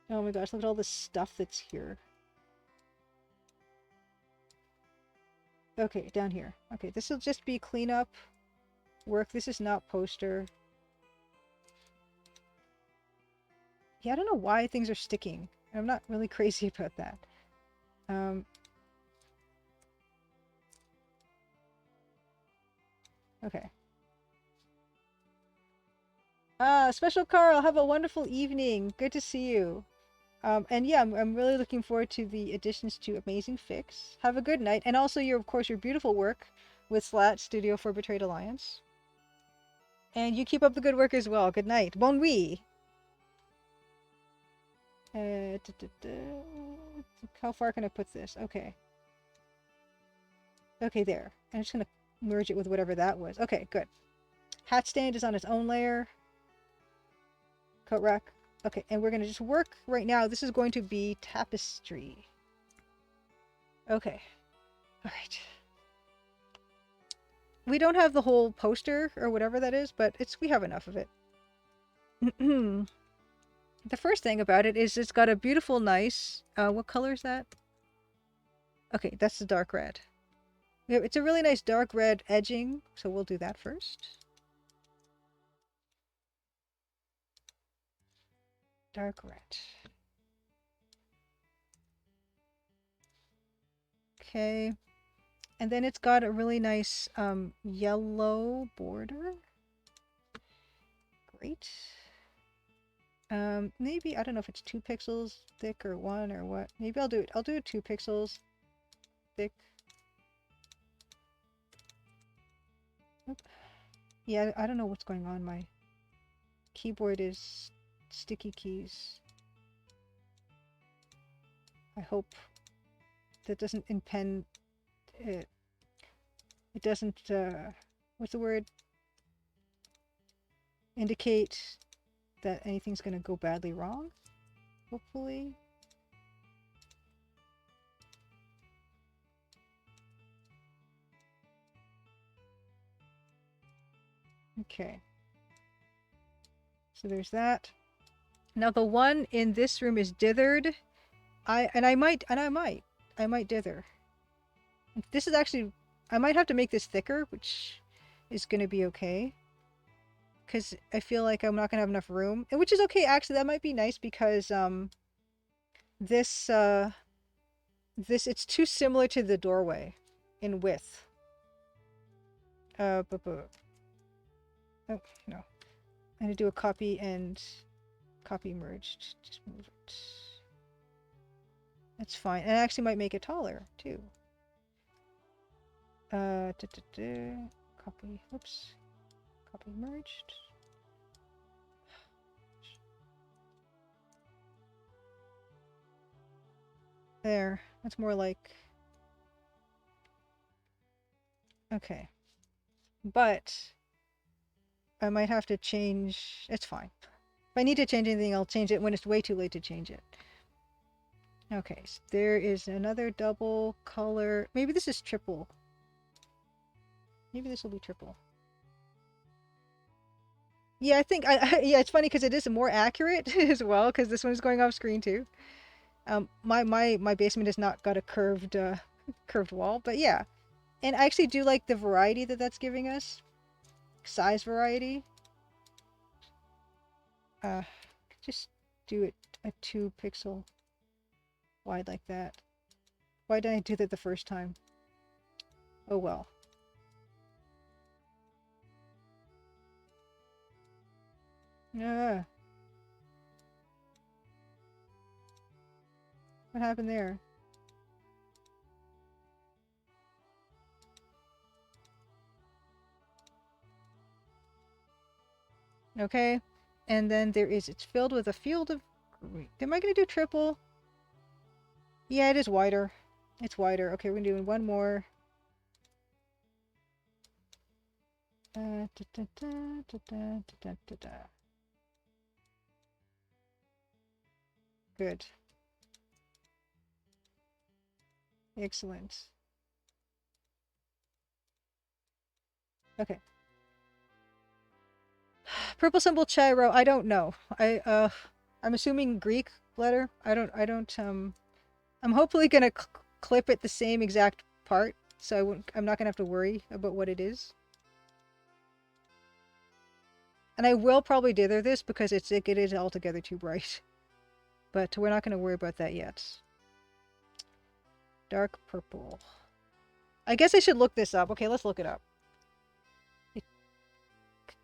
Oh my gosh, look at all the stuff that's here. Okay, down here. Okay, this will just be cleanup work. This is not poster. Yeah, I don't know why things are sticking. I'm not really crazy about that. Okay. Special Carl, have a wonderful evening. Good to see you. And yeah, I'm really looking forward to the additions to Amazing Fix. Have a good night. And also, of course, your beautiful work with Slat Studio for Betrayed Alliance. And you keep up the good work as well. Good night. Bon nuit. How far can I put this? Okay. Okay, there. I'm just going to merge it with whatever that was. Okay, good. Hat stand is on its own layer. Coat rack. Okay, and we're going to just work right now. This is going to be tapestry. Okay. Alright. We don't have the whole poster or whatever that is, but we have enough of it. The first thing about it is it's got a beautiful, nice... what color is that? Okay, that's the dark red. It's a really nice dark red edging, so we'll do that first. Dark red. Okay. And then it's got a really nice yellow border. Great. Maybe, I don't know if it's 2 pixels thick or 1 or what. Maybe I'll do it 2 pixels thick. Oop. Yeah, I don't know what's going on. My keyboard is sticky keys. I hope that doesn't impede it. It doesn't, what's the word? Indicate that anything's gonna go badly wrong, hopefully. Okay. So there's that. Now the one in this room is dithered. I might dither. This is actually, I might have to make this thicker, which is gonna be okay. Because I feel like I'm not gonna have enough room. And which is okay, actually, that might be nice because this it's too similar to the doorway in width. Oh no. I'm gonna do a copy and copy merged. Just move it. That's fine. And I actually might make it taller too. Copy. Oops. Copy merged. There. That's more like... Okay. But I might have to change... It's fine. If I need to change anything, I'll change it when it's way too late to change it. Okay, so there is another double color. Maybe this is triple. Maybe this will be triple. Yeah, I think yeah, it's funny because it is more accurate as well because this one is going off screen too. My basement has not got a curved curved wall, but yeah. And I actually do like the variety that that's giving us. Size variety. Just do it a 2 pixel wide like that. Why didn't I do that the first time? Oh well. Yeah. What happened there? Okay. And then it's filled with a field of green. Am I gonna do triple? Yeah, it is wider. It's wider. Okay, we're doing one more. Good. Excellent. Okay. Purple symbol Chiro, I don't know. I'm assuming Greek letter. I'm hopefully gonna clip it the same exact part, so I'm not gonna have to worry about what it is. And I will probably dither this because it is altogether too bright. But we're not gonna worry about that yet. Dark purple. I guess I should look this up. Okay, let's look it up.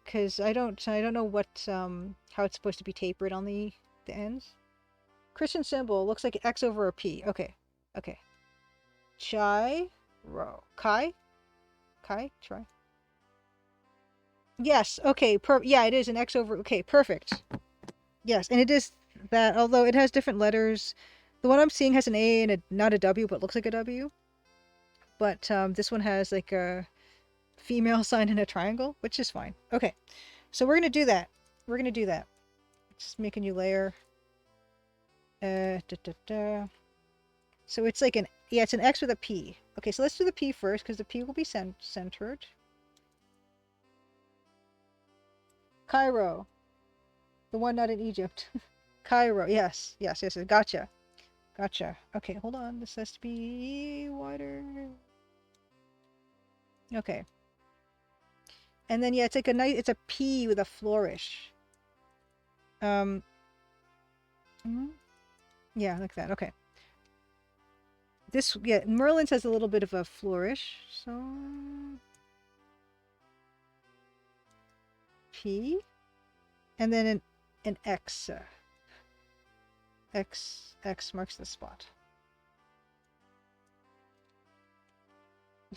Because I don't know what how it's supposed to be tapered on the ends. Christian symbol looks like X over a P. Okay. Okay. Chai Ro. Kai? Try. Yes, okay. Yeah, it is an X over... Okay, perfect. Yes, and it is that, although it has different letters. The one I'm seeing has an A and not a W, but looks like a W. But this one has like a female sign and a triangle, which is fine. Okay, so we're going to do that. We're going to do that. Just make a new layer. So it's like yeah, it's an X with a P. Okay, so let's do the P first, because the P will be centered. Cairo. The one not in Egypt. Cairo, yes. Gotcha. Okay, hold on. This has to be wider. Okay. And then yeah, it's like a nice, it's a P with a flourish. Um, yeah, like that. Okay. This, yeah, Merlin's has a little bit of a flourish. So P, and then an X. X marks the spot.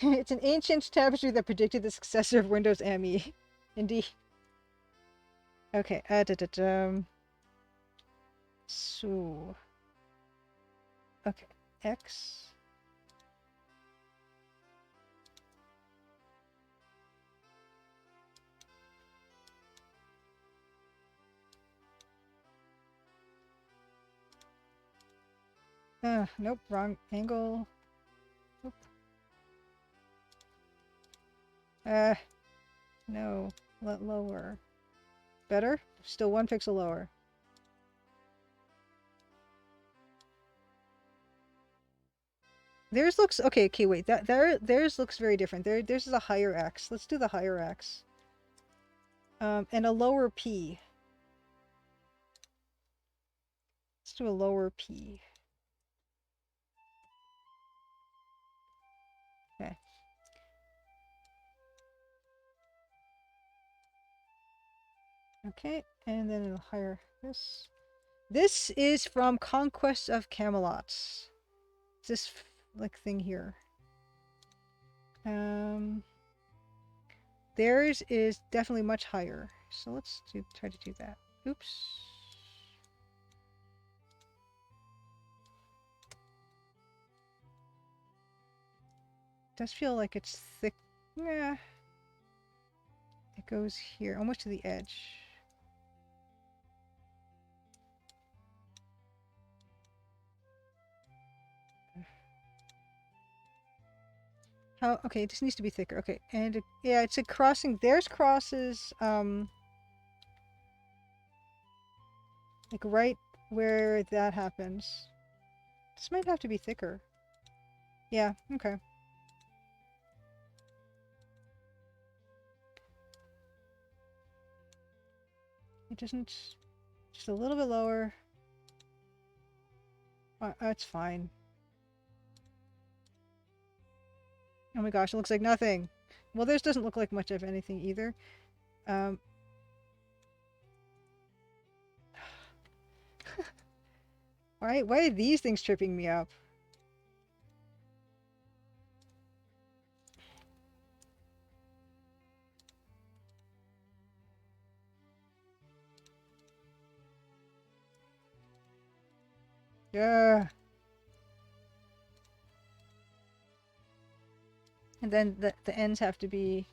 It's an ancient tapestry that predicted the successor of Windows ME. Indeed. Okay. So. Okay. X. Nope. Wrong angle. Nope. No. Lower. Better? Still 1 pixel lower. Theirs looks okay. Okay, wait. Theirs looks very different. Theirs is a higher X. Let's do the higher X. And a lower P. Let's do a lower P. Okay. Okay, and then a higher this. This is from Conquest of Camelot. This like thing here. Theirs is definitely much higher. So let's try to do that. Oops. Does feel like it's thick. Yeah. It goes here, almost to the edge. How? Okay, this needs to be thicker. Okay, and yeah, it's a crossing. Theirs crosses, like right where that happens. This might have to be thicker. Yeah, okay. It doesn't... Just a little bit lower. That's fine. Oh my gosh, it looks like nothing. Well, theirs doesn't look like much of anything either. Why are these things tripping me up? Yeah. And then the ends have to be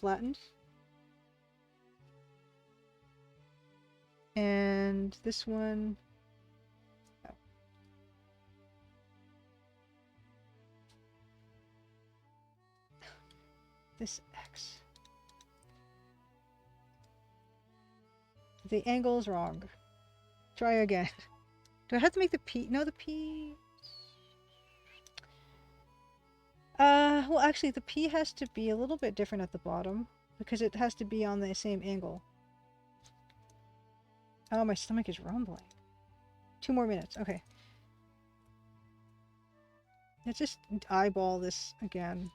flattened. And this one... Oh. This X. The angle is wrong. Try again. Do I have to make the P? No, the P... Well, actually, the P has to be a little bit different at the bottom because it has to be on the same angle. Oh, my stomach is rumbling. 2 more minutes. Okay. Let's just eyeball this again.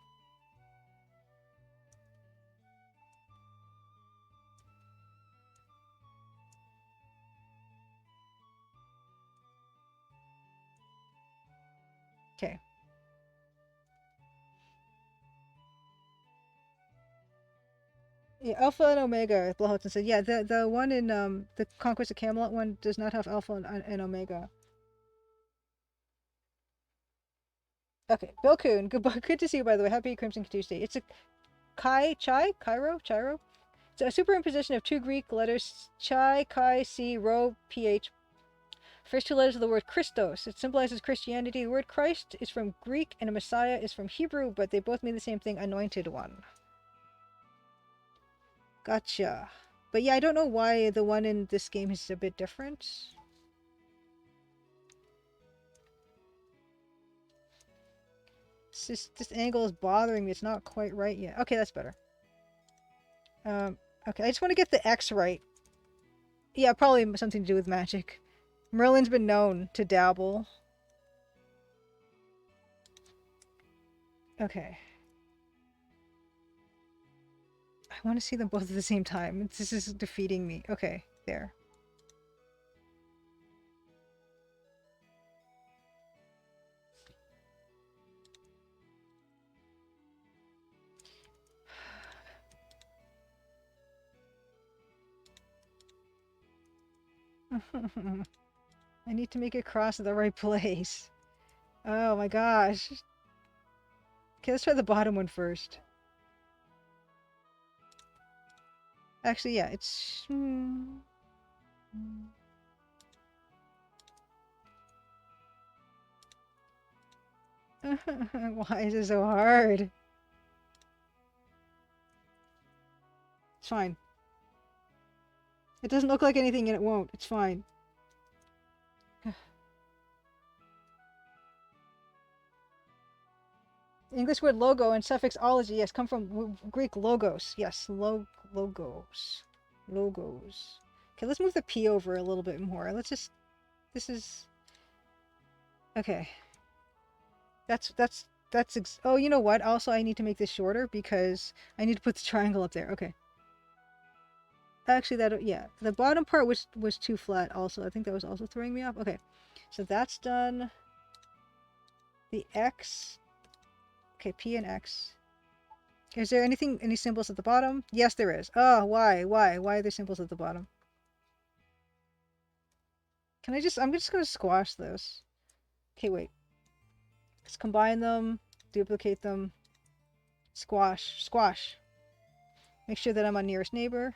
Okay. Yeah, Alpha and Omega, Blahotson said. Yeah, the one in the Conquest of Camelot one does not have Alpha and Omega. Okay, Bill Kuhn, good to see you, by the way. Happy Crimson Tuesday. It's a Chiro? It's a superimposition of 2 Greek letters, Chi, Chi, C, Rho, PH. First 2 letters of the word Christos. It symbolizes Christianity. The word Christ is from Greek and a Messiah is from Hebrew, but they both mean the same thing, anointed one. Gotcha. But yeah, I don't know why the one in this game is a bit different. It's just, this angle is bothering me. It's not quite right yet. Okay, that's better. Okay, I just want to get the X right. Yeah, probably something to do with magic. Merlin's been known to dabble. Okay. I want to see them both at the same time. This is defeating me. Okay, there. I need to make it cross at the right place. Oh my gosh. Okay, let's try the bottom one first. Actually, yeah, it's... Why is it so hard? It's fine. It doesn't look like anything and it won't. It's fine. English word logo and suffix ology, yes, come from Greek logos. Yes, logos. Logos. Okay, let's move the P over a little bit more. Let's just... This is... Okay. Oh, you know what? Also, I need to make this shorter because I need to put the triangle up there. Okay. Actually, yeah. The bottom part was too flat also. I think that was also throwing me off. Okay. So that's done. The X. Okay, P and X. Is there any symbols at the bottom? Yes, there is. Oh, why? Why are there symbols at the bottom? I'm just gonna squash this. Okay, wait. Let's combine them, duplicate them, squash. Make sure that I'm on nearest neighbor.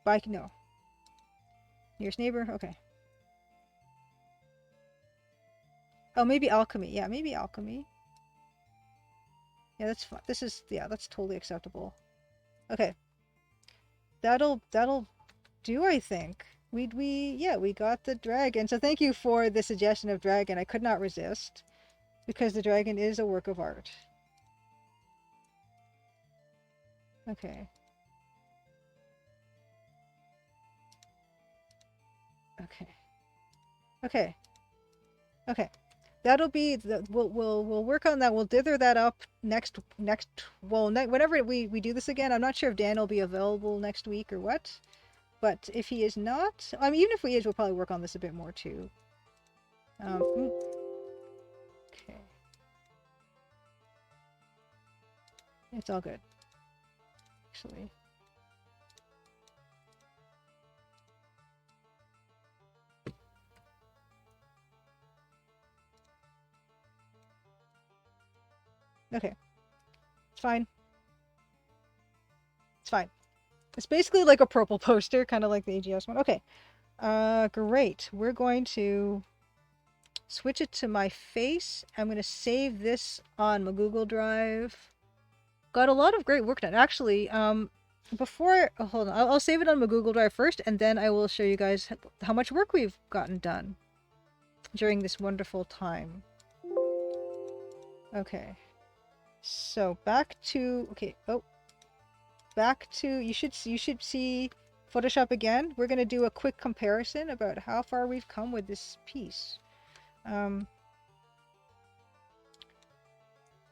Bike, no. Nearest neighbor, okay. Oh, maybe alchemy. Yeah, maybe alchemy. Yeah, that's fine. That's totally acceptable. Okay. That'll do, I think. We got the dragon. So thank you for the suggestion of dragon. I could not resist because the dragon is a work of art. Okay. Okay. That'll be we'll work on that. We'll dither that up whenever we do this again. I'm not sure if Dan will be available next week or what. But if he is not, I mean, even if he is, we'll probably work on this a bit more too. Okay. It's all good. Actually. Okay. It's fine. It's fine. It's basically like a purple poster, kind of like the AGS one. Okay. Great. We're going to switch it to my face. I'm going to save this on my Google Drive. Got a lot of great work done. Actually, hold on. I'll save it on my Google Drive first, and then I will show you guys how much work we've gotten done during this wonderful time. Okay. So back to you should see Photoshop again. We're gonna do a quick comparison about how far we've come with this piece.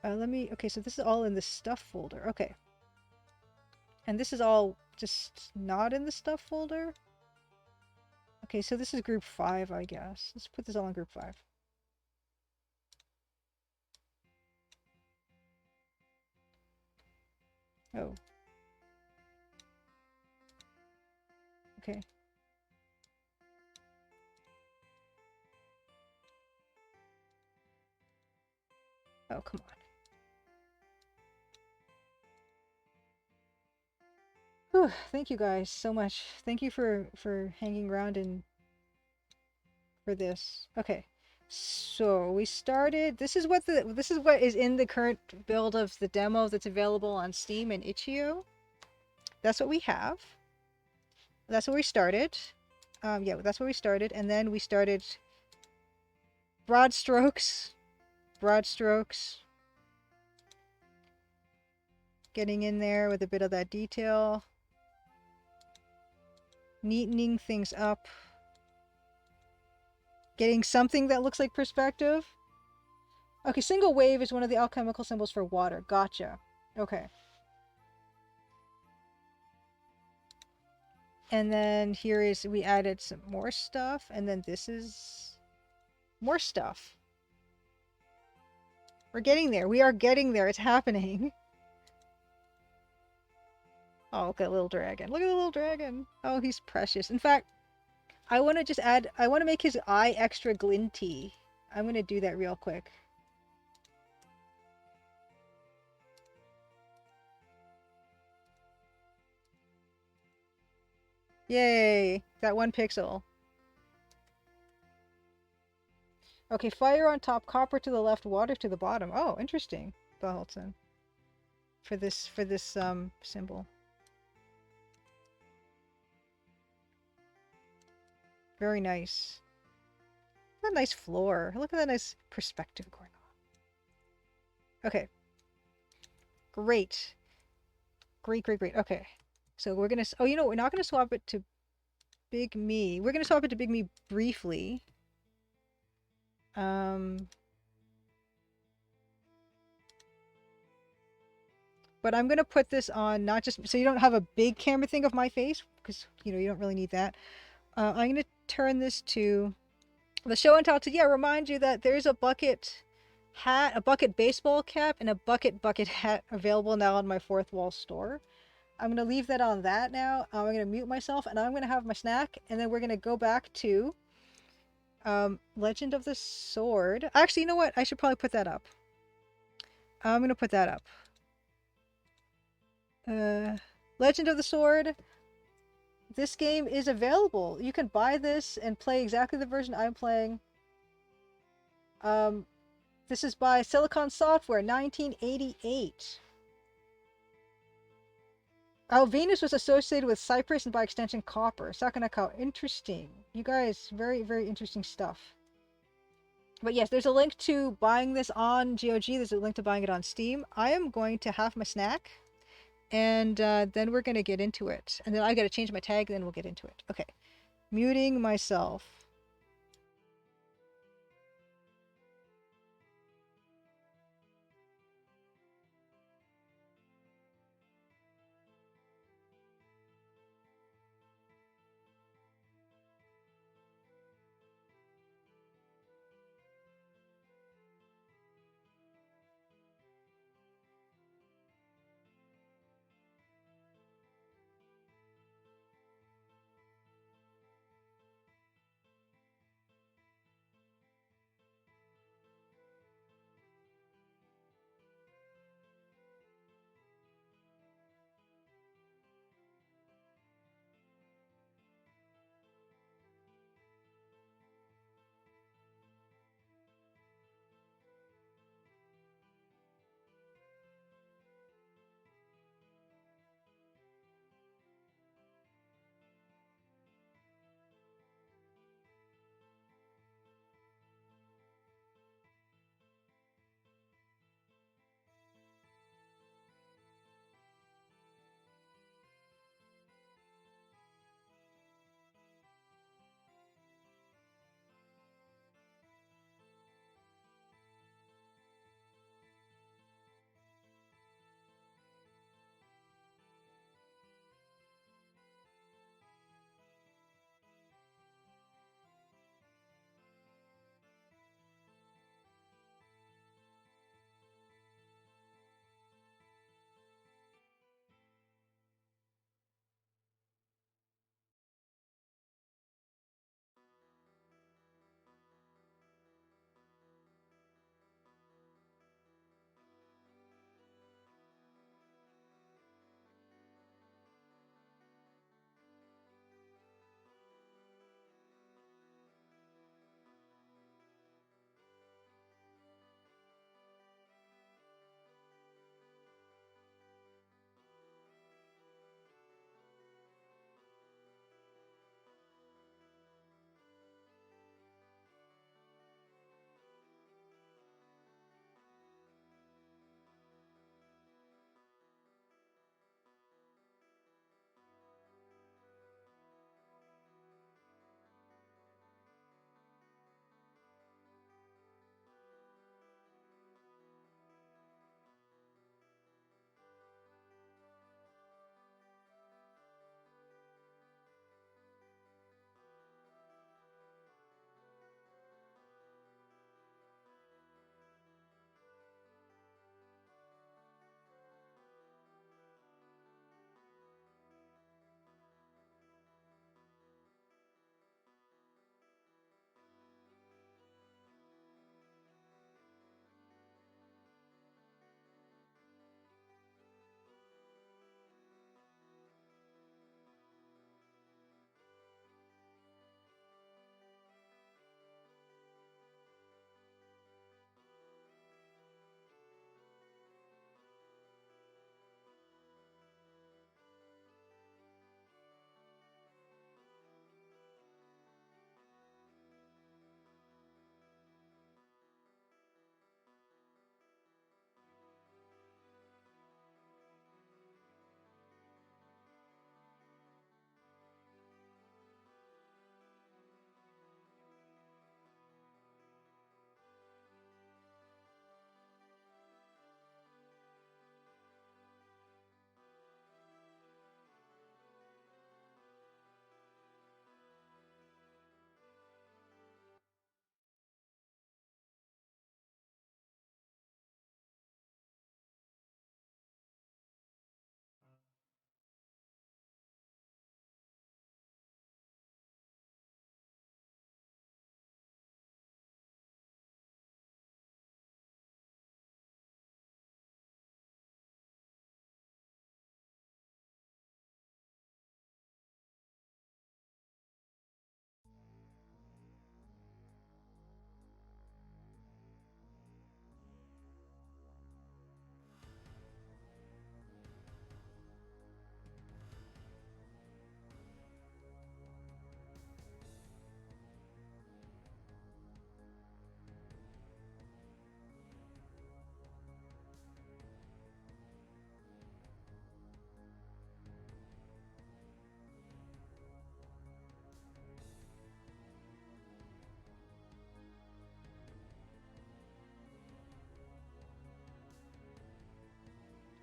Okay, so this is all in the stuff folder. Okay. And this is all just not in the stuff folder. Okay, so this is group 5, I guess. Let's put this all in group 5. Oh. Okay. Oh, come on. Whew, thank you guys so much. Thank you for hanging around and for this. Okay. So we started. This is what is in the current build of the demo that's available on Steam and itch.io. That's what we have. That's where we started. Yeah, that's where we started, and then we started Broad strokes. Broad strokes. Getting in there with a bit of that detail. Neatening things up. Getting something that looks like perspective. Okay, single wave is one of the alchemical symbols for water. Gotcha. Okay. And then here is, we added some more stuff. And then this is more stuff. We're getting there. We are getting there. It's happening. Oh, look at the little dragon. Look at the little dragon. Oh, he's precious. In fact, I want to just add, I want to make his eye extra glinty. I'm going to do that real quick. Yay! That 1 pixel. Okay, fire on top, copper to the left, water to the bottom. Oh, interesting, Baholtzen. For this symbol. Very nice. Look at that nice floor. Look at that nice perspective going on. Okay. Great. Great, great, great. Okay. So we're gonna, oh, you know, we're not gonna swap it to Big Me. We're gonna swap it to Big Me briefly. But I'm gonna put this on, not just, so you don't have a big camera thing of my face, because, you know, you don't really need that. I'm gonna turn this to the show and tell to, yeah, remind you that there's a bucket hat, a bucket baseball cap, and a bucket hat available now on my Fourth Wall store. I'm gonna leave that on that now. I'm gonna mute myself, and I'm gonna have my snack, and then we're gonna go back to Legend of the Sword. Actually, you know what? I should probably put that up. I'm gonna put that up. Legend of the Sword. This game is available. You can buy this and play exactly the version I'm playing. This is by Silicon Software, 1988. Oh, Venus was associated with Cyprus and by extension copper. Sakanako, interesting. You guys, very, very interesting stuff. But yes, there's a link to buying this on GOG. There's a link to buying it on Steam. I am going to have my snack. And then we're going to get into it. And then I got to change my tag, and then we'll get into it. Okay. Muting myself.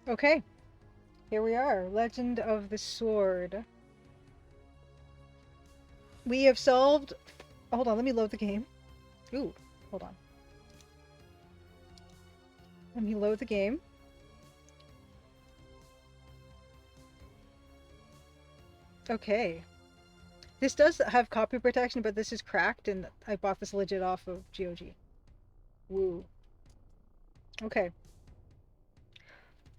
Okay, here we are. Legend of the Sword. We have solved... Hold on, let me load the game. Ooh, hold on. Let me load the game. Okay. This does have copy protection, but this is cracked, and I bought this legit off of GOG. Woo. Okay.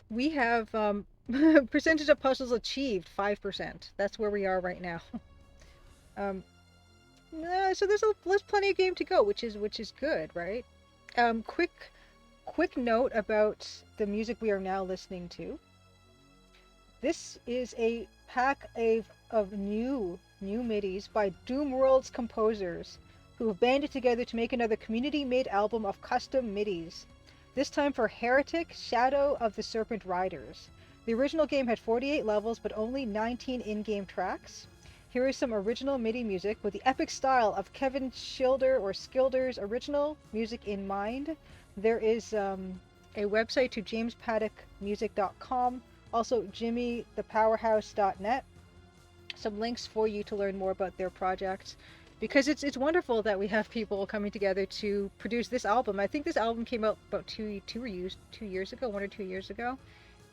We have percentage of puzzles achieved 5%. That's where we are right now. um, so there's plenty of game to go, which is good, right? Quick note about the music we are now listening to. This is a pack of new midis by Doomworld's composers, who have banded together to make another community-made album of custom midis. This time for Heretic: Shadow of the Serpent Riders. The original game had 48 levels, but only 19 in-game tracks. Here is some original MIDI music with the epic style of Kevin Skilder's original music in mind. There is a website to jamespaddockmusic.com, also jimmythepowerhouse.net. Some links for you to learn more about their project, because it's wonderful that we have people coming together to produce this album. I think this album came out about 2 years ago, 1 or 2 years ago,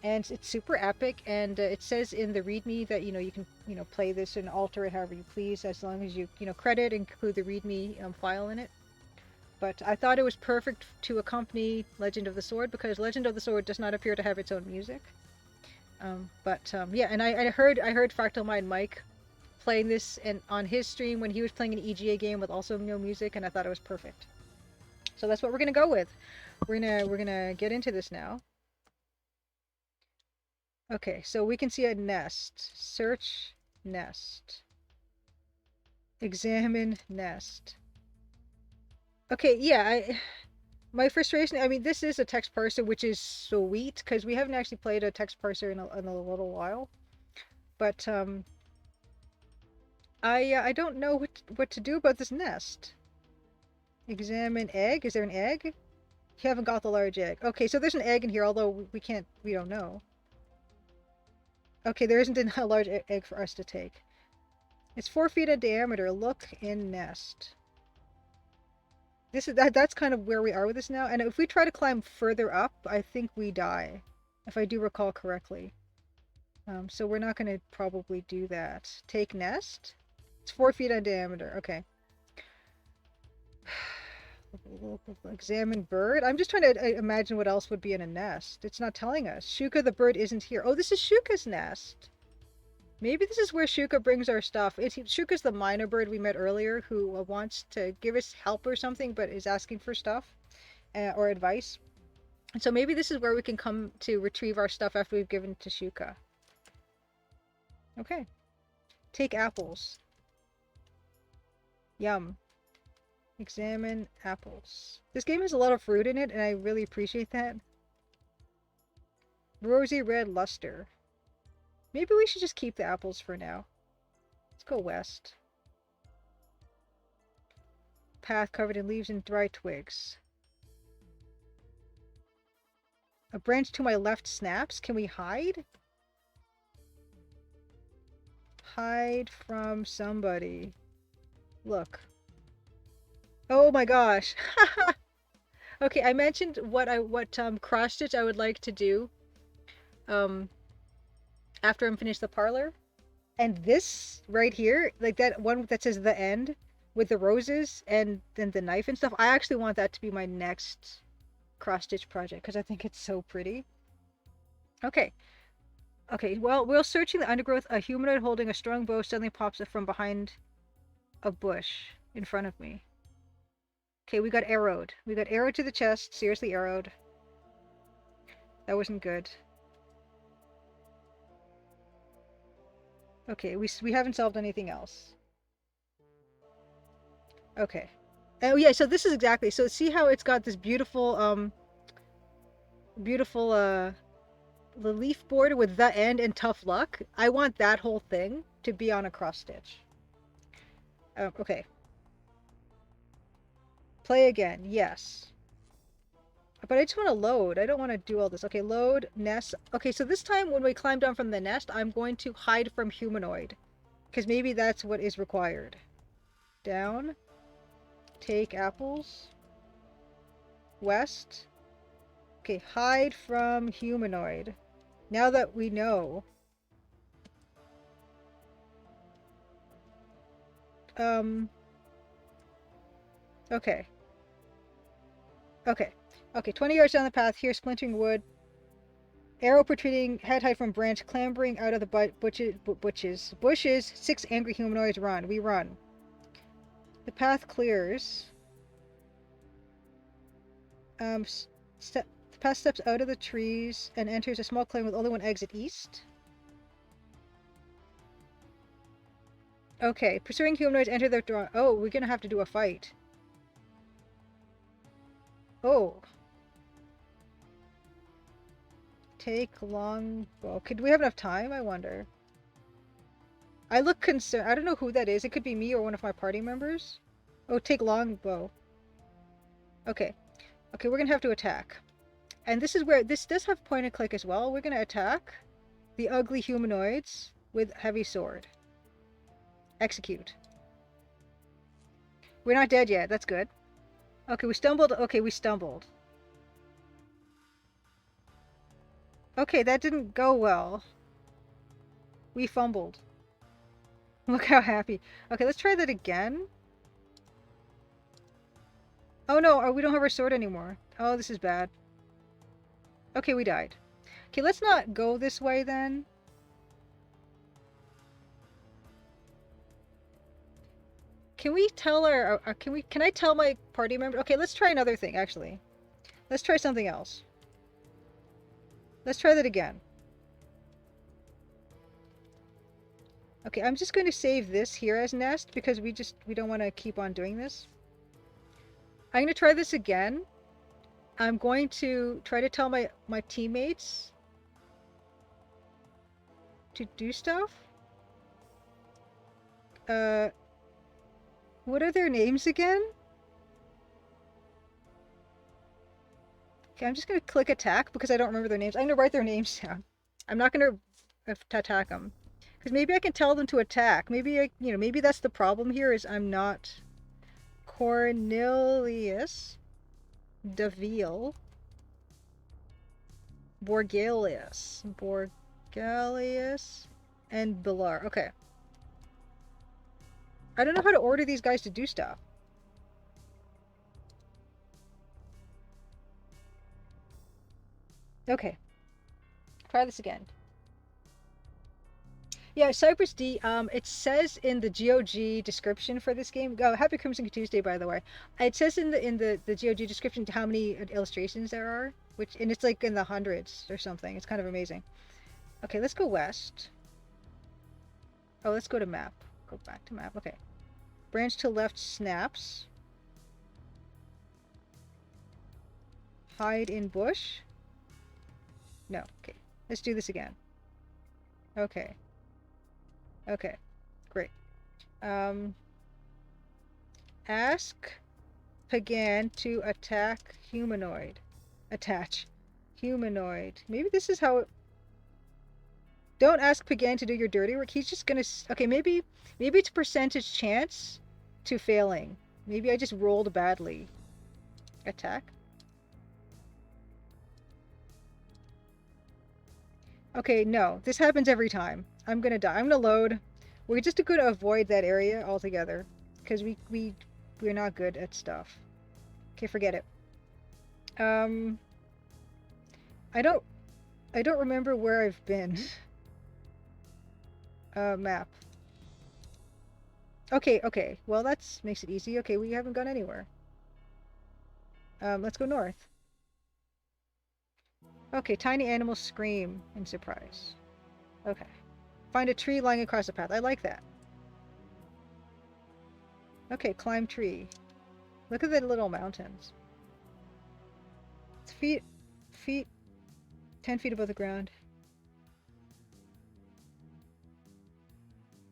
and it's super epic. And it says in the README that you can play this and alter it however you please, as long as you credit and include the README file in it. But I thought it was perfect to accompany Legend of the Sword, because Legend of the Sword does not appear to have its own music. Yeah, and I heard Fractal Mind Mike playing this and on his stream when he was playing an EGA game with also no music, and I thought it was perfect. So that's what we're gonna go with. We're gonna get into this now. Okay, so we can see a nest. Search nest. Examine nest. Okay, yeah, my frustration, I mean, this is a text parser, which is sweet, because we haven't actually played a text parser in a little while. But, I don't know what to do about this nest. Examine egg. Is there an egg? You haven't got the large egg. Okay, so there's an egg in here, although we don't know. Okay, there isn't a large egg for us to take. It's 4 feet in diameter. Look in nest. That's kind of where we are with this now. And if we try to climb further up, I think we die, if I do recall correctly. So we're not going to probably do that. Take nest. It's 4 feet in diameter. Okay. Examine bird. I'm just trying to imagine what else would be in a nest. It's not telling us. Shuka the bird isn't here. Oh, this is Shuka's nest. Maybe this is where Shuka brings our stuff. Shuka's the minor bird we met earlier, who wants to give us help or something, but is asking for stuff or advice. And so maybe this is where we can come to retrieve our stuff after we've given to Shuka. Okay. Take apples. Yum. Examine apples. This game has a lot of fruit in it, and I really appreciate that. Rosy red luster. Maybe we should just keep the apples for now. Let's go west. Path covered in leaves and dry twigs. A branch to my left snaps. Can we hide? Hide from somebody. Look. Oh my gosh. Okay, I mentioned what cross stitch I would like to do after I'm finished the parlor. And this right here, like that one that says the end with the roses and then the knife and stuff, I actually want that to be my next cross stitch project, because I think it's so pretty. Okay. Okay, well, while searching the undergrowth, a humanoid holding a strong bow suddenly pops up from behind a bush in front of me. Okay, we got arrowed. We got arrowed to the chest. Seriously arrowed. That wasn't good. Okay, we haven't solved anything else. Okay. Oh yeah, so this is exactly, so see how it's got this beautiful the leaf border with the end and tough luck? I want that whole thing to be on a cross stitch. Okay. Play again. Yes. But I just want to load. I don't want to do all this. Okay, load, nest. Okay, so this time when we climb down from the nest, I'm going to hide from humanoid. Because maybe that's what is required. Down. Take apples. West. Okay, hide from humanoid. Now that we know. Okay. Okay. Okay, 20 yards down the path, here, splintering wood. Arrow protruding, head high from branch, clambering out of the bushes. 6 angry humanoids run. We run. The path clears. The path steps out of the trees and enters a small clearing with only one exit east. Okay, pursuing humanoids enter the draw. Oh, we're gonna have to do a fight. Oh. Take longbow. Could we have enough time? I wonder. I look concerned. I don't know who that is. It could be me or one of my party members. Oh, take longbow. Okay. Okay, we're gonna have to attack. And this is where this does have point and click as well. We're gonna attack the ugly humanoids with heavy sword. Execute. We're not dead yet. That's good. Okay, we stumbled. Okay, we stumbled. Okay, that didn't go well. We fumbled. Look how happy. Okay, let's try that again. Oh no, oh, we don't have our sword anymore. Oh, this is bad. Okay, we died. Okay, let's not go this way then. Can we tell can I tell my party member? Okay, let's try another thing, actually. Let's try something else. Let's try that again. Okay, I'm just going to save this here as nest because we don't want to keep on doing this. I'm going to try this again. I'm going to try to tell my teammates to do stuff. What are their names again? Okay, I'm just going to click attack because I don't remember their names. I'm going to write their names down. I'm not going to attack them. Because maybe I can tell them to attack. Maybe maybe that's the problem here is I'm not Cornelius, Deville, Borgalius, and Bilar. Okay. I don't know how to order these guys to do stuff. Okay. Try this again. Yeah, Cypress D, it says in the GOG description for this game, oh, happy Crimson Tuesday, by the way. It says in the GOG description how many illustrations there are, and it's like in the hundreds or something. It's kind of amazing. Okay, let's go west. Oh, let's go to map. Go back to map. Okay. Branch to left snaps. Hide in bush. No, okay. Let's do this again. Okay. Okay, great. Ask Pagan to attack humanoid. Attach. Humanoid. Maybe this is how it... Don't ask Pagan to do your dirty work. He's just gonna... Okay, maybe it's a percentage chance to failing. Maybe I just rolled badly. Attack. Okay, no. This happens every time. I'm gonna die. I'm gonna load. We're just gonna avoid that area altogether. Because we're not good at stuff. Okay, forget it. I don't remember where I've been. Map. Okay. Well, that makes it easy. Okay, we haven't gone anywhere. Let's go north. Okay, tiny animals scream in surprise. Okay. Find a tree lying across the path. I like that. Okay, climb tree. Look at the little mountains. It's feet 10 feet above the ground.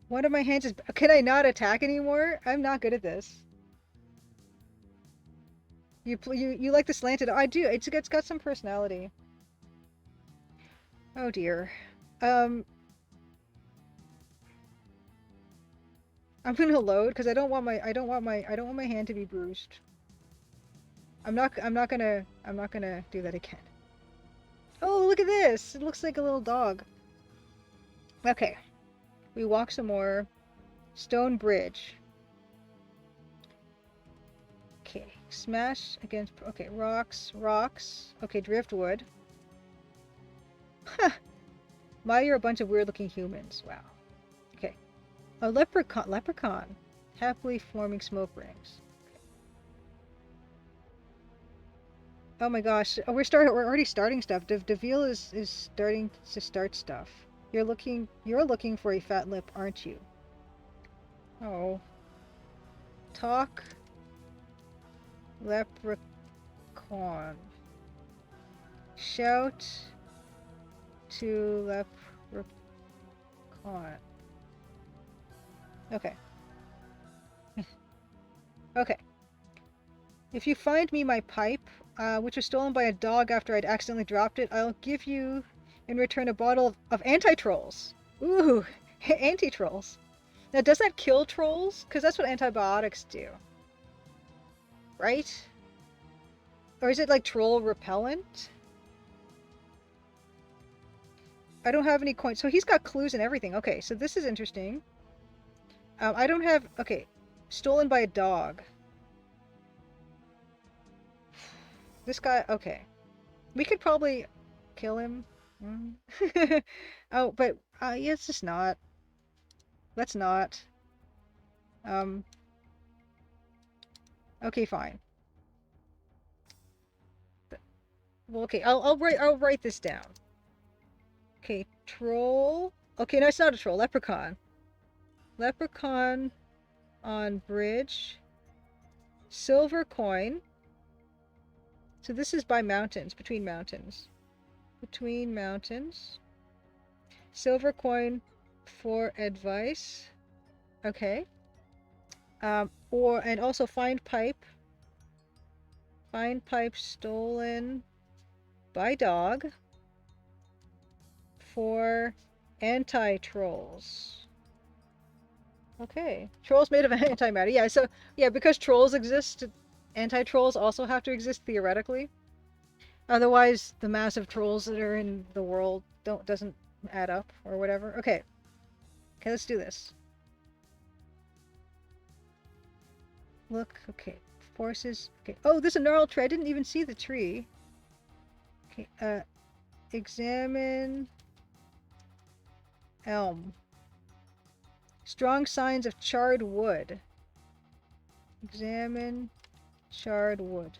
One of my hands is... Can I not attack anymore? I'm not good at this. You like the slanted? I do. It's got some personality. Oh dear. I'm gonna load because I don't want my hand to be bruised. I'm not gonna do that again. Oh, look at this! It looks like a little dog. Okay. We walk some more. Stone bridge. Okay. Smash against... Okay, rocks. Okay, driftwood. Huh. My, you're a bunch of weird-looking humans. Wow. Okay. A leprechaun. Happily forming smoke rings. Okay. Oh my gosh. Oh, we're already starting stuff. Deville is starting to start stuff. You're looking for a fat lip, aren't you? Oh. Talk leprechaun. Shout to leprechaun. Okay. Okay. If you find me my pipe, which was stolen by a dog after I'd accidentally dropped it, I'll give you in return a bottle of anti-trolls. Ooh, anti-trolls. Now, does that kill trolls? Because that's what antibiotics do. Right? Or is it like troll repellent? I don't have any coins. So he's got clues and everything. Okay, so this is interesting. I don't have... Okay. Stolen by a dog. This guy... Okay. We could probably kill him. Oh, but... yeah, it's just not. Let's not. Okay, fine. Well, okay, I'll write this down. Okay, troll. Okay, no, it's not a troll. Leprechaun. Leprechaun on bridge. Silver coin. So this is by mountains, between mountains. Between mountains. Silver coin for advice. Okay. And also find pipe. Find pipe stolen by dog for anti-trolls. Okay. Trolls made of antimatter. Yeah, so, yeah, because trolls exist, anti-trolls also have to exist theoretically. Otherwise, the massive trolls that are in the world doesn't add up or whatever. Okay. Okay, let's do this. Look, okay. Forces. Okay. Oh, there's a gnarled tree. I didn't even see the tree. Okay, examine elm. Strong signs of charred wood. Examine charred wood.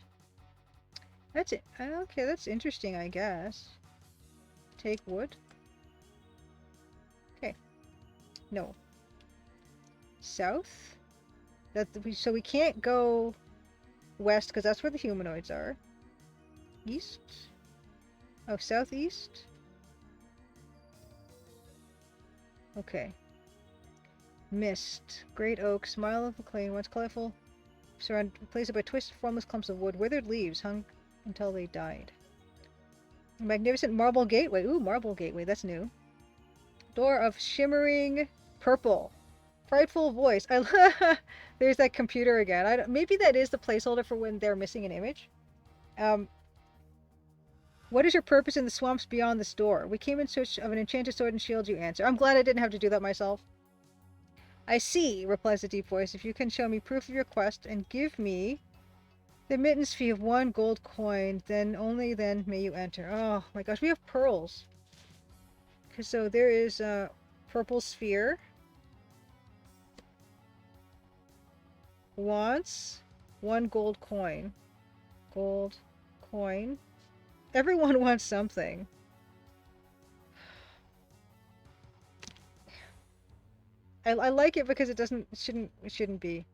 That's it. Okay, that's interesting, I guess. Take wood. Okay. No. South? So we can't go west because that's where the humanoids are. East? Oh, southeast? Okay. Mist. Great oak. Smile of McLean. Once colorful. Replaced by twisted, formless clumps of wood. Withered leaves hung until they died. Magnificent marble gateway. Ooh, marble gateway. That's new. Door of shimmering purple. Frightful voice. There's that computer again. Maybe that is the placeholder for when they're missing an image. What is your purpose in the swamps beyond this door? We came in search of an enchanted sword and shield, you answer. I'm glad I didn't have to do that myself. I see, replies the deep voice. If you can show me proof of your quest and give me the admittance fee of 1 gold coin, then only then may you enter. Oh my gosh, we have pearls. So there is a purple sphere. Wants 1 gold coin. Gold coin. Everyone wants something. I like it because it shouldn't be.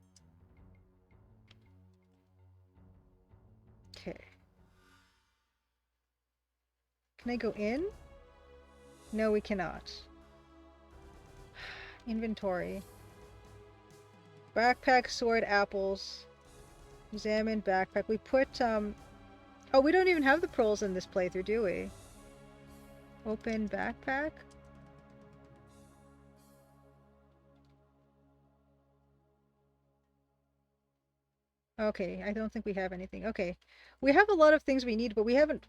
Okay. Can I go in? No, we cannot. Inventory. Backpack, sword, apples. Examine backpack. We put, oh, we don't even have the pearls in this playthrough, do we? Open backpack? Okay, I don't think we have anything. Okay. We have a lot of things we need, but we haven't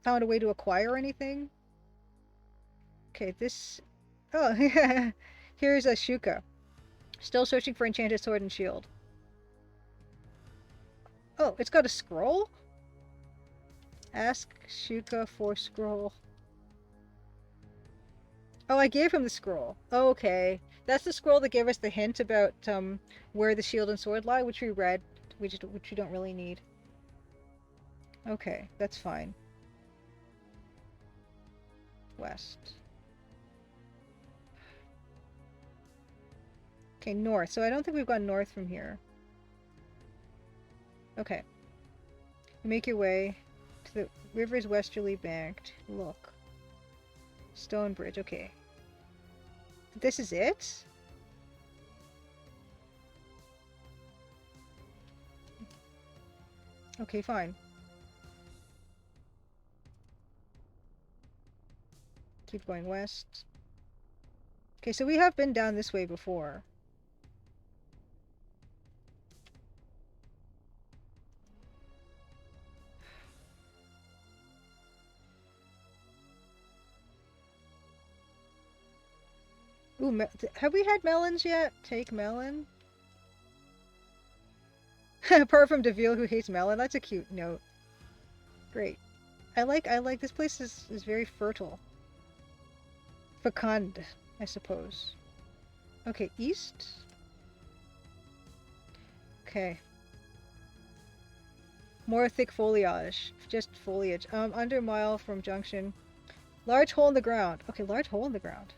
found a way to acquire anything. Okay, this... Oh, here's a Shuka. Still searching for enchanted sword and shield. Oh, it's got a scroll? Ask Shuka for scroll. Oh, I gave him the scroll. Oh, okay. That's the scroll that gave us the hint about where the shield and sword lie, which we read, which we don't really need. Okay, that's fine. West. Okay, north. So I don't think we've gone north from here. Okay. Make your way to the river's westerly banked. Look. Stone bridge. Okay. This is it? Okay, fine. Keep going west. Okay, so we have been down this way before. Ooh, have we had melons yet? Take melon? Apart from Deville who hates melon, that's a cute note. Great. I like this place is very fertile. Fecund, I suppose. Okay, east? Okay. More thick foliage. Just foliage. Under mile from junction. Large hole in the ground. Okay, large hole in the ground.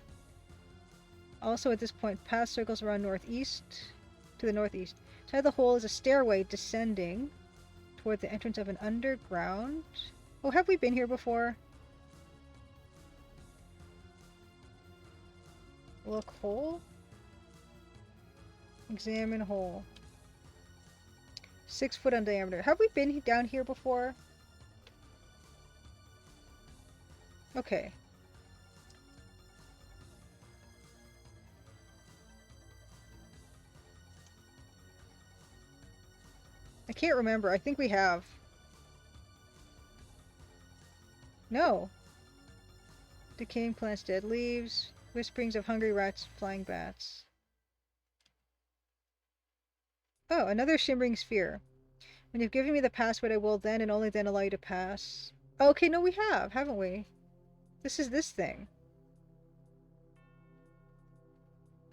Also at this point, path circles around northeast to the northeast. Inside the hole is a stairway descending toward the entrance of an underground. Oh, have we been here before? Look hole. Examine hole. 6 foot in diameter. Have we been down here before? Okay. I can't remember. I think we have. No. Decaying plants, dead leaves, whisperings of hungry rats, flying bats. Oh, another shimmering sphere. When you've given me the password, I will then and only then allow you to pass. Oh, okay, no, we have, haven't we? This is this thing.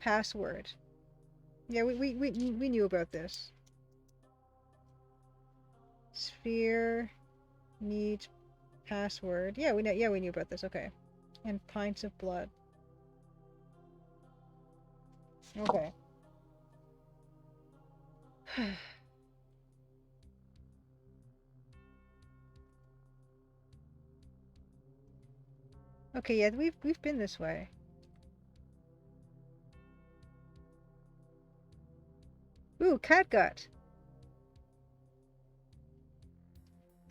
Password. Yeah, we knew about this. Sphere needs password. Yeah, we knew about this. Okay. And pints of blood. Okay. Okay, yeah, we've been this way. Ooh, catgut.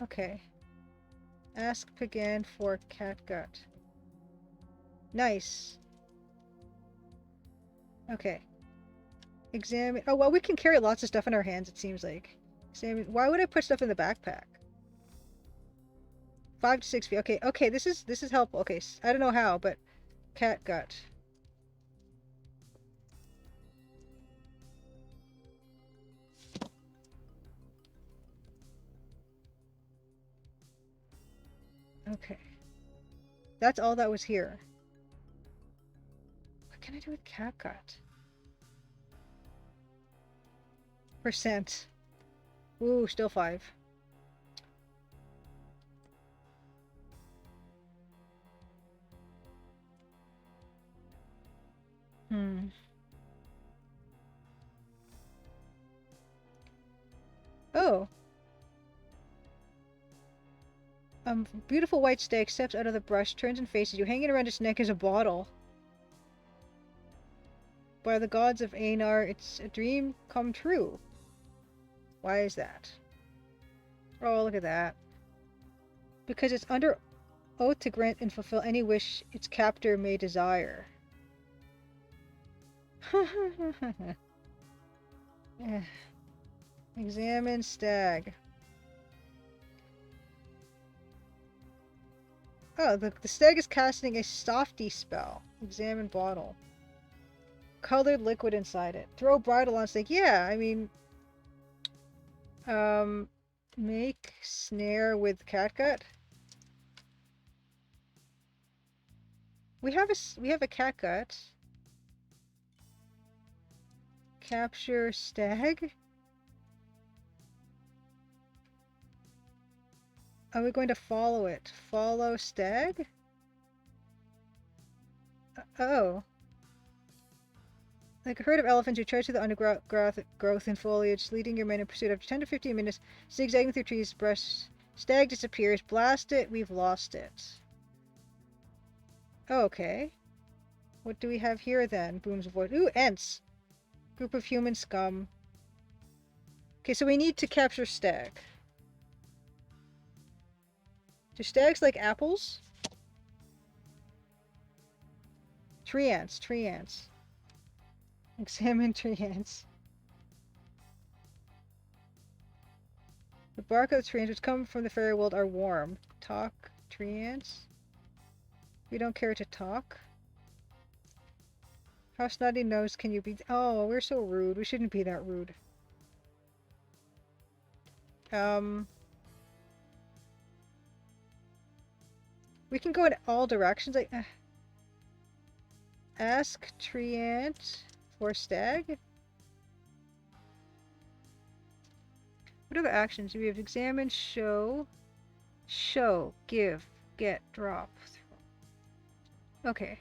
Okay. Ask Pagan for catgut. Nice. Okay. Examine. Oh, well, we can carry lots of stuff in our hands, it seems like. Examine. Why would I put stuff in the backpack? 5 to 6 feet. Okay, okay, this is helpful. Okay, I don't know how, but catgut. Okay. That's all that was here. What can I do with catgut? Percent. Ooh, still 5. Oh. Beautiful white stag steps out of the brush, turns and faces you. Hanging around its neck is a bottle. By the gods of Einar, it's a dream come true. Why is that? Oh, look at that. Because it's under oath to grant and fulfill any wish its captor may desire. Examine stag. Oh, the stag is casting a softy spell. Examine bottle. Colored liquid inside it. Throw bridle on stag. Yeah, I mean... Make snare with catgut. We have a catgut. Capture stag. Are we going to follow it? Follow stag? Oh. Like a herd of elephants, you charge through the undergrowth and foliage, leading your men in pursuit. After 10 to 15 minutes, zigzagging through trees, brush. Stag disappears. Blast it. We've lost it. Oh, okay. What do we have here then? Booms of voice. Ooh, Ents! Group of human scum. Okay, so we need to capture stag. Do stags like apples? Tree ants. Tree ants. Examine tree ants. The bark of the tree ants which come from the fairy world are warm. Talk, tree ants. We don't care to talk. How snotty nosed can you be? Oh, we're so rude. We shouldn't be that rude. We can go in all directions. Ask tree ant for stag. What other actions do we have? Examine, show, give, get, drop. Okay.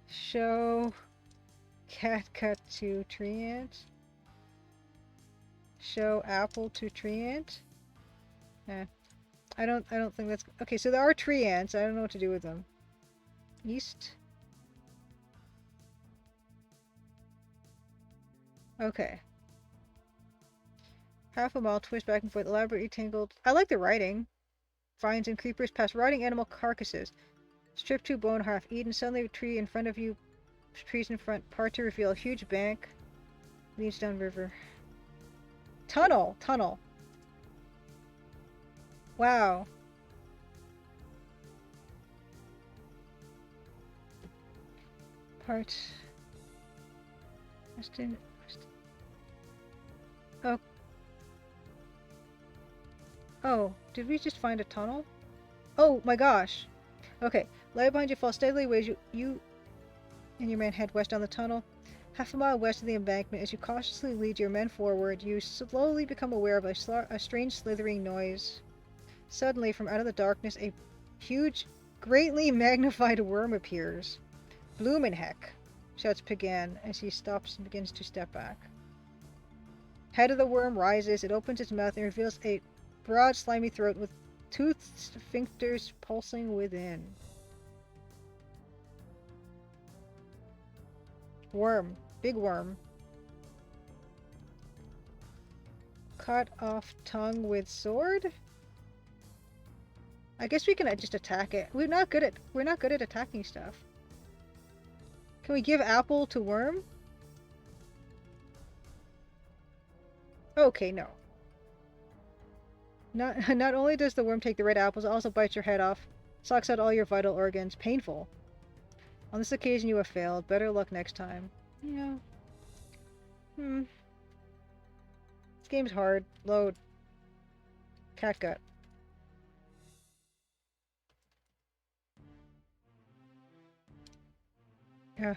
Show catgut to tree ant. Show apple to tree ant. I don't think that's okay. So there are tree ants. I don't know what to do with them. East. Okay. Half a mile, twist back and forth, elaborately tangled. I like the writing. Vines and creepers past rotting animal carcasses. Strip to bone, half eaten. Suddenly a tree in front of you. Trees in front. Part to reveal. Huge bank. Leads down river. Tunnel! Tunnel. Wow. Part. Oh. Oh, did we just find a tunnel? Oh my gosh. Okay. Lie behind you, fall steadily away as you and your men head west down the tunnel. Half a mile west of the embankment, as you cautiously lead your men forward, you slowly become aware of a strange slithering noise. Suddenly, from out of the darkness, a huge, greatly magnified worm appears. Blumenheck, shouts Pagan as he stops and begins to step back. Head of the worm rises, it opens its mouth and reveals a broad, slimy throat with toothed sphincters pulsing within. Worm. Big worm. Cut off tongue with sword? I guess we can just attack it. We're not good at attacking stuff. Can we give apple to worm? Okay, no. Not only does the worm take the red apples, it also bites your head off, sucks out all your vital organs. Painful. On this occasion you have failed. Better luck next time. Yeah. This game's hard. Load. Catgut. Ugh.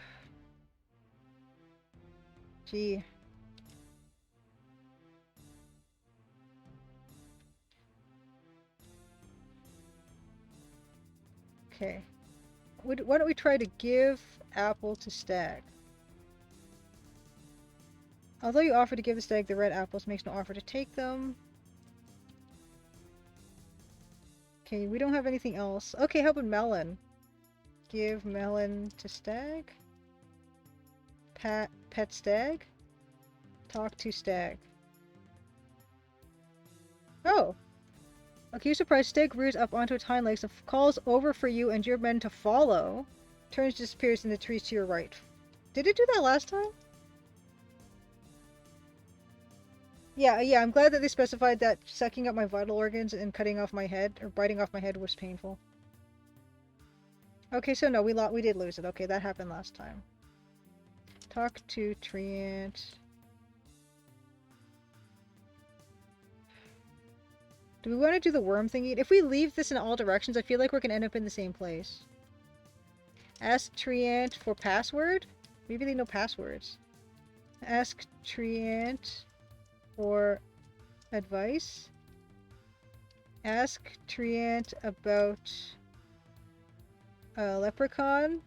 Gee. Okay. Why don't we try to give apple to stag? Although you offer to give the stag the red apples, makes no offer to take them. Okay, we don't have anything else. Okay, how about melon? Give melon to stag? Pet stag? Talk to stag. Oh! Okay, surprise. Stag rears up onto its hind legs and calls over for you and your men to follow. Turns, disappears in the trees to your right. Did it do that last time? Yeah, I'm glad that they specified that sucking up my vital organs and cutting off my head, or biting off my head, was painful. Okay, so no, we did lose it. Okay, that happened last time. Talk to Treant. Do we want to do the worm thingy? If we leave this in all directions, I feel like we're going to end up in the same place. Ask Treant for password? Maybe they know passwords. Ask Treant for advice. Ask Treant about a leprechaun.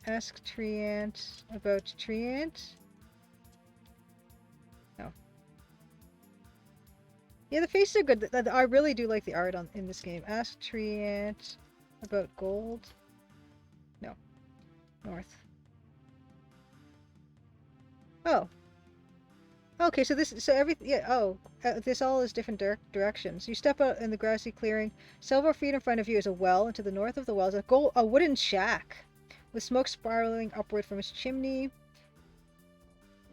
Ask Treant about Treant. No. Yeah, the faces are good. I really do like the art in this game. Ask Treant about gold. No. North. Oh. Okay, so everything, yeah, this all is different directions. You step out in the grassy clearing. Several feet in front of you is a well, and to the north of the well is a wooden shack with smoke spiraling upward from its chimney.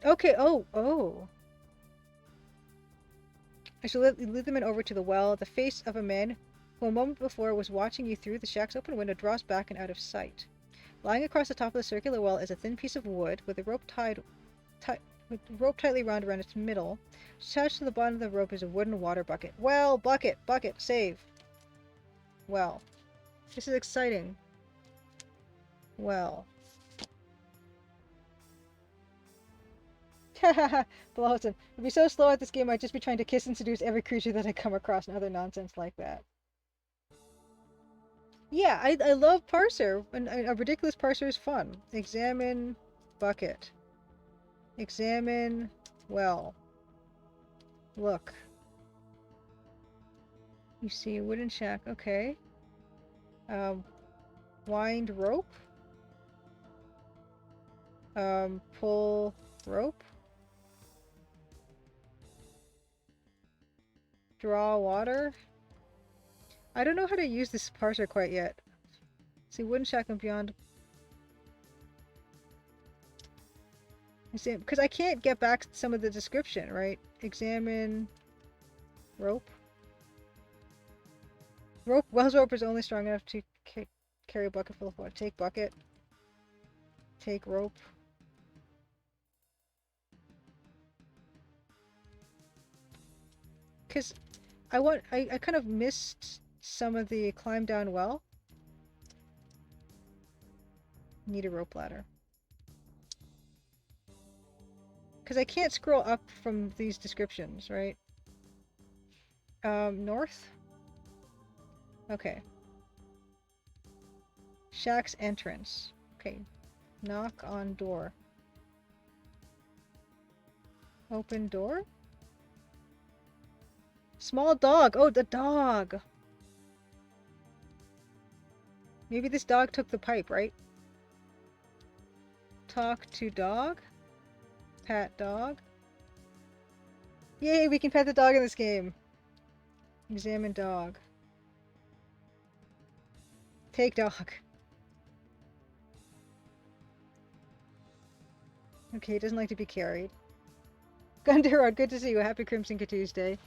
Okay, oh. I shall lead them in over to the well. The face of a man who a moment before was watching you through the shack's open window draws back and out of sight. Lying across the top of the circular well is a thin piece of wood with a rope tightly wound around its middle. Attached to the bottom of the rope is a wooden water bucket. Well, bucket, save. Well. This is exciting. Well. Hahaha, Blossom. I'd be so slow at this game, I'd just be trying to kiss and seduce every creature that I come across and other nonsense like that. Yeah, I love parser, and a ridiculous parser is fun. Examine bucket. Examine well. Look. You see a wooden shack. Okay. Wind rope. Pull rope. Draw water. I don't know how to use this parser quite yet. See, wooden shack and beyond. Because I can't get back some of the description, right? Examine rope. Well's rope is only strong enough to carry a bucket full of water. Take bucket. Take rope. Because I kind of missed some of the climb down well. Need a rope ladder. Because I can't scroll up from these descriptions, right? North? Okay. Shack's entrance. Okay. Knock on door. Open door? Small dog! Oh, the dog! Maybe this dog took the pipe, right? Talk to dog? Pat dog? Yay, we can pet the dog in this game! Examine dog. Take dog. Okay, he doesn't like to be carried. Gunderrod, good to see you. Happy Crimson Tuesday.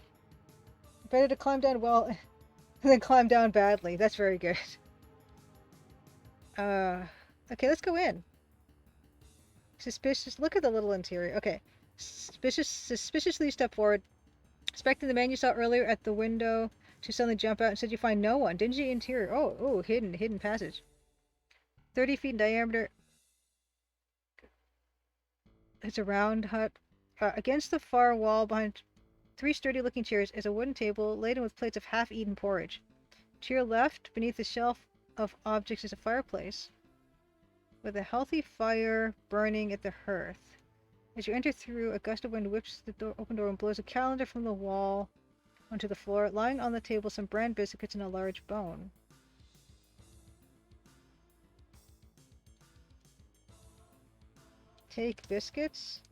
Better to climb down well than climb down badly. That's very good. Okay, let's go in. Suspicious. Look at the little interior. Okay. Suspiciously step forward, expecting the man you saw earlier at the window to suddenly jump out. Instead, you find no one. Dingy interior. Oh, hidden passage. 30 feet in diameter. It's a round hut. Against the far wall behind 3 sturdy-looking chairs is a wooden table laden with plates of half-eaten porridge. To your left, beneath the shelf of objects, is a fireplace with a healthy fire burning at the hearth. As you enter through, a gust of wind whips the open door and blows a calendar from the wall onto the floor. Lying on the table, some bran biscuits and a large bone. Take biscuits.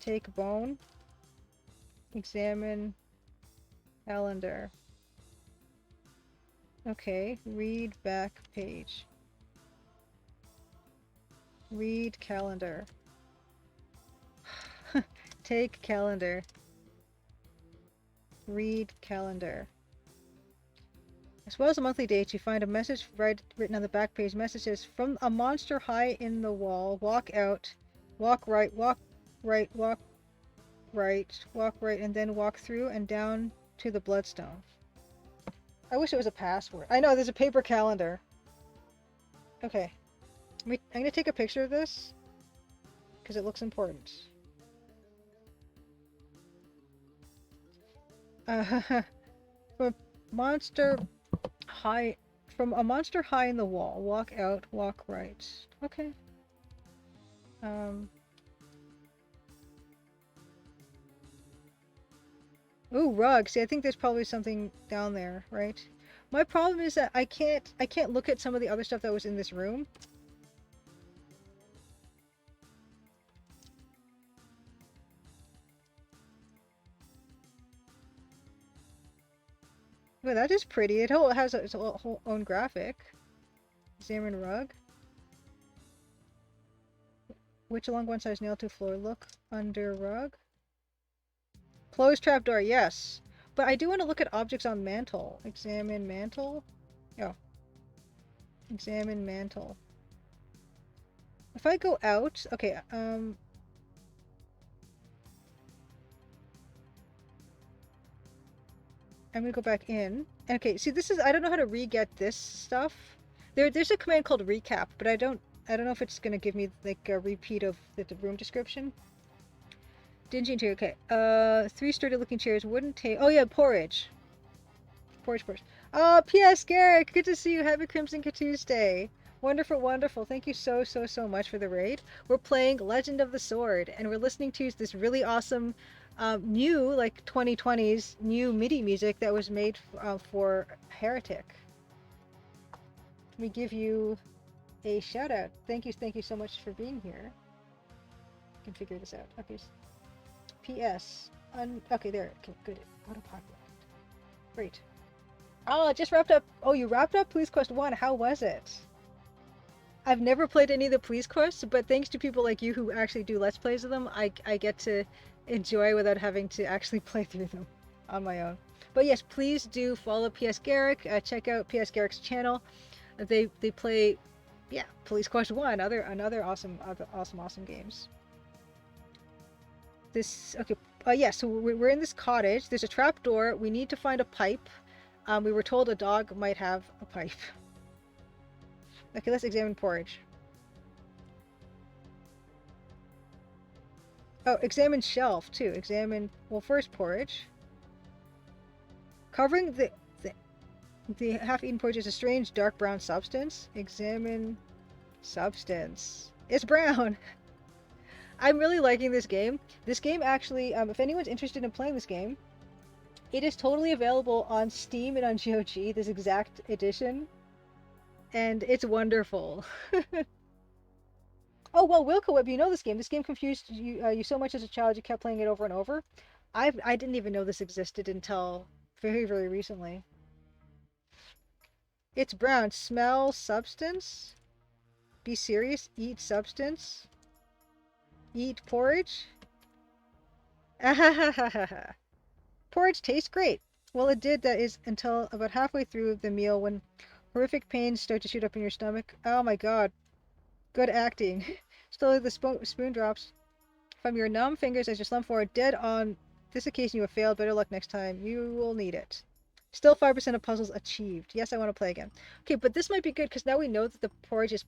Take bone. Examine calendar. Okay, read back page. Read calendar. Take calendar. Read calendar. As well as the monthly dates, you find a message written on the back page. Messages from a monster high in the wall. Walk out. Walk right. Walk right. Walk right. Walk right. And then walk through and down to the bloodstone. I wish it was a password. I know, there's a paper calendar. Okay. I'm going to take a picture of this because it looks important. From a monster high in the wall. Walk out, walk right. Okay. Ooh, rug. See, I think there's probably something down there, right? My problem is that I can't look at some of the other stuff that was in this room. Well, that is pretty. It has its whole own graphic. Examine rug. Which along one side is nailed to floor. Look under rug. Closed trapdoor, yes. But I do want to look at objects on mantle. Examine mantle. Oh. Examine mantle. If I go out, okay, I'm gonna go back in. Okay, see, this is, I don't know how to re-get this stuff. There's a command called recap, but I don't know if it's gonna give me like a repeat of the room description. Dingy interior, okay. 3 sturdy looking chairs, wooden table. Oh yeah, porridge. Porridge. Oh, P.S. Garrick, good to see you. Happy Crimson Tuesday. Wonderful, wonderful. Thank you so much for the raid. We're playing Legend of the Sword, and we're listening to this really awesome new, like 2020s, new MIDI music that was made for Heretic. Let me give you a shout out. Thank you so much for being here. I can figure this out. Okay. P.S. Okay, there. Okay, good. Autopilot. Great. Oh, just wrapped up. Oh, you wrapped up Police Quest 1. How was it? I've never played any of the Police Quests, but thanks to people like you who actually do Let's Plays of them, I get to enjoy without having to actually play through them on my own. But yes, please do follow P.S. Garrick. Check out P.S. Garrick's channel. They play, yeah, Police Quest 1, another awesome games. This, okay, yeah, so we're in this cottage. There's a trap door. We need to find a pipe. We were told a dog might have a pipe. Okay, let's examine porridge. Oh, examine shelf, too. Examine, well, first porridge. Covering the half-eaten porridge is a strange dark brown substance. Examine substance. It's brown! I'm really liking this game. This game actually, if anyone's interested in playing this game, it is totally available on Steam and on GOG, this exact edition. And it's wonderful. Oh, well, Wilco Web, you know this game. This game confused you so much as a child you kept playing it over and over. I didn't even know this existed until very, very recently. It's brown. Smell substance? Be serious? Eat substance? Eat porridge? Porridge tastes great. Well, it did, that is, until about halfway through the meal when horrific pains start to shoot up in your stomach. Oh my god. Good acting. Slowly the spoon drops from your numb fingers as you slump forward. Dead on this occasion you have failed. Better luck next time. You will need it. Still 5% of puzzles achieved. Yes, I want to play again. Okay, but this might be good because now we know that the porridge is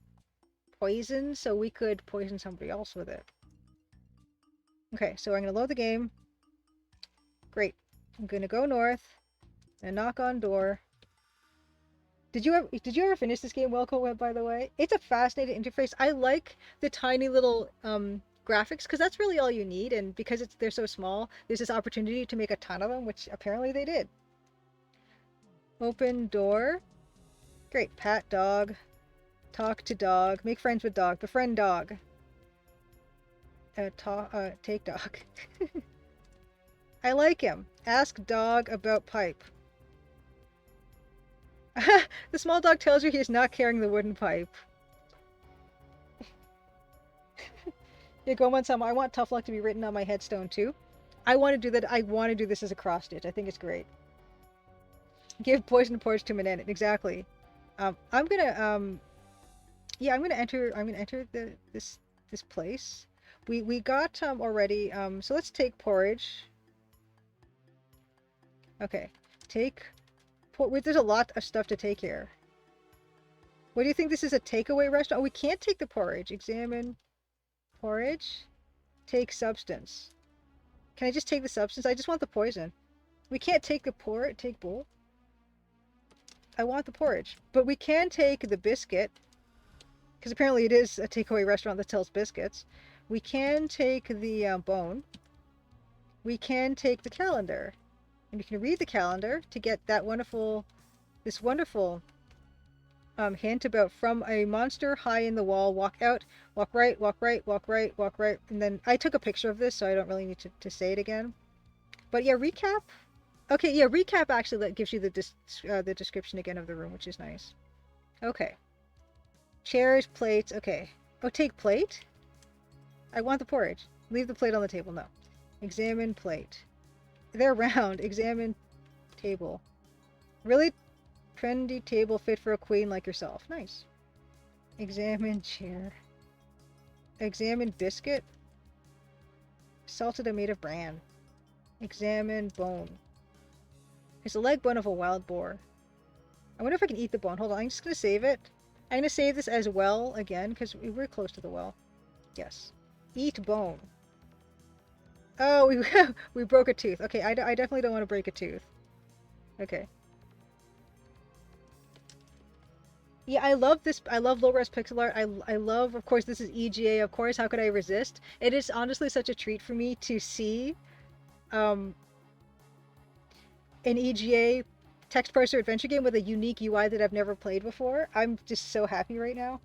poison, so we could poison somebody else with it. Okay, so I'm going to load the game. Great. I'm going to go north and knock on door. Did you ever finish this game, Welco Web, by the way? It's a fascinating interface. I like the tiny little graphics because that's really all you need, and because they're so small, there's this opportunity to make a ton of them, which apparently they did. Open door. Great. Pat dog. Talk to dog. Make friends with dog. Befriend dog. take dog. I like him. Ask dog about pipe. The small dog tells you he is not carrying the wooden pipe. Yeah, Goman-sama, I want tough luck to be written on my headstone too. I want to do that. I want to do this as a cross stitch. I think it's great. Give poison porridge to Manen. Exactly. I'm gonna yeah, I'm gonna enter this place. We got already. So let's take porridge. Okay, take. There's a lot of stuff to take here. What do you think? This is a takeaway restaurant? Oh, we can't take the porridge. Examine porridge. Take substance. Can I just take the substance? I just want the poison. We can't take the take bowl. I want the porridge. But we can take the biscuit. Because apparently it is a takeaway restaurant that sells biscuits. We can take the bone. We can take the calendar. And you can read the calendar to get that wonderful, this wonderful hint about from a monster high in the wall, walk out, walk right, walk right, walk right, walk right. And then I took a picture of this, so I don't really need to say it again. But yeah, recap. Okay, yeah, recap actually that gives you the description again of the room, which is nice. Okay. Chairs, plates, okay. Oh, take plate? I want the porridge. Leave the plate on the table, no. Examine plate. They're round. Examine table. Really trendy table fit for a queen like yourself. Nice. Examine chair. Examine biscuit. Salted and made of bran. Examine bone. It's a leg bone of a wild boar. I wonder if I can eat the bone. Hold on, I'm just going to save it. I'm going to save this as well again, because we're close to the well. Yes. Eat bone. Oh, we broke a tooth. Okay, I definitely don't want to break a tooth. Okay. Yeah, I love this. I love low-res pixel art. I love, of course, this is EGA, of course. How could I resist? It is honestly such a treat for me to see an EGA text parser adventure game with a unique UI that I've never played before. I'm just so happy right now.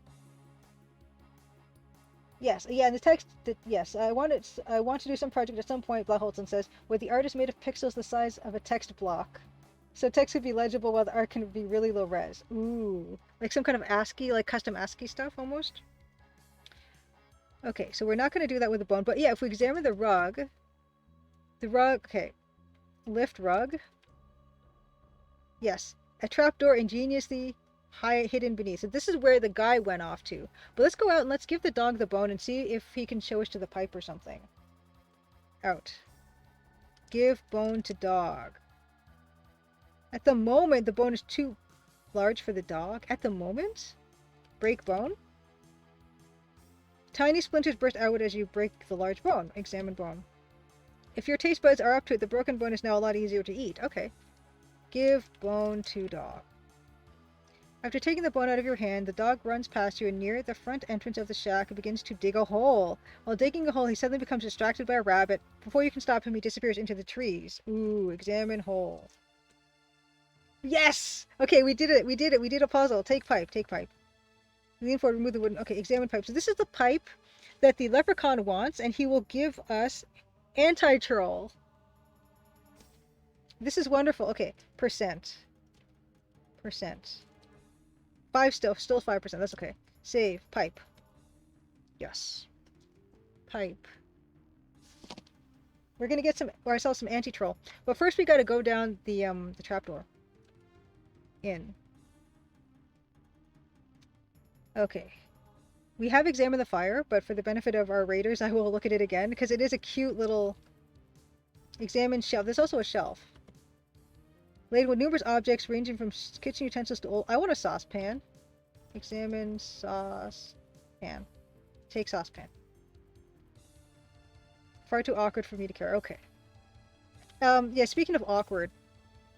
Yes, yeah, and the text, yes, I want to do some project at some point, Blaholton says, where the art is made of pixels the size of a text block. So text could be legible while the art can be really low res. Ooh, like some kind of ASCII, like custom ASCII stuff almost. Okay, so we're not going to do that with the bone, but yeah, if we examine the rug, okay, lift rug. Yes, a trapdoor ingeniously hidden beneath. So this is where the guy went off to. But let's go out and let's give the dog the bone and see if he can show us to the pipe or something. Out. Give bone to dog. At the moment, the bone is too large for the dog. At the moment? Break bone? Tiny splinters burst out as you break the large bone. Examine bone. If your taste buds are up to it, the broken bone is now a lot easier to eat. Okay. Give bone to dog. After taking the bone out of your hand, the dog runs past you and near the front entrance of the shack begins to dig a hole. While digging a hole, he suddenly becomes distracted by a rabbit. Before you can stop him, he disappears into the trees. Ooh, examine hole. Yes! Okay, we did it. We did it. We did a puzzle. Take pipe. Take pipe. Lean forward, remove the wooden... Okay, examine pipe. So this is the pipe that the leprechaun wants, and he will give us anti-troll. This is wonderful. Okay, percent. 5 still 5%. That's okay. Save. Pipe. Yes. Pipe. We're gonna get ourselves some anti-troll. But first we gotta go down the trapdoor. In. Okay. We have examined the fire, but for the benefit of our raiders, I will look at it again, because it is a cute little... Examine shelf. There's also a shelf. Laden with numerous objects ranging from kitchen utensils to old... I want a saucepan. Examine saucepan. Take saucepan. Far too awkward for me to carry. Okay. Yeah, speaking of awkward.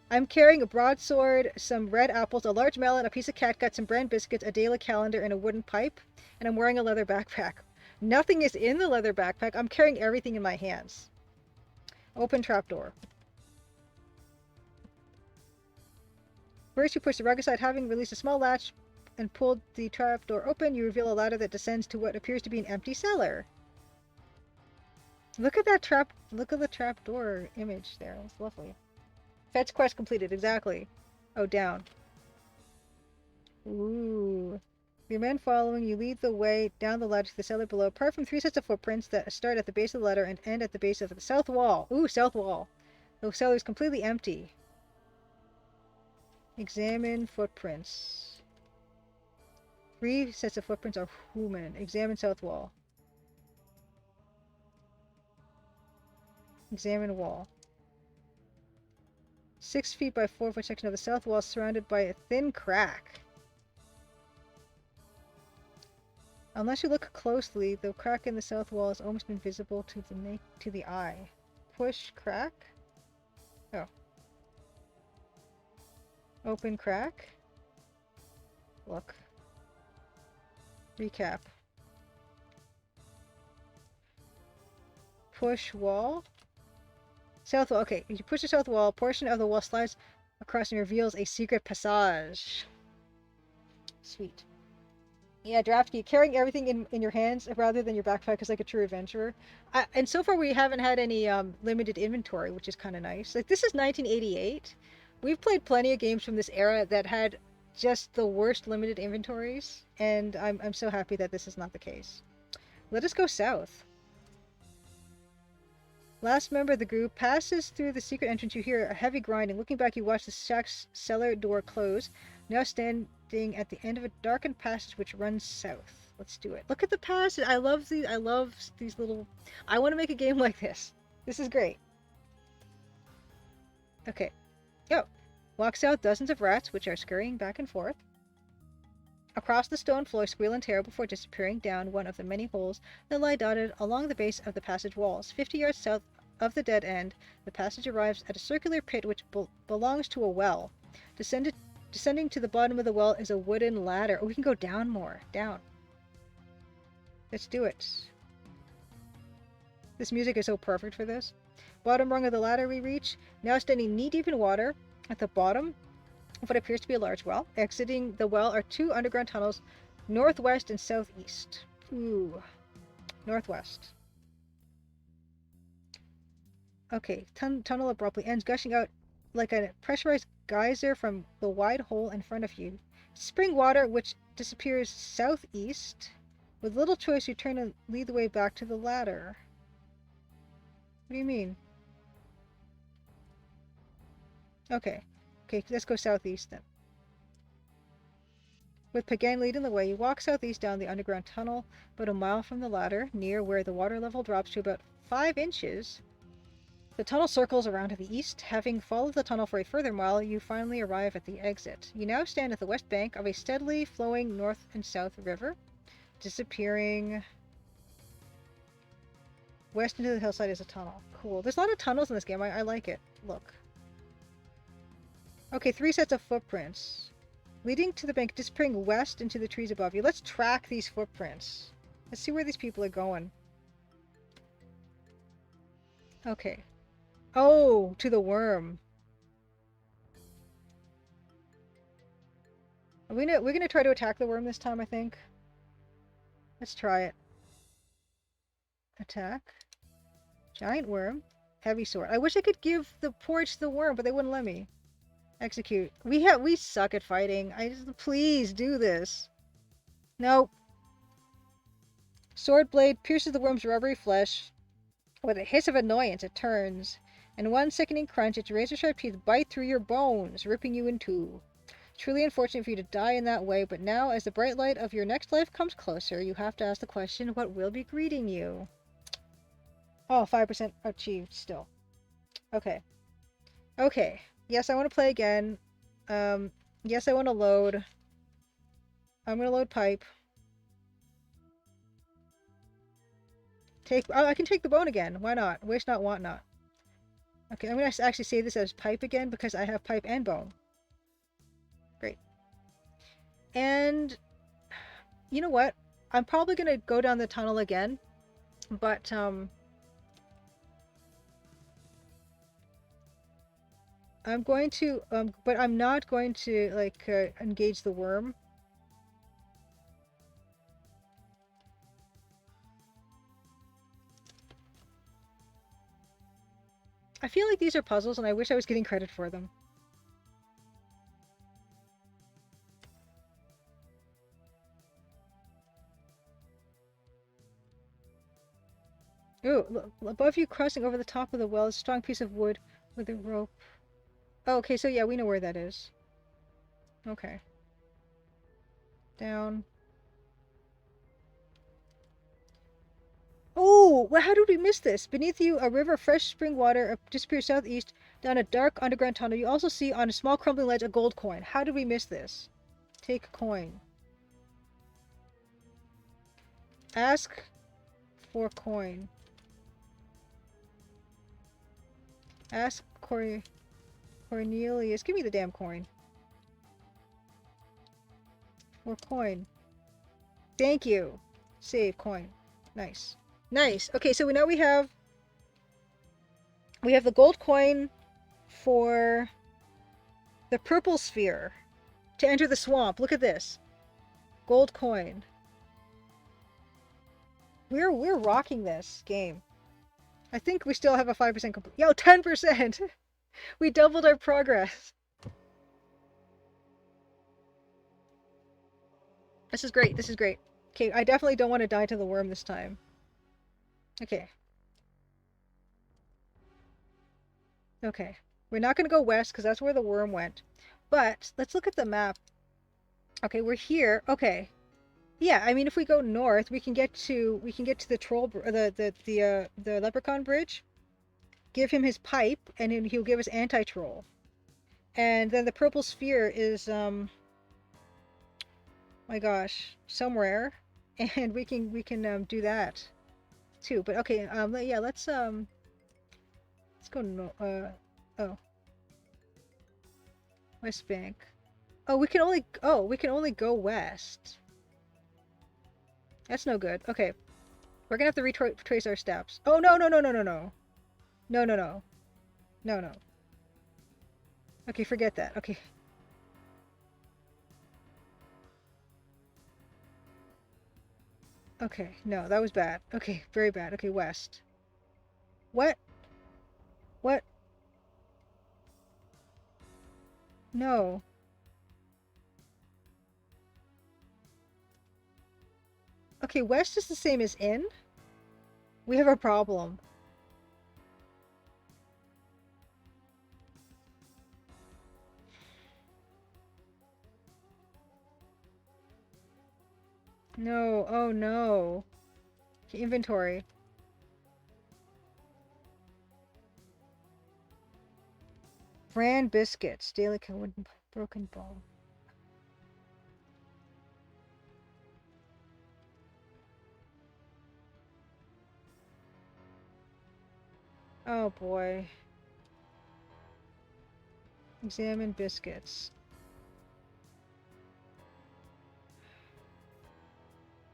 I'm carrying a broadsword, some red apples, a large melon, a piece of catgut, some bran biscuits, a daily calendar, and a wooden pipe. And I'm wearing a leather backpack. Nothing is in the leather backpack. I'm carrying everything in my hands. Open trapdoor. First, you push the rug aside, having released a small latch and pulled the trapdoor open. You reveal a ladder that descends to what appears to be an empty cellar. Look at that trap. Look at the trap door image there. It's lovely. Fetch quest completed. Exactly. Oh, down. Ooh. Your men following you lead the way down the ladder to the cellar below. Apart from 3 sets of footprints that start at the base of the ladder and end at the base of the south wall. Ooh, south wall. The cellar is completely empty. Examine footprints. 3 sets of footprints are human. Examine south wall. Examine wall. 6 feet by 4 foot section of the south wall surrounded by a thin crack. Unless you look closely, the crack in the south wall is almost invisible to the eye. Push crack? Oh. Open crack? Look. Recap. Push wall? South wall. Okay, if you push the south wall, a portion of the wall slides across and reveals a secret passage. Sweet. Yeah, draft key. Carrying everything in your hands rather than your backpack is like a true adventurer. And so far we haven't had any limited inventory, which is kind of nice. Like, this is 1988. We've played plenty of games from this era that had just the worst limited inventories, and I'm so happy that this is not the case. Let us go south. Last member of the group passes through the secret entrance. You hear a heavy grinding. Looking back, you watch the shack's cellar door close. Now standing at the end of a darkened passage which runs south. Let's do it. Look at the passage. I love these little... I want to make a game like this. This is great. Okay. Go. Walk south, dozens of rats which are scurrying back and forth. Across the stone floor, squeal in terror before disappearing down one of the many holes that lie dotted along the base of the passage walls. 50 yards south of the dead end, the passage arrives at a circular pit which belongs to a well. Descending to the bottom of the well is a wooden ladder. Oh, we can go down more. Down. Let's do it. This music is so perfect for this. Bottom rung of the ladder we reach, now standing knee-deep in water at the bottom of what appears to be a large well. Exiting the well are 2 underground tunnels, northwest and southeast. Ooh. Northwest. Okay, tunnel abruptly ends, gushing out like a pressurized geyser from the wide hole in front of you. Spring water, which disappears southeast. With little choice, you turn and lead the way back to the ladder. What do you mean? Okay. Okay, let's go southeast then. With Pagan leading the way, you walk southeast down the underground tunnel, about a mile from the ladder, near where the water level drops to about 5 inches. The tunnel circles around to the east. Having followed the tunnel for a further mile, you finally arrive at the exit. You now stand at the west bank of a steadily flowing north and south river, disappearing west into the hillside is a tunnel. Cool. There's a lot of tunnels in this game. I like it. Look. Okay, 3 sets of footprints. Leading to the bank, disappearing west into the trees above you. Let's track these footprints. Let's see where these people are going. Okay. Oh, to the worm. We're gonna try to attack the worm this time, I think. Let's try it. Attack. Giant worm. Heavy sword. I wish I could give the porch to the worm, but they wouldn't let me. Execute. We suck at fighting. Please do this. Nope. Sword blade pierces the worm's rubbery flesh. With a hiss of annoyance, it turns. In one sickening crunch, its razor-sharp teeth bite through your bones, ripping you in two. Truly unfortunate for you to die in that way, but now, as the bright light of your next life comes closer, you have to ask the question, what will be greeting you? Oh, 5% achieved still. Okay. Okay. Yes, I want to play again. Yes, I want to load. I'm going to load pipe. I can take the bone again. Why not? Waste not, want not. Okay, I'm going to actually save this as pipe again because I have pipe and bone. Great. And you know what? I'm probably going to go down the tunnel again, but I'm going to but I'm not going to like engage the worm. I feel like these are puzzles and I wish I was getting credit for them. Ooh, above you, crossing over the top of the well, is a strong piece of wood with a rope. Oh, okay, so yeah, we know where that is. Okay. Down. Oh, well, how did we miss this? Beneath you, a river of fresh spring water disappears southeast down a dark underground tunnel. You also see on a small crumbling ledge a gold coin. How did we miss this? Take coin. Ask for coin. Ask Cornelius. Give me the damn coin. For coin. Thank you. Save coin. Nice. Nice. Okay, so now we have the gold coin for the purple sphere to enter the swamp. Look at this. Gold coin. We're rocking this game. I think we still have a 5% complete. Yo, 10%! We doubled our progress. This is great. This is great. Okay, I definitely don't want to die to the worm this time. Okay. Okay. We're not going to go west because that's where the worm went. But let's look at the map. Okay, we're here. Okay. Yeah, I mean if we go north, we can get to the troll the leprechaun bridge. Give him his pipe and then he'll give us anti-troll. And then the purple sphere is my gosh, somewhere, and we can do that too. But okay, yeah, let's go no oh, West Bank. Oh, we can only go west. That's no good. Okay, we're gonna have to retrace our steps. Oh no no no no no no no no no no no. Okay, forget that. Okay. Okay, no, that was bad. Okay, very bad. Okay, west. What? What? No. Okay, west is the same as in? We have a problem. No, oh no. Okay, inventory. Bran biscuits. Daily wooden broken ball. Oh boy. Examine biscuits.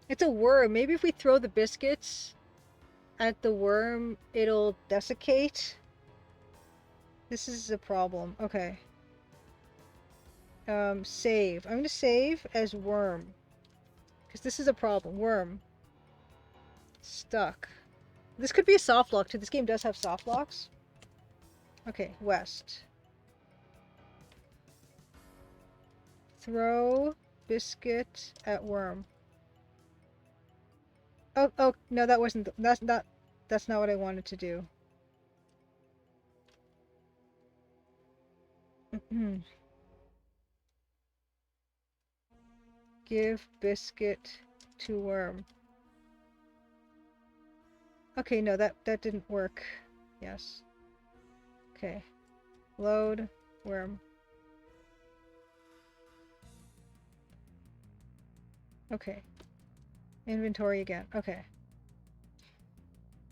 It's a worm. Maybe if we throw the biscuits at the worm, it'll desiccate. This is a problem. Okay. Save. I'm gonna save as worm. Because this is a problem. Worm. Stuck. This could be a soft lock too. This game does have soft locks. Okay, west. Throw biscuit at worm. Oh, no, that wasn't, that's not what I wanted to do. Give biscuit to worm. Okay, no, that didn't work. Yes. Okay. Load worm. Okay. Inventory again. Okay.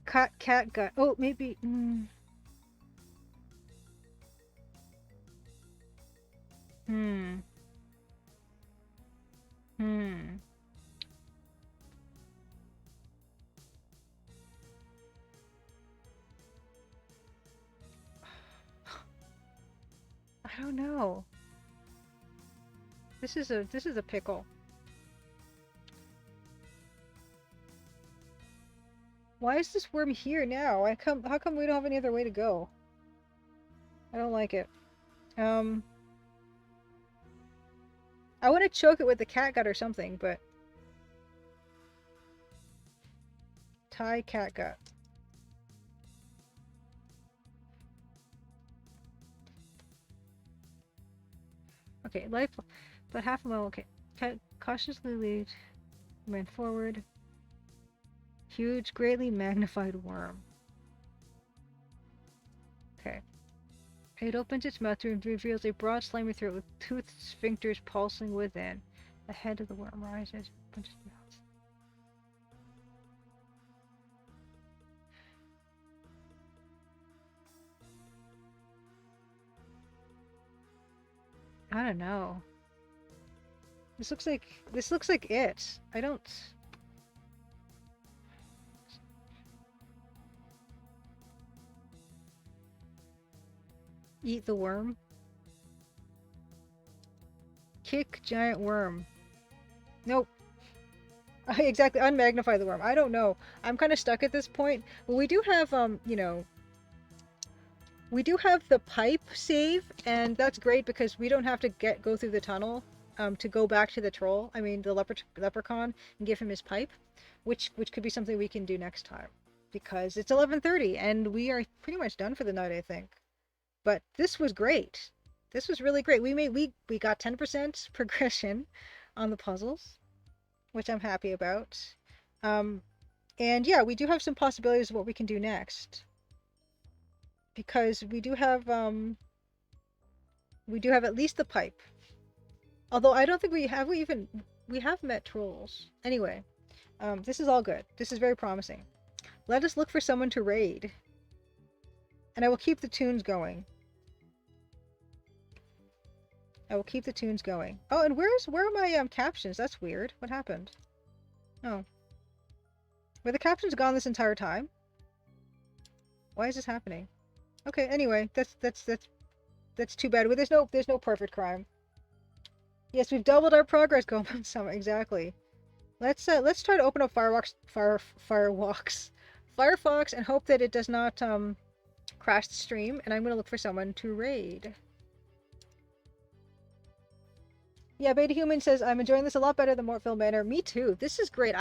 Cat gut. Oh, maybe. Hmm. Hmm. I don't know. This is a pickle. Why is this worm here now? How come we don't have any other way to go? I don't like it. I want to choke it with the cat gut or something, but... Thai cat gut. Okay, life... But half a mile, okay. Cat cautiously lead man forward. Huge, greatly magnified worm. Okay. It opens its mouth and reveals a broad, slimy throat with toothed sphincters pulsing within. The head of the worm rises, opens its mouth. I don't know. This looks like it. I don't... Eat the worm? Kick giant worm. Nope. Exactly, unmagnify the worm. I don't know. I'm kind of stuck at this point. Well, we do have, you know... We do have the pipe save, and that's great because we don't have to go through the tunnel to go back to the troll. I mean, the leprechaun, and give him his pipe, which could be something we can do next time. Because it's 11:30, and we are pretty much done for the night, I think. But this was great. This was really great. We got 10% progression on the puzzles, which I'm happy about. And yeah, we do have some possibilities of what we can do next. Because we do have at least the pipe. Although I don't think we have met trolls. Anyway, this is all good. This is very promising. Let us look for someone to raid. And I will keep the tunes going. I will keep the tunes going. Oh, and where are my captions? That's weird. What happened? Oh. Were the captions gone this entire time? Why is this happening? Okay, anyway, that's too bad. Well, there's no perfect crime. Yes, we've doubled our progress going on some exactly. Let's try to open up Firefox and hope that it does not crash the stream, and I'm gonna look for someone to raid. Yeah, Beta Human says I'm enjoying this a lot better than Mortville Manor. Me too. This is great.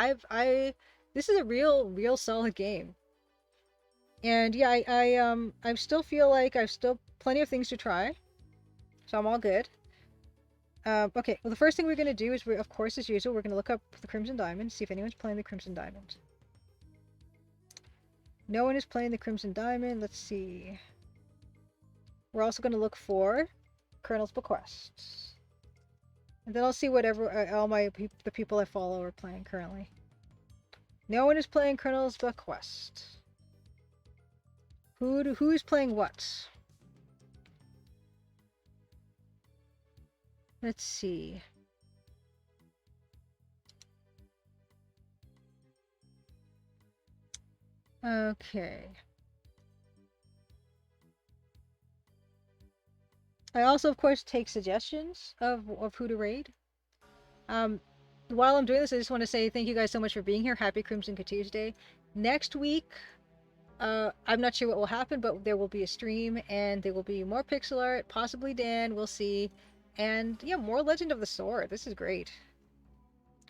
This is a real solid game. And yeah, I still feel like I've still plenty of things to try. So I'm all good. Okay, well the first thing we're going to do is, of course, as usual, we're going to look up the Crimson Diamond, see if anyone's playing the Crimson Diamond. No one is playing the Crimson Diamond. Let's see. We're also going to look for Colonel's Bequests. And then I'll see whatever the people I follow are playing currently. No one is playing Colonel's Bequest. Who is playing what? Let's see. Okay. I also, of course, take suggestions of who to raid. While I'm doing this, I just want to say thank you guys so much for being here. Happy Crimson Tuesday. Next week, I'm not sure what will happen, but there will be a stream, and there will be more pixel art, possibly Dan, we'll see. And yeah, more Legend of the Sword. This is great.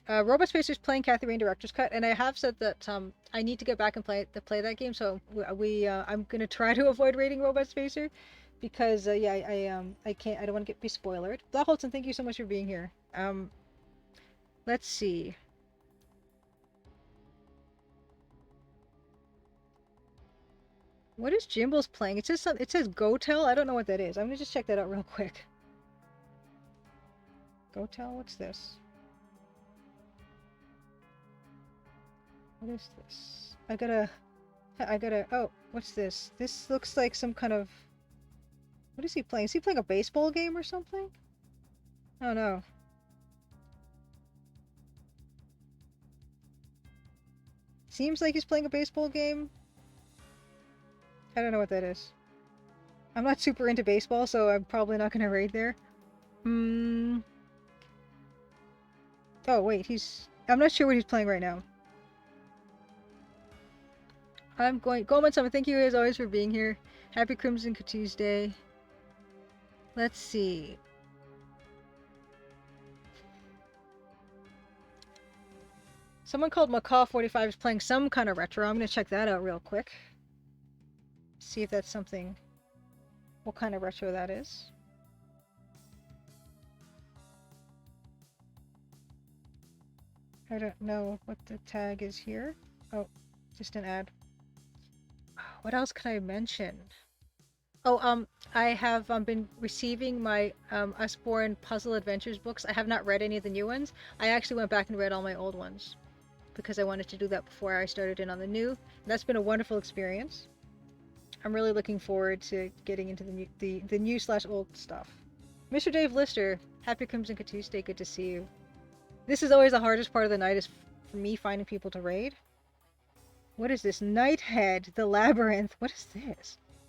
Robot Spacer's playing Kathy Rain Director's Cut, and I have said that I need to get back and play that game, so I'm gonna try to avoid raiding Robot Spacer, because yeah, I don't want to be spoiled. Black Holton, thank you so much for being here. Let's see. What is Jimbo's playing? It says Go Tell. I don't know what that is. I'm gonna just check that out real quick. Go Tell. What's this? What is this? I gotta. Oh, what's this? This looks like some kind of. What is he playing? Is he playing a baseball game or something? Oh no. Seems like he's playing a baseball game. I don't know what that is. I'm not super into baseball, so I'm probably not gonna raid there. Oh wait, I'm not sure what he's playing right now. Goldman Summit, thank you as always for being here. Happy Crimson Tuesday. Let's see. Someone called Macaw45 is playing some kind of retro. I'm gonna check that out real quick. See if that's something. What kind of retro that is. I don't know what the tag is here. Oh, just an ad. What else can I mention? Oh, I have been receiving my Usborne Puzzle Adventures books. I have not read any of the new ones. I actually went back and read all my old ones because I wanted to do that before I started in on the new. That's been a wonderful experience. I'm really looking forward to getting into the new/old stuff. Mr. Dave Lister, happy Crimson Tuesday. Good to see you. This is always the hardest part of the night, is for me finding people to raid. What is this? Nighthead, the Labyrinth. What is this?